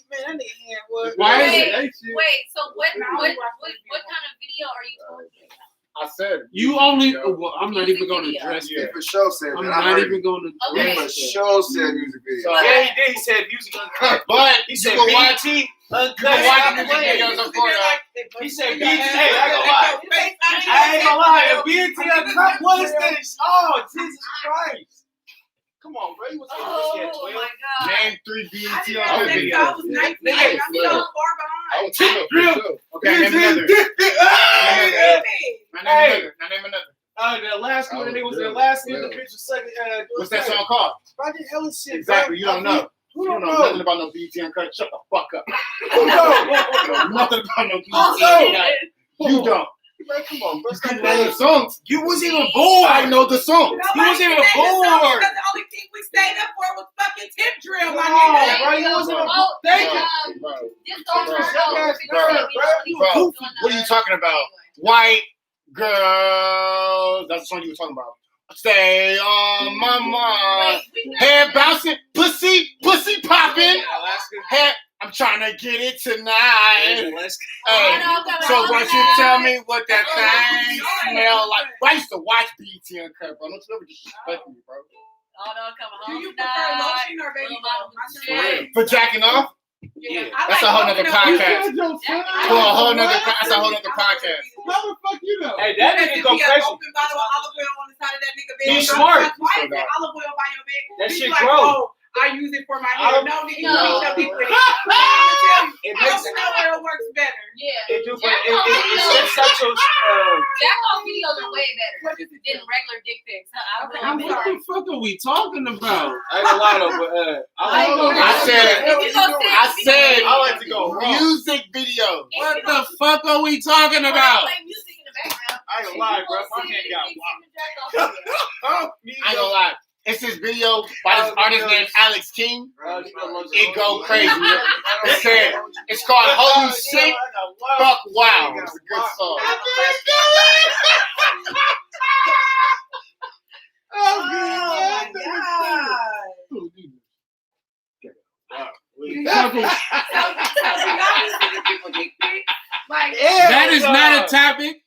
Man, that nigga hand was. Why is Wait, it? wait. So what kind of video are you talking about? I said You only. Well, I'm not even going to address He that. for sure said I'm that. I not heard even going to. Okay. He for sure said music video. Yeah, he did. He said music uncut. but He you said can watch BT uncut. you can watch music videos on Pornhub. He said BT. Hey, I ain't gonna lie. I ain't gonna lie. If BT uncut was this, oh Jesus Christ! Come on, bro. You was getting this at Oh 12. my god. Name 3 I BET didn't on know the that video. I was 19. I'm so far I behind. was talking about Okay, name another. Now name another. The last one, they was the last individual second. What's that song called? Project Hell and shit. Exactly. You don't know. Who You don't don't know know? nothing about no BET Uncut. Shut the fuck up. Who knows? You know nothing about no BET Oh, Uncut. You don't. Man, come on, bro. You Stop know playing. the songs. You wasn't even born. I know the songs. You wasn't even born. Because the only thing we stayed up for was fucking tip drill, my Come on, nigga. bro. You wasn't even Well, Thank you. Bro, Just don't Bro, turn over. bro, what are you talking about? White girls. That's the song you were talking about. Stay on my mind. Head bouncing, pussy popping. Head, I'm trying to get it tonight. Hey, so why you tell me what that thing smell like? Well, I used to watch BET Uncut, bro. Don't you ever disrespect me, bro. Do you prefer lotion or baby oil? For jacking off? Yeah. That's a whole nother podcast. For a whole nother, that's a whole nother podcast. How the fuck you know? Hey, that nigga go Be an crazy. open bottle of olive oil on the side of that nigga bed. He's smart. Why is there olive oil by your bed? That He's shit like, grow. oh, I use it for my hair. Olive- No, nigga, you No. beat your dick with it. I'm gonna tell you, It makes olive oil works better. Yeah. it do, but it sets up your. Jack off videos are way better than regular dick pics. I'm What sorry. the fuck are we talking about? I ain't gonna lie though, but I said, I like to go raw. music video. What the fuck are we talking about? Play music in the background. I ain't gonna lie, bro. My hand got wild. I ain't gonna lie. It's this video by this artist named Alex King. It go crazy. It's called Holy Shit, Fuck Wow. It's a good song. Oh my god. Fuck 'em. So do y'all be sending people dick pics? Like, That is not a topic.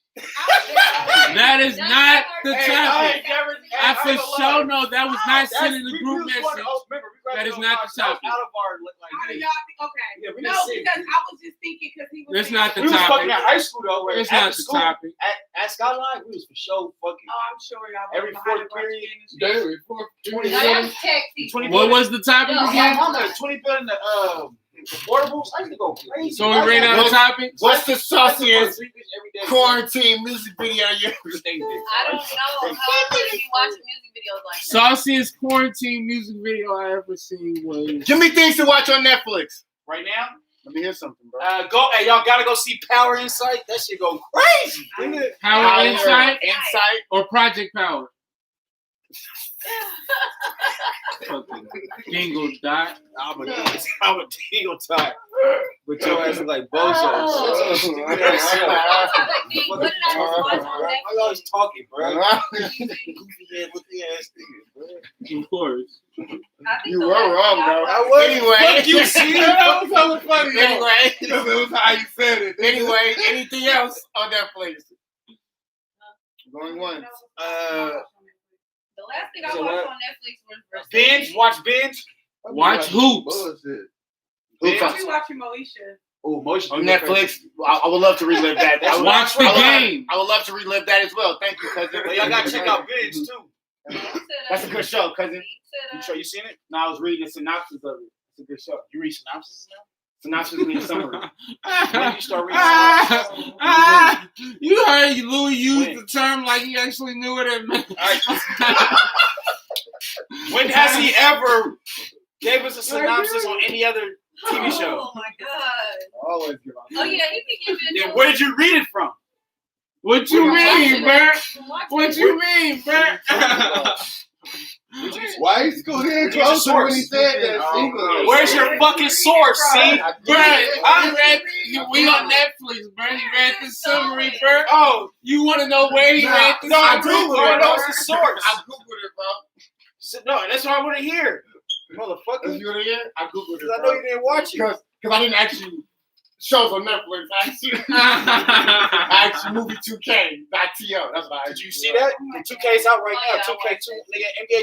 That is not the Hey, topic. I ain't for gonna lie. sure know that was not That's- sent in the we group was one- message. remember, we That is graduated not the ourselves topic. Out of our like, how do this. y'all think? Okay. Yeah, we No, didn't see it. because I was just thinking because he was. That's saying- not the We was fucking topic. at high school though. Where It's after not the school, topic. At Skyline, we was for sure fucking. Oh, I'm sure y'all. Every was fourth behind the period, watching Daily, fourth, No, that was texting. 20 What was the topic No, My again? mama, 20 building the portables. I used to go crazy. So we ran out of topics. What's the I used to go sauciest sleep every day. quarantine music video you ever seen? I don't know how I'm gonna be watching music videos like that. Sauciest quarantine music video I ever seen was. Give me things to watch on Netflix. Right now, Let me hear something, bro. go. Hey, y'all gotta go see Power Insight. That shit go crazy. Nigga. Power Insight Insight. or Project Power? Fucking Dingle Dot. I'm a dingle type. But your ass is like Oh. bozo. What did I just watch on Netflix? I always talking, bro. Music. Goofy head with the ass nigga, bro. Of course. I think You the were last wrong, thing I bro. watched- was. Anyway. Fuck you, see? That was so funny. though. Anyway. It was how you said it. Anyway, anything else on Netflix? Going once. The last thing I So watched what? on Netflix was Binge, watch binge. Watch Hoops. Bullshit. Binge. I'll be watching Moesha. Oh, motion On Netflix. I would love to relive that. I would, Watch the I would- game. I would love to relive that as well. Thank you, cousin. Well, y'all gotta check out binge too. That's a good show, cousin. You sure you seen it? No, I was reading the synopsis of it. It's a good show. You read synopsis now? Synopsis means summary. When you start reading You heard Louis use When? the term like he actually knew what it meant. When has he ever gave us a synopsis on any other TV show? Oh my god. Always give out. Oh yeah, he be giving. Then where did you read it from? What you mean, bro? What you mean, bro? Why he scoot in closer when he said that? Where's your fucking source, see? Bro, we on Netflix, bro. He read the summary, bro. Oh, You want to know where he read the no, I summary? Googled it. That was the source. I googled it, bro. So, no, that's what I want to hear. Motherfucker. Is you in here? I googled it. I know you didn't watch it. Because I didn't actually shows on Netflix. I actually movie 2K.to. That's what I Did you see that? The 2K's out right now. 2K2, nigga, NBA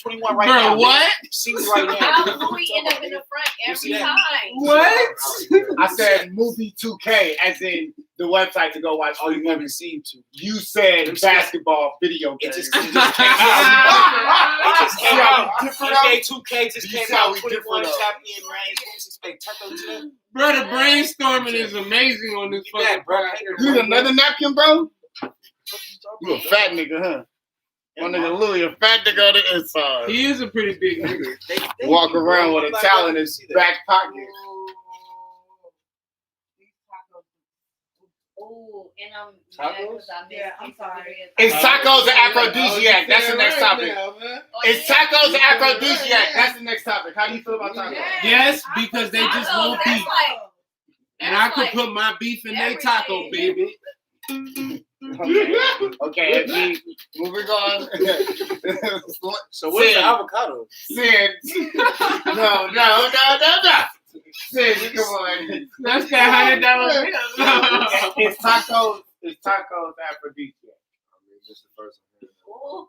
2K21 right now. Bro, what? See me right now. How Louis end up in the front every time? What? I said movie 2K, as in the website to go watch. Oh, you haven't seen two. You said basketball video It games. just came out. It just came out. Different NBA 2K just You came see how out. we 21 different, though. champion range. Some spectacular. Bro, the brainstorming is amazing on this Yeah, fucking bro. podcast. You need another napkin, bro? You a fat nigga, huh? My nigga Louis, a fat nigga on the inside. He is a pretty big nigga. Walk around with a towel in his back pocket. Oh, and I'm Tacos? mad 'cause I missed Yeah, I'm sorry. Is tacos an aphrodisiac? That's the next topic. Is tacos an aphrodisiac? That's the next topic. How do you feel about tacos? Yes, because they just Tacos, won't that's beef. like And I could put my beef in their taco, baby. Okay, FG, moving on. So what's the avocado? Sid. No. Sid, come on. That's that $100 bill. It's tacos aphrodisiac. Just the first ooh.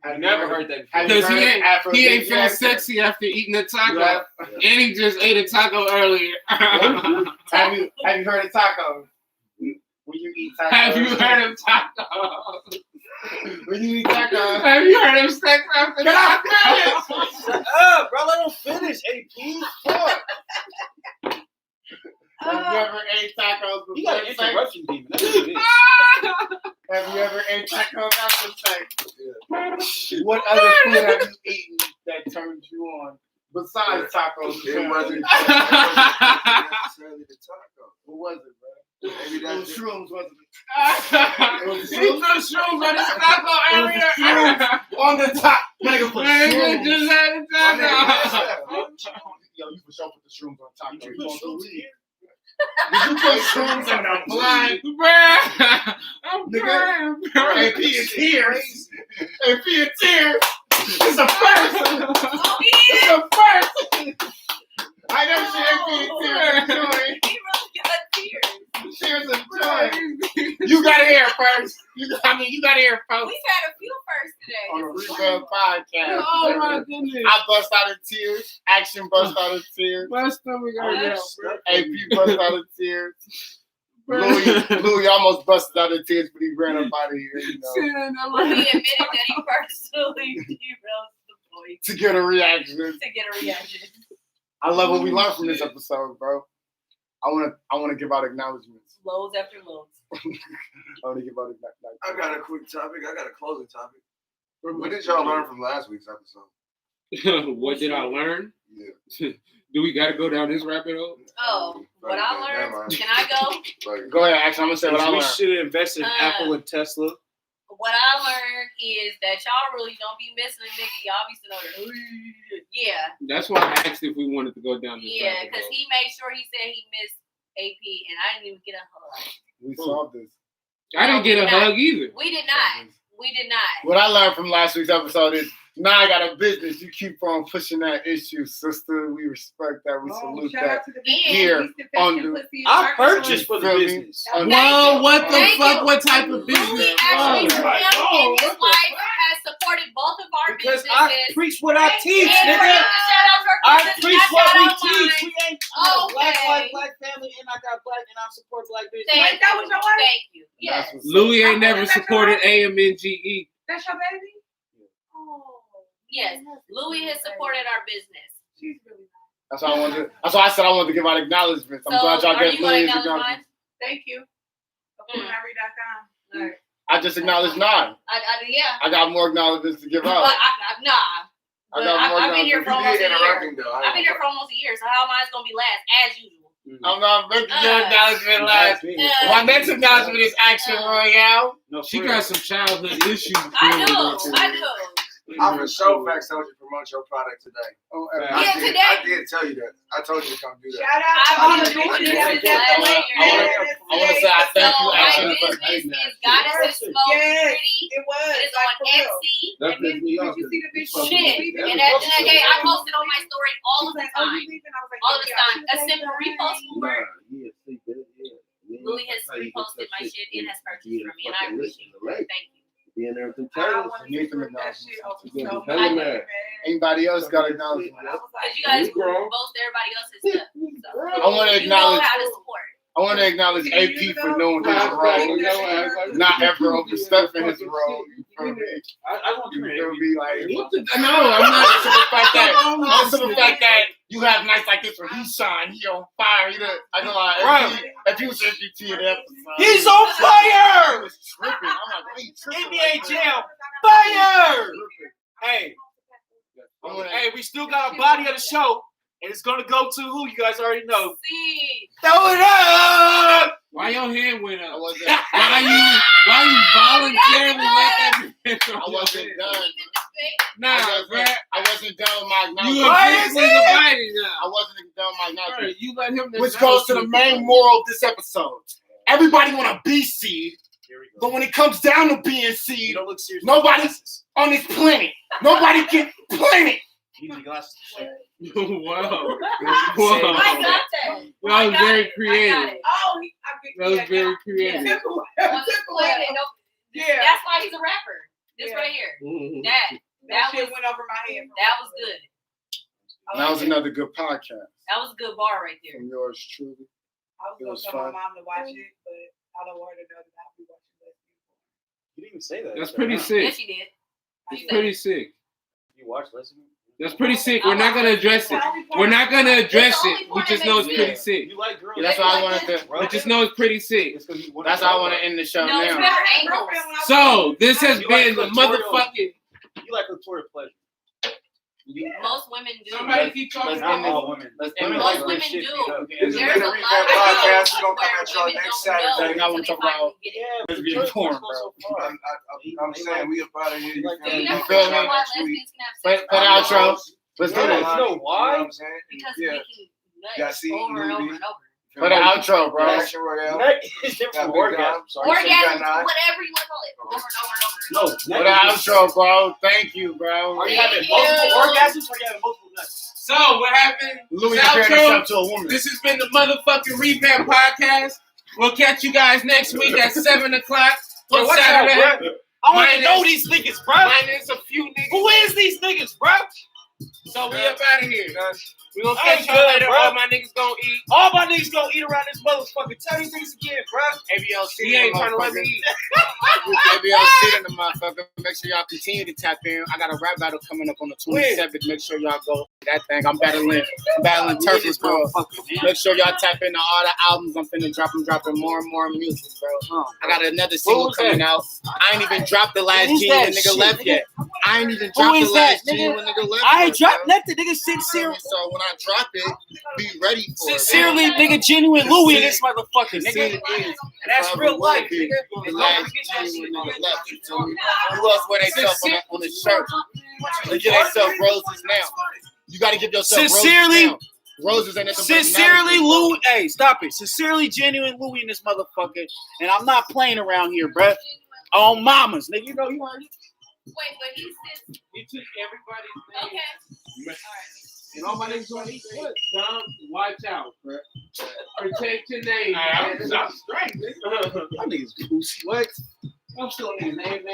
I've never heard that before. Because he ain't feeling sexy after eating a taco. And he just ate a taco earlier. Have you heard of tacos? When you eat tacos. Have you heard of tacos? When you eat tacos. Have you heard of sex after tacos? Shut up, bro. Let him finish, AP. Fuck. Have you ever ate tacos You got before an sex? interruption demon. That's what it is. Have you ever ate tacos after sex? What other food have you eaten that turned you on besides tacos? It wasn't necessarily the taco. What was it, bro? Maybe It was that's shrooms, wasn't He threw shrooms on his taco earlier. on the top. Nigga put Man, shrooms. he just had a taco. Yo, you for sure put the shrooms on top. You You put gonna shrooms believe. here? Did you put shrooms on the blind? Bruh. I'm Nigga. crying, bro. AP is here. AP is here. It's a first. Oh, It's a first. first. You got to hear first We've had a few firsts today. on the This is Revamp podcast. Oh my goodness. I bust out in tears. Action bust out in tears. My stomach hurt now, AP bust out in tears. bro. Louis almost busted out in tears, but he ran up out of here, you know, Well, he admitted that he personally derailed the boy to get a reaction. to get a reaction. I love what we learned from this episode, bro. I wanna give out acknowledgments. Lows after lows. I wanna give out acknowledgments. I got a quick topic. I got a closing topic. What did y'all learn from last week's episode? What did I learn? Yeah. Do we got to go down this rabbit hole? Oh, what I Never learned. mind. Can I go? Like, Go ahead, Action. I'm gonna say what I We learned. should invest in Apple and Tesla. What I learned is that y'all really don't be missing a nigga. Y'all be sitting over there. Yeah. That's why I asked if we wanted to go down this Yeah, rabbit because hole. he made sure he said he missed AP, and I didn't even get a hug. We solved this. I didn't get a hug either. We did not. We did not. What I learned from last week's episode is now I got a business. You keep on pushing that issue, sister. We respect that. We salute shout that. out to the Here on the I purchased for the Feel me? business. On the- Whoa, what the Thank fuck? you. What type of Louis business? actually, Whoa. him and his wife has supported both of our Because businesses. I preach what I teach, and for nigga. him to shout out your I business, preach I what shout we out teach. mine. We ain't black Okay. wife, black family, and I got black, and I support black business. Thank that was your wife? Thank you. Yes. That's what's up. Louis ain't never supported AMNGE. That's your baby? Yes. Louis has supported our business. She's really nice. That's why I wanted. That's why I said I wanted to give out acknowledgments. I'm So, glad y'all are get you going to Louis' acknowledge acknowledgments. mine? Thank you. Mm. All right. I just acknowledged 9. Yeah. I got more acknowledgments to give But out. nah. I But got more I've been here acknowledgments. for almost a year. though. I've been here for almost a year, so how am I going to be last, as usual? I'm not making your acknowledgement last. Uh, My next acknowledgement is Action Royale. No, She for got real. some childhood issues. I do. going on. I do. I for sure facts told you to promote your product today. Oh, Yeah, today. I did tell you that. I told you to come do that. Shout out to I've all been the doing bitches this that's since last at year. I want to say I thank So you, my Action. business is Goddess and Smoke Yes. Pretty. It was. It is like, on for real. Etsy. That pissed me off. Did you see the bitch? Shit. And at the end of the day, I post it on my story all of the time. All of the time. A simple repost will work. Louis has reposted my shit and has purchased from me, and I appreciate it. Thank you. Being there with them I turtles. wanted to put that shit over Yeah, so tell much, him that. man. Anybody else got acknowledgement? I was like, Because you guys We grown. boast everybody else's stuff. So, I want to you know acknowledge. how to support. I want to acknowledge AP for knowing his role, not ever overstepping his role. You feel me? I want to You hear feel it. me? Like, What the? No, I'm not. also the fact that, also the fact that you have nights like this where he shine, he on fire. You know, I know, like, Right. if he was MVP in the episode, He's on he fire! was tripping. I'm like, why he tripping? NBA like Jam, that? fire! Tripping. Hey, I'm gonna- hey, we still got a body of the show, and it's gonna go to who you guys already know. See. Throw it up! Why your hand went I up? wasn't. Why you voluntarily let that be? I wasn't done. Even the fake. Nah, bruh. I wasn't done with my You acknowledgement. officially invited I now. wasn't done with my acknowledgement. Bruh, you let him. Which goes to the main moral of this episode. Everybody want a B seed, Here we go. but when it comes down to being You seed, don't look serious. nobody on this planet, nobody can planet. You need glasses. Wow. I Wow. got that. That was very creative. Oh, That was very creative. Yeah. Yeah. That's why he's a rapper. This Yeah. right here. Mhm. That was shit went over my head. that was good. That was another good podcast That was a good bar right there. from yours truly. I It was was gonna tell fun. my mom to watch it, but I don't want her to know that I'll be watching this. You didn't even say that. That's pretty Yes, sick. she did. That's pretty sick. You watched Leslie? That's pretty sick. We're not gonna address it. We're not gonna address it. We just know it's pretty sick. You like girls? Yeah, that's why I wanted to. We just know it's pretty sick. It's 'cause you wanna That's how I talk want to about end the show No, it's now. better angles. So this has You been like the clitoral. motherfucking. it. You like Victoria Pleasure. Most women do. Somebody keep talking Let's Not end all this. women. Let's Women end Most this. like women this shit do. beat up. This There's has a been a lot recap of podcast. shows We're gonna come where at y'all women next don't know Saturday. I wanna until talk they about- finally get it. Yeah, Let's but be Victoria's informed, not so bro. far. I'm saying we up out of here. You Like Do feel you me? know You feel me? why Next week. lesbians can have sex? Put outro. Let's do Yeah. this. You know why? You know what I'm saying? Because Yeah. we can nut Gotta see over and over nudity. and over. Put an outro, bro. Action Royale. Nut is different Got from big orgasm. down. Sorry, Orgasms, you got nine. whatever you want to call it, over and over and over. No, Put an outro, bro. Thank you, bro. Are you having Thank multiple you. orgasms or are you having multiple nuts? So what happened? Louis Outro. compared himself to a woman. This has been the motherfucking Revamp Podcast. We'll catch you guys next week at 7 o'clock Bro, watch out, bro. I want to know these niggas, bro. Mine is a few niggas. Who is these niggas, bro? So we up out of here. We gonna I catch ain't y'all good, later. bro. All my niggas gonna eat. All my niggas gonna eat around this motherfucker. Tell these niggas again, bro. ABLC. He ain't trying to let me eat. ABLC in the motherfucker. Make sure y'all continue to tap in. I got a rap battle coming up on the 27th. Make sure y'all go to that thing. I'm battling Turtles, bro. Make sure y'all tap into all the albums. I'm finna dropping more and more music, bro. I got another single coming out. I ain't even dropped the last G when nigga left yet. I ain't even dropped the last G when nigga left. I ain't dropped nothing, nigga. Sincerely. So when I drop it, be ready for it. Sincerely, nigga, genuine Louis in this motherfucker, nigga. And that's real life, nigga. The last G when nigga left. You feel me? Who else wear themselves on the shirt? They give themselves roses now. You gotta give yourself Sincerely, roses now. Roses ain't nothing but Sincerely, now. Louis. Hey, stop it. Sincerely, genuine Louis in this motherfucker. And I'm not playing around here, bruh. On mamas, nigga. You know you already. Wait, but he said. He took everybody's Okay. name. And all my niggas gonna eat good. Dom, watch out, bro. Protect your name. I'm straight, nigga. Y'all niggas goose. What? I'm still in his name now.